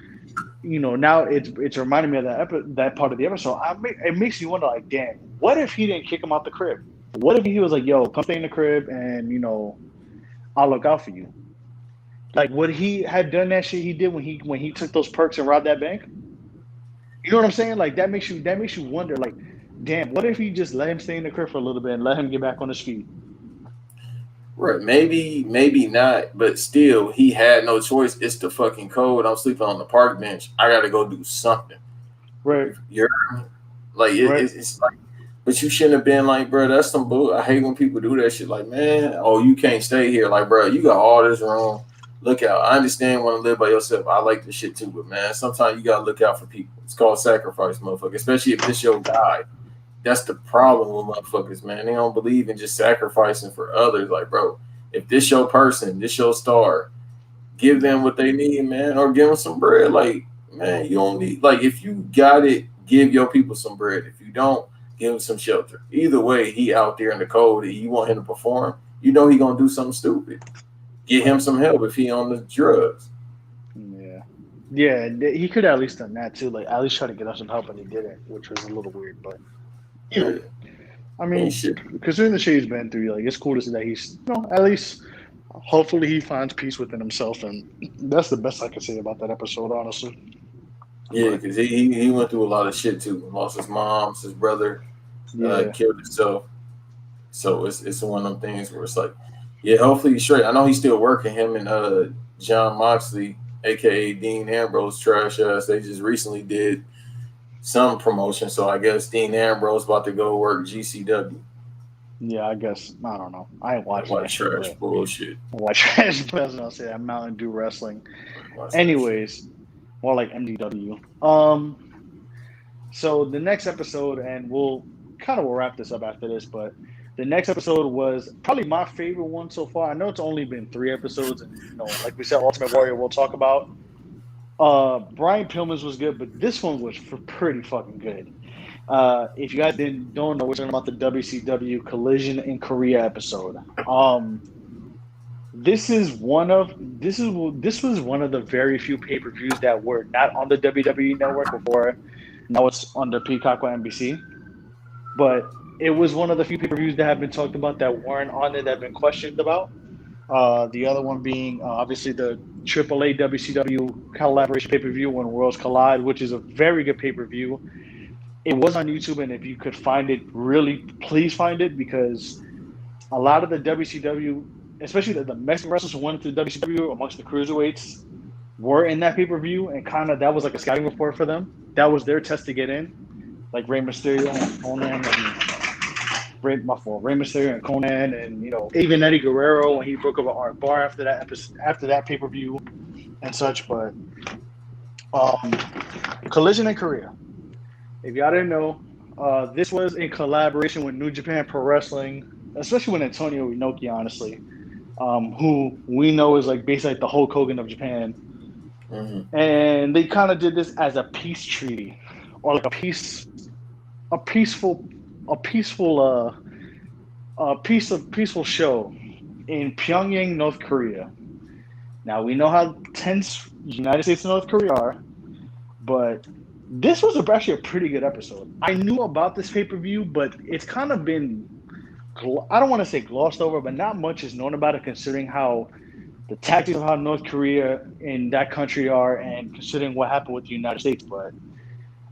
Now it's reminding me of that part of the episode. It makes me wonder, like, damn, what if he didn't kick him out the crib? What if he was like, yo, come stay in the crib and, I'll look out for you? Like, would he have done that shit he did when he took those perks and robbed that bank? You know what I'm saying? Like, that makes you wonder, like, damn, what if he just let him stay in the crib for a little bit and let him get back on his feet? Right, maybe not, but still, he had no choice. It's the fucking code. I'm sleeping on the park bench. I got to go do something. Right. You're like, it's like, but you shouldn't have been like, bro, that's some bull. I hate when people do that shit. Like, man, oh, you can't stay here. Like, bro, you got all this room. Look out. I understand want to live by yourself. I like this shit too, but man, sometimes you got to look out for people. It's called sacrifice, motherfucker, especially if this your guy. That's the problem with motherfuckers, man. They don't believe in just sacrificing for others. Like, bro, if this your person, this your star, give them what they need, man, or give them some bread. Like, man, you don't need, like, if you got it, give your people some bread. If you don't, give him some shelter. Either way, he out there in the cold and you want him to perform, he gonna do something stupid. Get him some help if he on the drugs. Yeah, he could have at least done that too. Like, at least try to get us some help, and he didn't, which was a little weird. But I mean, considering the shit he's been through, like, it's cool to see that he's, at least, hopefully he finds peace within himself, and that's the best I can say about that episode, honestly. Yeah, because he went through a lot of shit too. Lost his mom, his brother, killed himself. So it's one of them things where it's like, yeah, hopefully he's straight. I know he's still working. Him and John Moxley, aka Dean Ambrose, trash ass. They just recently did some promotion, so I guess Dean Ambrose about to go work GCW. Yeah, I guess. I don't know. I ain't watching that trash bullshit. Watch trash. I was gonna say that Mountain Dew wrestling. Anyways, more like MDW. So the next episode, and we'll wrap this up after this, but the next episode was probably my favorite one so far. I know it's only been 3 episodes, and like we said, Ultimate Warrior we'll talk about. Brian Pillman's was good, but this one was pretty fucking good. If you guys don't know, we're talking about the WCW Collision in Korea episode. this was one of the very few pay-per-views that were not on the WWE network before. Now it's under Peacock or NBC. But it was one of the few pay-per-views that have been talked about that weren't on it that have been questioned about. The other one being obviously the AAA WCW collaboration pay-per-view when Worlds Collide, which is a very good pay-per-view. It was on YouTube, and if you could find it, really please find it, because a lot of the WCW, especially the Mexican wrestlers who went to the WCW amongst the cruiserweights, were in that pay-per-view, and kind of that was like a scouting report for them. That was their test to get in, like Rey Mysterio and Conan, and Rey Mysterio and Conan, and even Eddie Guerrero when he broke up an art bar after that pay-per-view and such. But Collision in Korea. If y'all didn't know, this was in collaboration with New Japan Pro Wrestling, especially with Antonio Inoki, honestly, who we know is like basically like the Hulk Hogan of Japan. Mm-hmm. And they kind of did this as a peace treaty, or like a peaceful show in Pyongyang, North Korea. Now we know how tense United States and North Korea are, but this was actually a pretty good episode. I knew about this pay-per-view, but it's kind of been, I don't want to say glossed over, but not much is known about it, considering how the tactics of how North Korea and that country are, and considering what happened with the United States. But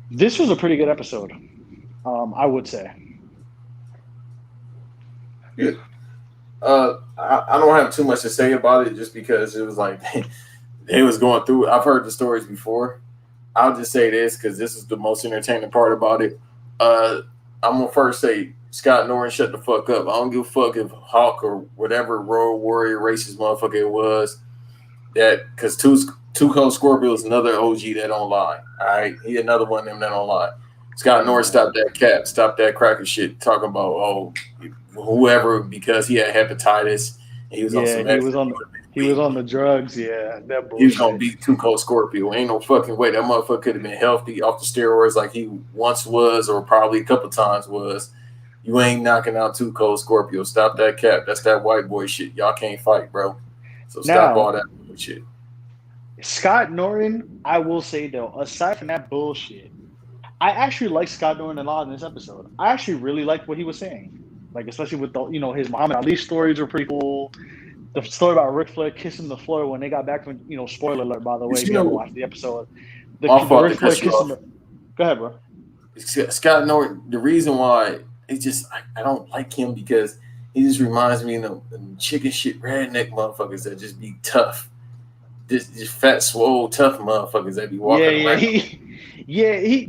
this was a pretty good episode, I would say. Yeah. I don't have too much to say about it, just because it was like they was going through. I've heard the stories before. I'll just say this because this is the most entertaining part about it. I'm gonna first say, Scott Norton, shut the fuck up. I don't give a fuck if Hawk or whatever Road Warrior racist motherfucker it was. That because Two Cold Scorpio is another OG that don't lie. All right, he another one of them that don't lie. Scott Norton, stop that cap, stop that cracker shit. Talking about whoever, because he had hepatitis. And he was on some. He was on the drugs, yeah. That bullshit. He was gonna beat Two Cold Scorpio. Ain't no fucking way. That motherfucker could have been healthy off the steroids like he once was, or probably a couple times was. You ain't knocking out Two Cold Scorpio. Stop that cap. That's that white boy shit. Y'all can't fight, bro. So stop all that shit. Scott Norton, I will say though, aside from that bullshit, I actually like Scott Norton a lot in this episode. I actually really liked what he was saying, like especially with the his Muhammad Ali stories were pretty cool. The story about Ric Flair kissing the floor when they got back from, spoiler alert, by the way, if you haven't watched the episode. The Ric Flair kissing the... Go ahead, bro. Scott Norton, the reason why it's just, I don't like him because he just reminds me of them chicken shit redneck motherfuckers that just be tough. Just fat, swole, tough motherfuckers that be walking around. He is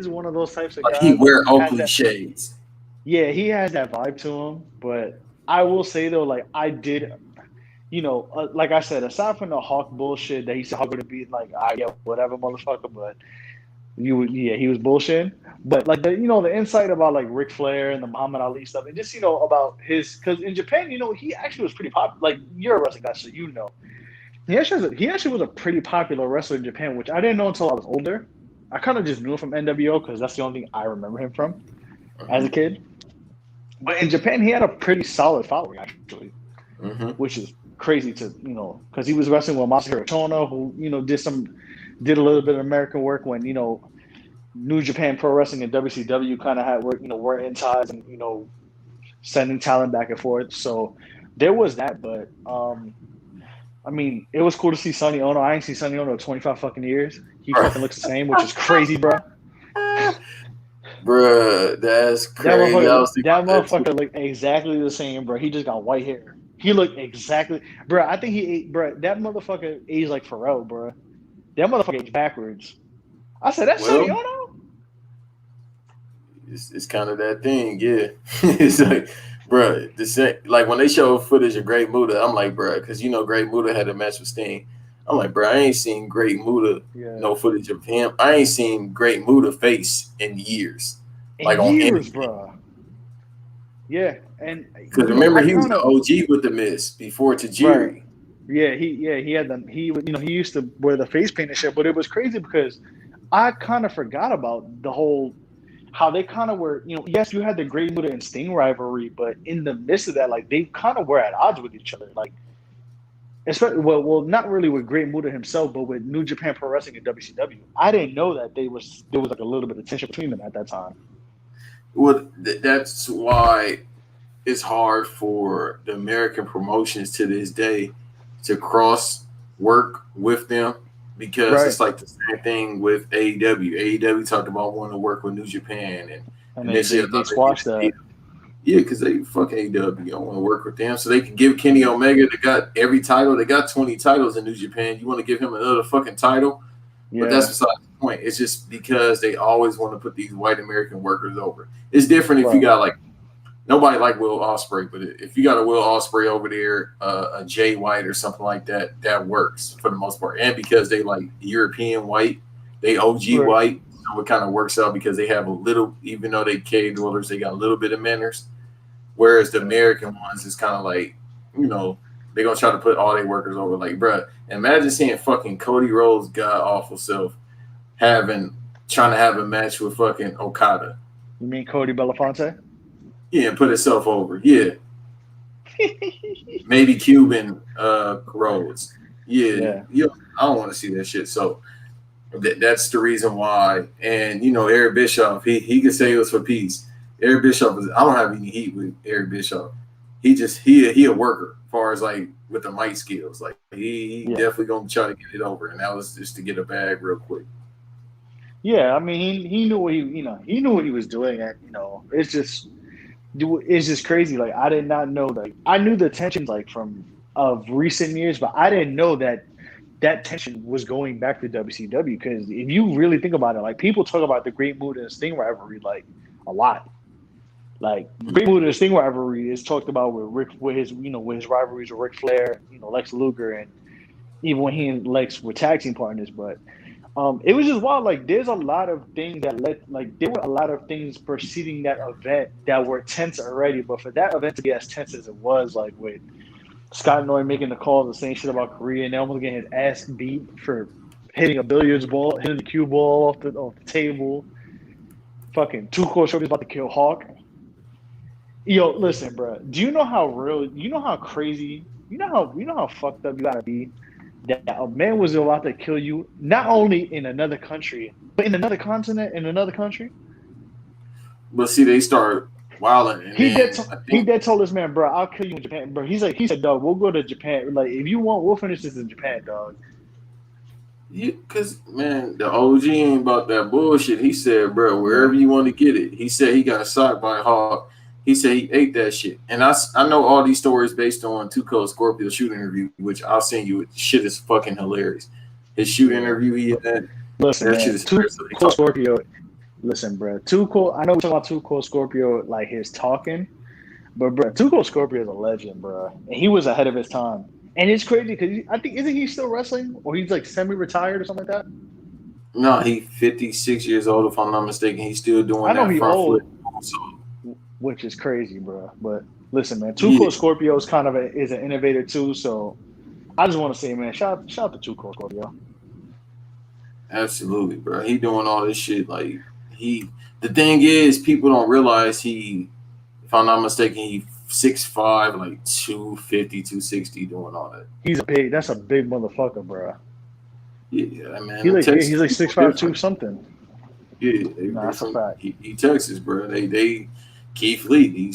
one of those types of guys. He wear Oakley shades. Yeah, he has that vibe to him, but... I will say though, like I did, like I said, aside from the Hawk bullshit that he said Hawk would be like, whatever, motherfucker, but he was bullshitting. But like the insight about like Ric Flair and the Muhammad Ali stuff, and just about his, because in Japan, he actually was pretty popular. Like you're a wrestling guy, so he actually was a pretty popular wrestler in Japan, which I didn't know until I was older. I kind of just knew him from NWO because that's the only thing I remember him from as a kid. But in Japan, he had a pretty solid following, actually, which is crazy to, because he was wrestling with Masahiro Chono, who, did a little bit of American work when, New Japan Pro Wrestling and WCW kind of had work, were in ties and, sending talent back and forth. So there was that. But, I mean, it was cool to see Sonny Ono. I ain't seen Sonny Ono in 25 fucking years. He fucking looks the same, which is crazy, bro. Bruh, that's crazy. That motherfucker looked exactly the same, bro. He just got white hair. He looked exactly, bro. I think he ate, bro. That motherfucker aged like Pharrell, bro. That motherfucker aged backwards. I said, that's Sonny Ono? It's kind of that thing, yeah. It's like, bro, like when they show footage of Great Muta, I'm like, bro, because Great Muta had a match with Sting. I'm like, bro, I ain't seen Great Muta, no footage of him. I ain't seen Great Muta face in years. Bro. Yeah, and because remember he was the OG with the Miz before Tajiri. Right. Yeah, he had them. He used to wear the face paint and shit, but it was crazy because I kind of forgot about the whole how they kind of were, yes, you had the Great Muta and Sting rivalry, but in the midst of that, like they kind of were at odds with each other. Like, especially, well, not really with Great Muta himself, but with New Japan Pro Wrestling and WCW. I didn't know that there was like a little bit of tension between them at that time. Well, that's why it's hard for the American promotions to this day to cross work with them, because it's like the same thing with AEW. AEW talked about wanting to work with New Japan, and they squashed that. Yeah, because they fuck AEW. You don't want to work with them, so they can give Kenny Omega. They got every title. They got 20 titles in New Japan. You want to give him another fucking title? Yeah. But that's besides the point. It's just because they always want to put these white American workers over. It's different if you got like nobody like Will Ospreay, but if you got a Will Ospreay over there, a Jay White or something like that, that works for the most part. And because they like European white, they OG white, so it kind of works out because they have a little, even though they cave dwellers, they got a little bit of manners. Whereas the American ones is kind of like, they're going to try to put all their workers over. Like, bruh, imagine seeing fucking Cody Rhodes' god-awful self trying to have a match with fucking Okada. You mean Cody Belafonte? Yeah, put itself over. Yeah. Maybe Cuban Rhodes. Yeah. I don't want to see that shit. So that's the reason why. And, Eric Bischoff, he could say it was for peace. Eric Bischoff I don't have any heat with Eric Bischoff. He a worker as far as like with the mic skills. Like he definitely gonna try to get it over, and that was just to get a bag real quick. Yeah, I mean he knew what he knew what he was doing, and it's just crazy. Like I did not know, like I knew the tensions like of recent years, but I didn't know that tension was going back to WCW, because if you really think about it, like people talk about the Great Muta and Sting rivalry like a lot. Like Great Muta and Sting rivalry is talked about with his rivalries with Ric Flair, Lex Luger, and even when he and Lex were tag team partners. But it was just wild. Like there's a lot of things that there were a lot of things preceding that event that were tense already. But for that event to be as tense as it was, like with Scott Noy making the calls, the same shit about Korea, and almost getting his ass beat for hitting a billiards ball, hitting the cue ball off the table. Fucking Two-Core Scorpio's about to kill Hawk. Yo, listen, bro. Do you know how real? You know how crazy? You know how fucked up you gotta be that a man was about to kill you, not only in another country, but in another continent, in another country. But see, they start wilding. He did told this man, bro, I'll kill you in Japan, bro. He said, dog, we'll go to Japan. Like, if you want, we'll finish this in Japan, dog. Yeah, because, man, the OG ain't about that bullshit. He said, bro, wherever you want to get it. He said he got socked by Hawk. He said he ate that shit. And I know all these stories based on Two-Cold Scorpio's shoot interview, which I'll send you. Shit is fucking hilarious. His shoot interview he had. Listen, that shit is Two-Cold Scorpio. Listen, bro. Two-Cold, I know we're talking about Two-Cold Scorpio, like his talking. But, bro, Two-Cold Scorpio is a legend, bro. And he was ahead of his time. And it's crazy because I think, isn't he still wrestling? Or he's like semi-retired or something like that? No, he's 56 years old, if I'm not mistaken. He's still doing that front flip. Which is crazy, bro. But listen, man, Two-Cold Scorpio is kind of is an innovator too. So I just want to say, man, shout out to Two-Cold Scorpio. Absolutely, bro. He doing all this shit. Like the thing is, people don't realize if I'm not mistaken, he 6'5", like 250, 260, doing all that. That's a big motherfucker, bro. Yeah, man. He's like 6'5", 2 something. Yeah, that's a fact. He Texas, bro. They Keith Lee.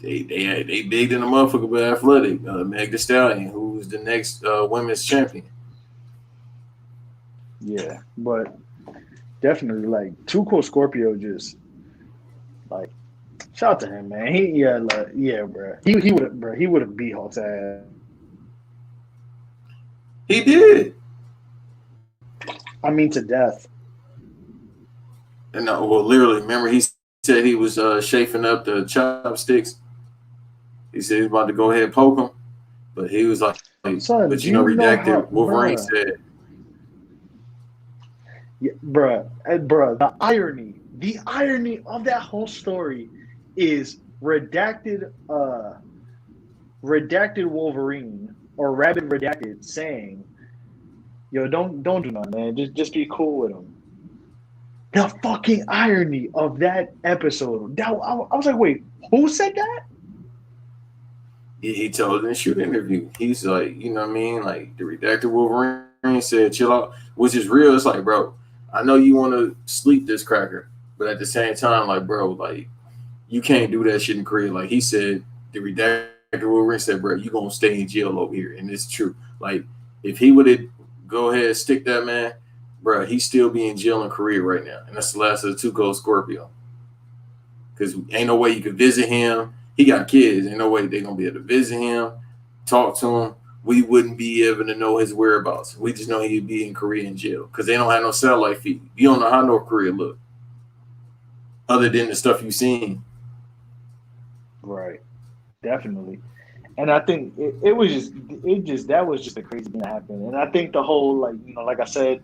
They big in the motherfucker, but athletic. Meg Thee Stallion, who's the next women's champion. Yeah, but definitely like Two-Cold Scorpio, just like shout out to him, man. Bro. He would have beat Hawk's ass. He did. I mean, to death. And literally, remember he said he was chafing up the chopsticks. He said he was about to go ahead and poke him, but he was like, son, but redacted. Wolverine said, yeah, bro, the irony of that whole story is redacted Wolverine or Rabbit Redacted saying, yo, don't do nothing, man. Just be cool with him. The fucking irony of that episode. I was like, wait, who said that? He told in the shoot interview. He's like, you know what I mean? Like the redacted Wolverine said, chill out, which is real. It's like, bro, I know you want to sleep this cracker, but at the same time, like, bro, like you can't do that shit in Korea. Like he said, the redacted Wolverine said, bro, you gonna stay in jail over here, and it's true. Like if he would have go ahead and stick that man, bro, he still be in jail in Korea right now, and that's the last of the Two Cold Scorpio. Because ain't no way you could visit him. He got kids. Ain't no way they're gonna be able to visit him, talk to him. We wouldn't be able to know his whereabouts. We just know he'd be in Korea in jail because they don't have no satellite feed. You don't know how North Korea look, other than the stuff you've seen. Right, definitely. And I think it was that was just a crazy thing that happened. And I think the whole like I said,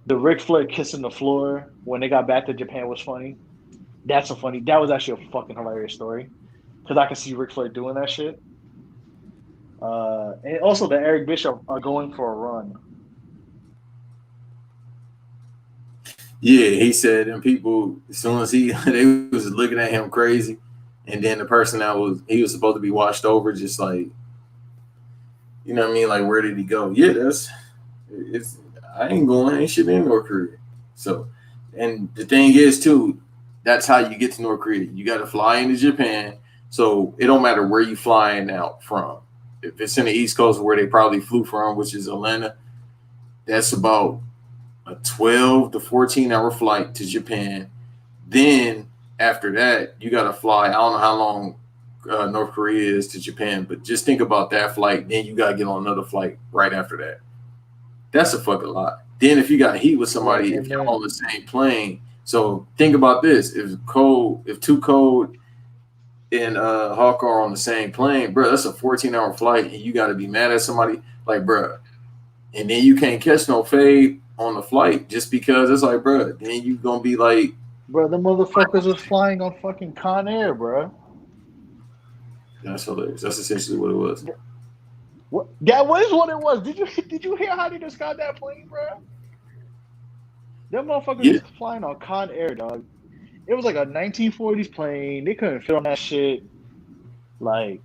the Ric Flair kissing the floor when they got back to Japan was funny. That was actually a fucking hilarious story. Because I can see Ric Flair doing that shit. And also the Eric Bischoff are going for a run. Yeah, he said, and people, as soon as they was looking at him crazy, and then the person he was supposed to be washed over, just like, you know what I mean? Like, where did he go? Yeah, I ain't going, ain't shit in North Korea. So, and the thing is, too, that's how you get to North Korea. You got to fly into Japan. So it don't matter where you flying out from. If it's in the East Coast where they probably flew from, which is Atlanta, that's about a 12 to 14-hour flight to Japan. Then after that, you got to fly. I don't know how long North Korea is to Japan, but just think about that flight. Then you got to get on another flight right after that. That's a fucking lot. Then if you got heat with somebody, if you're on the same plane. So think about this. If Too Cold and Hawk are on the same plane, bro, that's a 14-hour flight, and you got to be mad at somebody, like, bro. And then you can't catch no fade on the flight just because it's like, bro, then you gonna be like, bro, the motherfuckers was flying on fucking Con Air, bro. That's hilarious. That's essentially what it was. What? That was what it was. Did you hear how they described that plane, bro? Them motherfuckers was flying on Con Air, dog. It was like a 1940s plane. They couldn't fit on that shit. Like,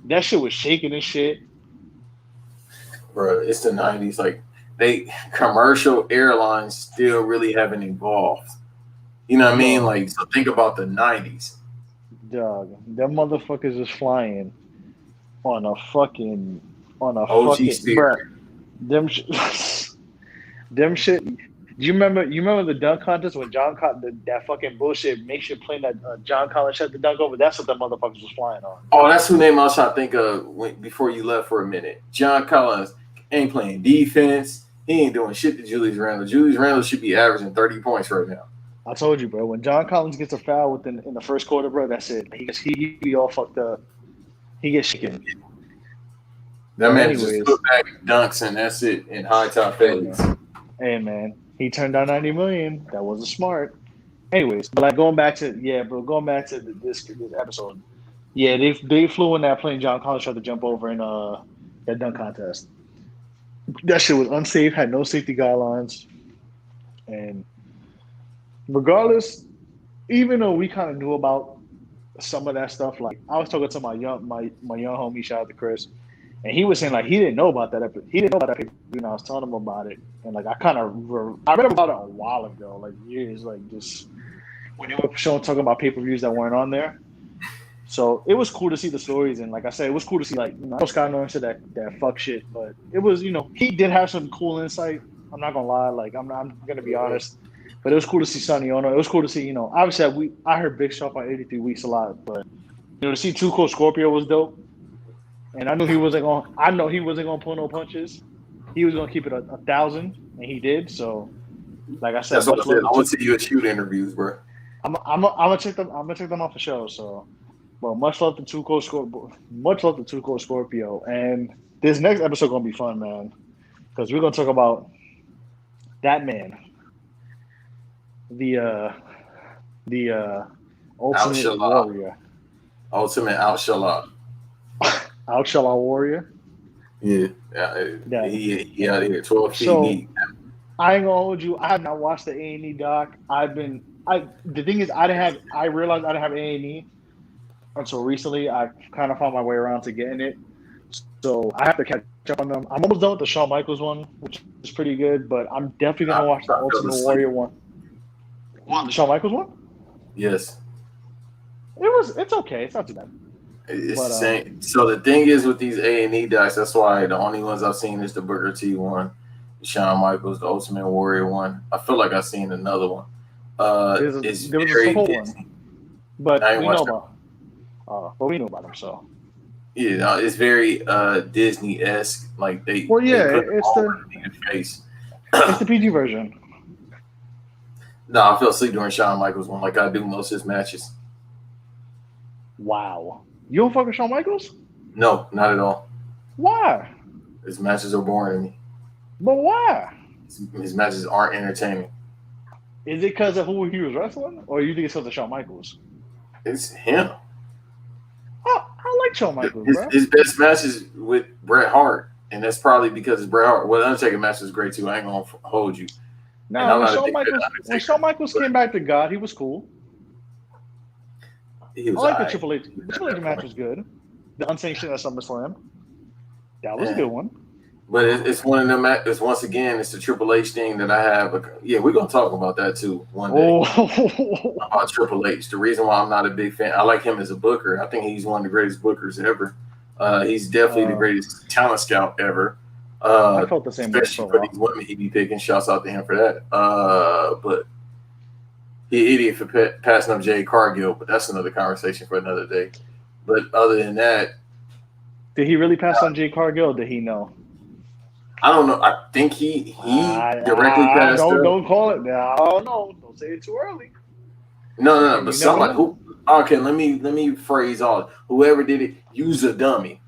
that shit was shaking and shit. Bro, it's the 90s. Like, commercial airlines still really haven't evolved. You know what I mean? Like, so think about the 90s. Dog, them motherfuckers is flying on a fucking Spirit. Bro, them shit. Do you remember the dunk contest when that fucking bullshit makeshift plane that John Collins shut the dunk over? That's what the motherfuckers was flying on. Oh, that's who name I was trying to think of before you left for a minute. John Collins ain't playing defense. He ain't doing shit to Julius Randle. Julius Randle should be averaging 30 points right now. I told you, bro. When John Collins gets a foul in the first quarter, bro, that's it. He be all fucked up. He gets shaken. That man just put back dunks and that's it in high top fades. Hey man, he turned down $90 million. That wasn't smart. Anyways, but like going back to this episode. Yeah, they flew in that plane. John Collins tried to jump over in that dunk contest. That shit was unsafe. Had no safety guidelines, and regardless, even though we kind of knew about some of that stuff, like I was talking to my young homie, shout out to Chris, and he was saying like he didn't know about that. He didn't know about that paper, and I was telling him about it, and like I read about it a while ago, like years, like just when they were talking about pay-per-views that weren't on there. So it was cool to see the stories, and like I said, it was cool to see like I know Scott Norton said that fuck shit, but it was he did have some cool insight. I'm not gonna lie, like I'm gonna be honest. But it was cool to see Sonny Ono. It was cool to see, obviously I heard Big Shot on 83 Weeks a lot, but to see Too Cold Scorpio was dope. And I know he wasn't gonna pull no punches. He was gonna keep it 1,000, and he did. So, like I said, that's what I said. I want to see you at shoot interviews, bro. I'm gonna check them. I'm gonna check them out for show. So, well, much love to Too Cold Scorpio. And this next episode gonna be fun, man, because we're gonna talk about that man. The ultimate warrior. Ultimate Al-Shala. Al-Shala warrior. Yeah. He out of here 12 feet deep. I ain't gonna hold you. I have not watched the A&E doc. The thing is, I realized I didn't have A&E until recently. I kind of found my way around to getting it. So I have to catch up on them. I'm almost done with the Shawn Michaels one, which is pretty good, but I'm definitely I, gonna watch the I fell Ultimate asleep. Warrior one. What, the Shawn Michaels one? Yes. It's okay. It's not too bad. It's But the same. So the thing is with these A&E dice, that's why the only ones I've seen is the Booker T one, the Shawn Michaels, the Ultimate Warrior one. I feel like I've seen another one. It's there was a very support Disney. one, but I ain't we know watched it. about but we know about them. So Yeah, no, it's very Disney esque. Like well, they yeah, put them all in the face. it's the PG version. No, I fell asleep during Shawn Michaels one, like I do most of his matches. Wow, you don't fuck with Shawn Michaels? No, not at all. Why? His matches are boring to me. But why? His matches aren't entertaining. Is it because of who he was wrestling, or you think it's because of Shawn Michaels? It's him. I like Shawn Michaels, bro. His best match is with Bret Hart, and that's probably because it's Bret Hart. Well, the Undertaker match was great too. I ain't gonna hold you, and No, I'm not a big fan of When Undertaker, Shawn Michaels but came back to God, he was cool. he I was like the alright Triple H. The at Triple H that match point. was good. The unsanctioned at SummerSlam, that was a Yeah. good one. But it's one of them. It's once again, it's the Triple H thing that I have. Yeah, we're gonna talk about that too one day. Oh, About Triple H. The reason why I'm not a big fan, I like him as a booker. I think he's one of the greatest bookers ever. He's definitely the uh, greatest talent scout ever. I felt the same way for Especially a for these while. women he be picking. Shouts out to him for that. But he idiot for passing up Jay Cargill, but that's another conversation for another day. But other than that, Did he really pass on Jay Cargill? Or did he know? I don't know. I think he directly passed up. Don't call it. No, no, don't say it too early. No. And But you never somebody know. who okay, let me phrase all. Whoever did it, use a dummy.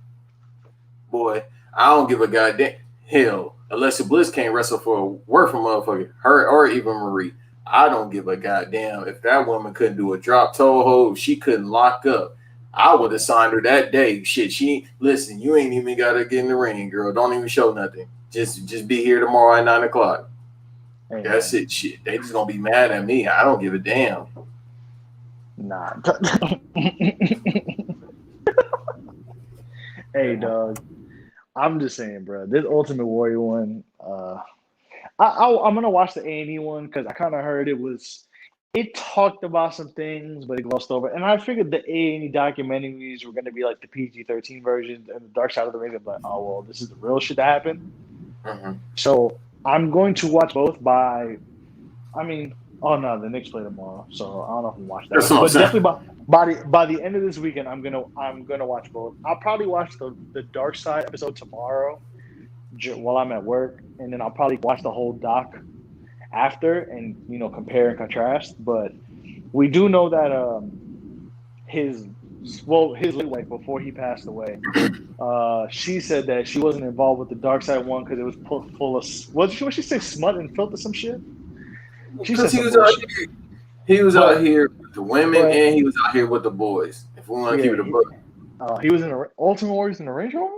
Boy, I don't give a goddamn hell. Alexa Bliss can't wrestle for a worth of motherfucker. Her or even Marie. I don't give a goddamn if that woman couldn't do a drop toe hold, she couldn't lock up. I would have signed her that day. Shit, she listen. You ain't even gotta get in the ring, girl. Don't even show nothing. Just be here tomorrow at 9 o'clock. Hey That's man, it. Shit, they just gonna be mad at me. I don't give a damn. nah. Hey dog, I'm just saying, bro. This Ultimate Warrior one, I'm gonna watch the A&E one because I kind of heard it talked about some things, but it glossed over. And I figured the A&E documentaries were gonna be like the PG-13 versions, and the Dark Side of the Ring. I'm like, oh well, this is the real shit that happened. Mm-hmm. So I'm going to watch both I mean, oh no, the Knicks play tomorrow, so I don't know if I'm watch that That's one. what I'm But saying. definitely by the end of this weekend, I'm gonna watch both. I'll probably watch the Dark Side episode tomorrow while I'm at work, and then I'll probably watch the whole doc after, and compare and contrast. But we do know that his late wife before he passed away, she said that she wasn't involved with the Dark Side one because it was full of what she say, smut and filth or some shit. She Because said some bullshit. he was out But here with the women, but and he was out here with the boys. If we want to keep yeah, it a book. he was in the Ultimate Warriors in the Range Rover.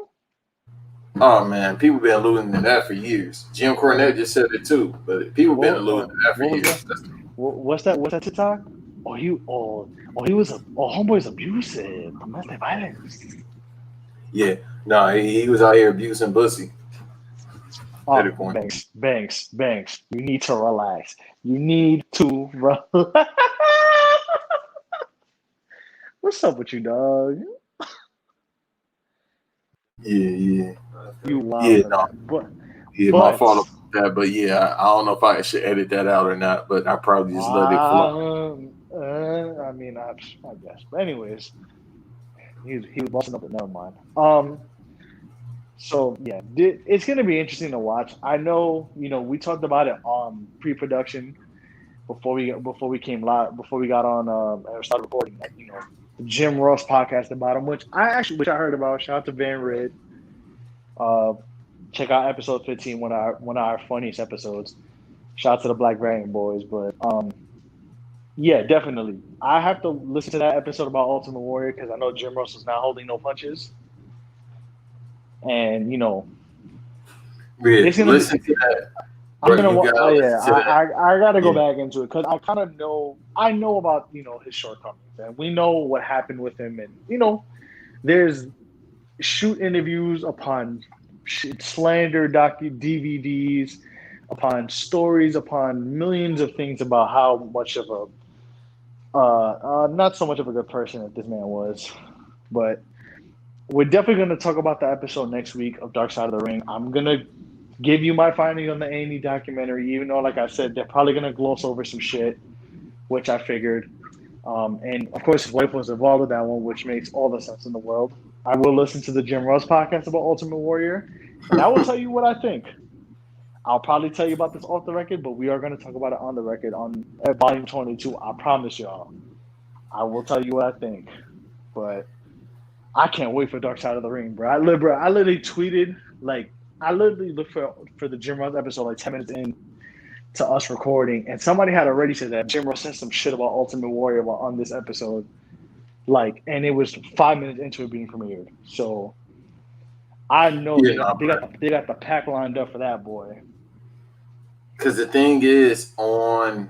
Oh man, people been alluding to that for years. Jim Cornette Oh, just said it too, but people been what alluding to that for what was years. that? What's that? What's that TikTok? He was homeboy's abusive, domestic violence. Yeah, no, he was out here abusing pussy at Oh, a point. Banks. You need to relax. You need to relax. What's up with you, dog? Yeah. You wild Yeah, for no, that. yeah, my But fault about that. But yeah, I don't know if I should edit that out or not, but I probably just let it flow. I mean, I guess. But anyways, he was busting up, but never mind. So yeah, it's gonna be interesting to watch. I know, we talked about it on pre-production before we came live, before we got on and started recording. That Jim Ross podcast about him, which I heard about. Shout out to Van Rid. Uh, check out episode 15, one of our funniest episodes. Shout out to the Black Variant boys, but yeah, definitely. I have to listen to that episode about Ultimate Warrior because I know Jim Ross is not holding no punches, and Yeah, it's gonna be. listen to that. I'm Bro, gonna. you gotta listen to that. I gotta go Yeah. back into it because I kind of know. I know about his shortcomings, and we know what happened with him, and there's shoot interviews upon slander DVDs, upon stories, upon millions of things about how much of a not so much of a good person that this man was, but we're definitely going to talk about the episode next week of Dark Side of the Ring. I'm going to give you my findings on the A&E documentary, even though, like I said, they're probably going to gloss over some shit, which I figured. And, of course, his wife was involved with that one, which makes all the sense in the world. I will listen to the Jim Ross podcast about Ultimate Warrior, and I will tell you what I think. I'll probably tell you about this off the record, but we are going to talk about it on the record at Volume 22. I promise y'all. I will tell you what I think. But I can't wait for Dark Side of the Ring, bro. I literally tweeted, I literally looked for the Jim Ross episode like 10 minutes in to us recording, and somebody had already said that Jim Ross said some shit about Ultimate Warrior on this episode. And it was 5 minutes into it being premiered. So I know they got the pack lined up for that, boy. Because the thing is, on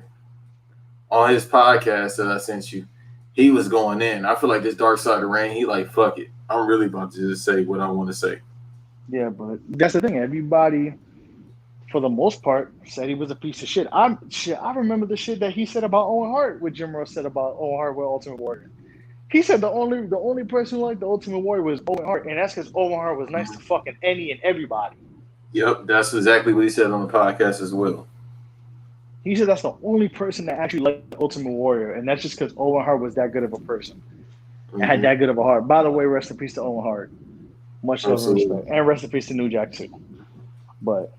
his podcast that I sent you, he was going in. I feel like this Dark Side of the Ring, he like, fuck it. I'm really about to just say what I want to say. Yeah, but that's the thing. Everybody, for the most part, said he was a piece of shit. I remember the shit that he said about Owen Hart, what Jim Ross said about Owen Hart with Ultimate Warrior. He said the only person who liked the Ultimate Warrior was Owen Hart, and that's because Owen Hart was nice to fucking any and everybody. Yep, that's exactly what he said on the podcast as well. He said that's the only person that actually liked the Ultimate Warrior, and that's just because Owen Hart was that good of a person and had that good of a heart. By the way, rest in peace to Owen Hart. Much love and respect. And rest in peace to New Jack, too. But,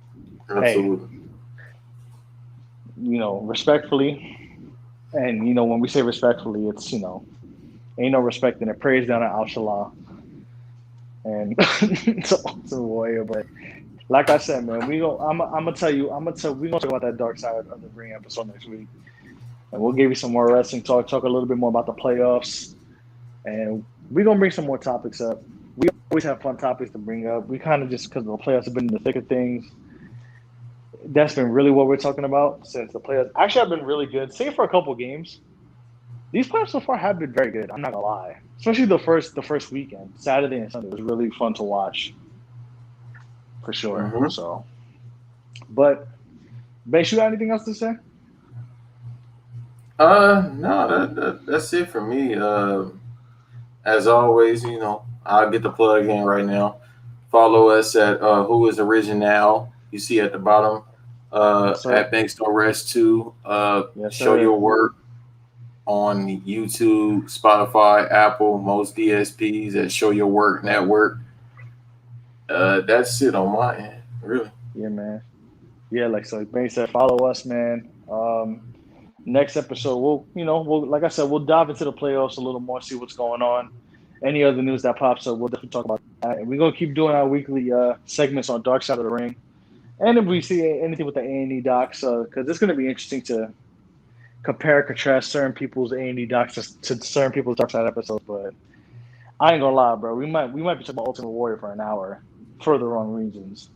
absolutely. Hey, respectfully, and, when we say respectfully, it's, ain't no respecting it. Praise down at Al-Shalah. And it's an Ultimate Warrior, but like I said, man, I'm gonna tell you, we're gonna talk about that Dark Side of the Ring episode next week, and we'll give you some more wrestling talk a little bit more about the playoffs, and we're gonna bring some more topics up. We always have fun topics to bring up. We kind of just because the playoffs have been in the thick of things. That's been really what we're talking about since the playoffs actually have been really good. Save for a couple games. These playoffs so far have been very good. I'm not gonna lie, especially the first weekend, Saturday and Sunday was really fun to watch. For sure. Mm-hmm. So, but Bash, you got anything else to say? No, that's it for me. As always, I'll get the plug in right now. Follow us at Who Is Original. You see at the bottom at Banks Don't Rest 2. Show your work on YouTube, Spotify, Apple, most DSPs at Show Your Work Network. That's it on my end, really. Yeah, man. Yeah, like Banks said, follow us, man. Next episode, we'll like I said, we'll dive into the playoffs a little more, see what's going on. Any other news that pops up, we'll definitely talk about that. And we're gonna keep doing our weekly segments on Dark Side of the Ring. And if we see anything with the A&E docs, because it's gonna be interesting to compare, contrast certain people's A&E docs to certain people's Dark Side episodes. But I ain't gonna lie, bro. We might be talking about Ultimate Warrior for an hour for the wrong reasons.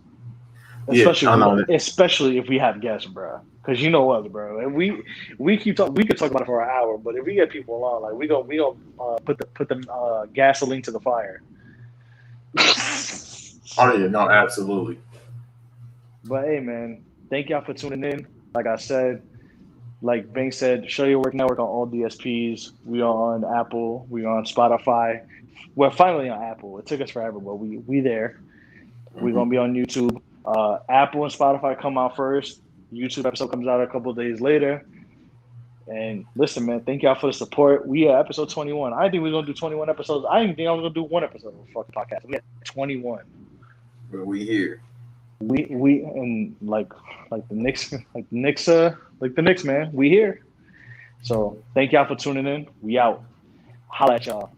Especially if we have guests, bro. Because you know us, bro. And we keep talking. We could talk about it for an hour, but if we get people along, like we gonna put the gasoline to the fire. Oh yeah, no, absolutely. But hey, man, thank y'all for tuning in. Like I said, like Bing said, Show Your Work Network on all DSPs. We are on Apple. We are on Spotify. We're finally on Apple. It took us forever, but we there. Mm-hmm. We're gonna be on YouTube. Apple and Spotify come out first. YouTube episode comes out a couple of days later. And listen, man, thank y'all for the support. We are episode 21. I didn't think we were gonna do 21 episodes. I didn't think I was gonna do one episode of a fucking podcast. We had 21. But we here. We and like the Knicks, man. We here. So thank y'all for tuning in. We out. Holla at y'all.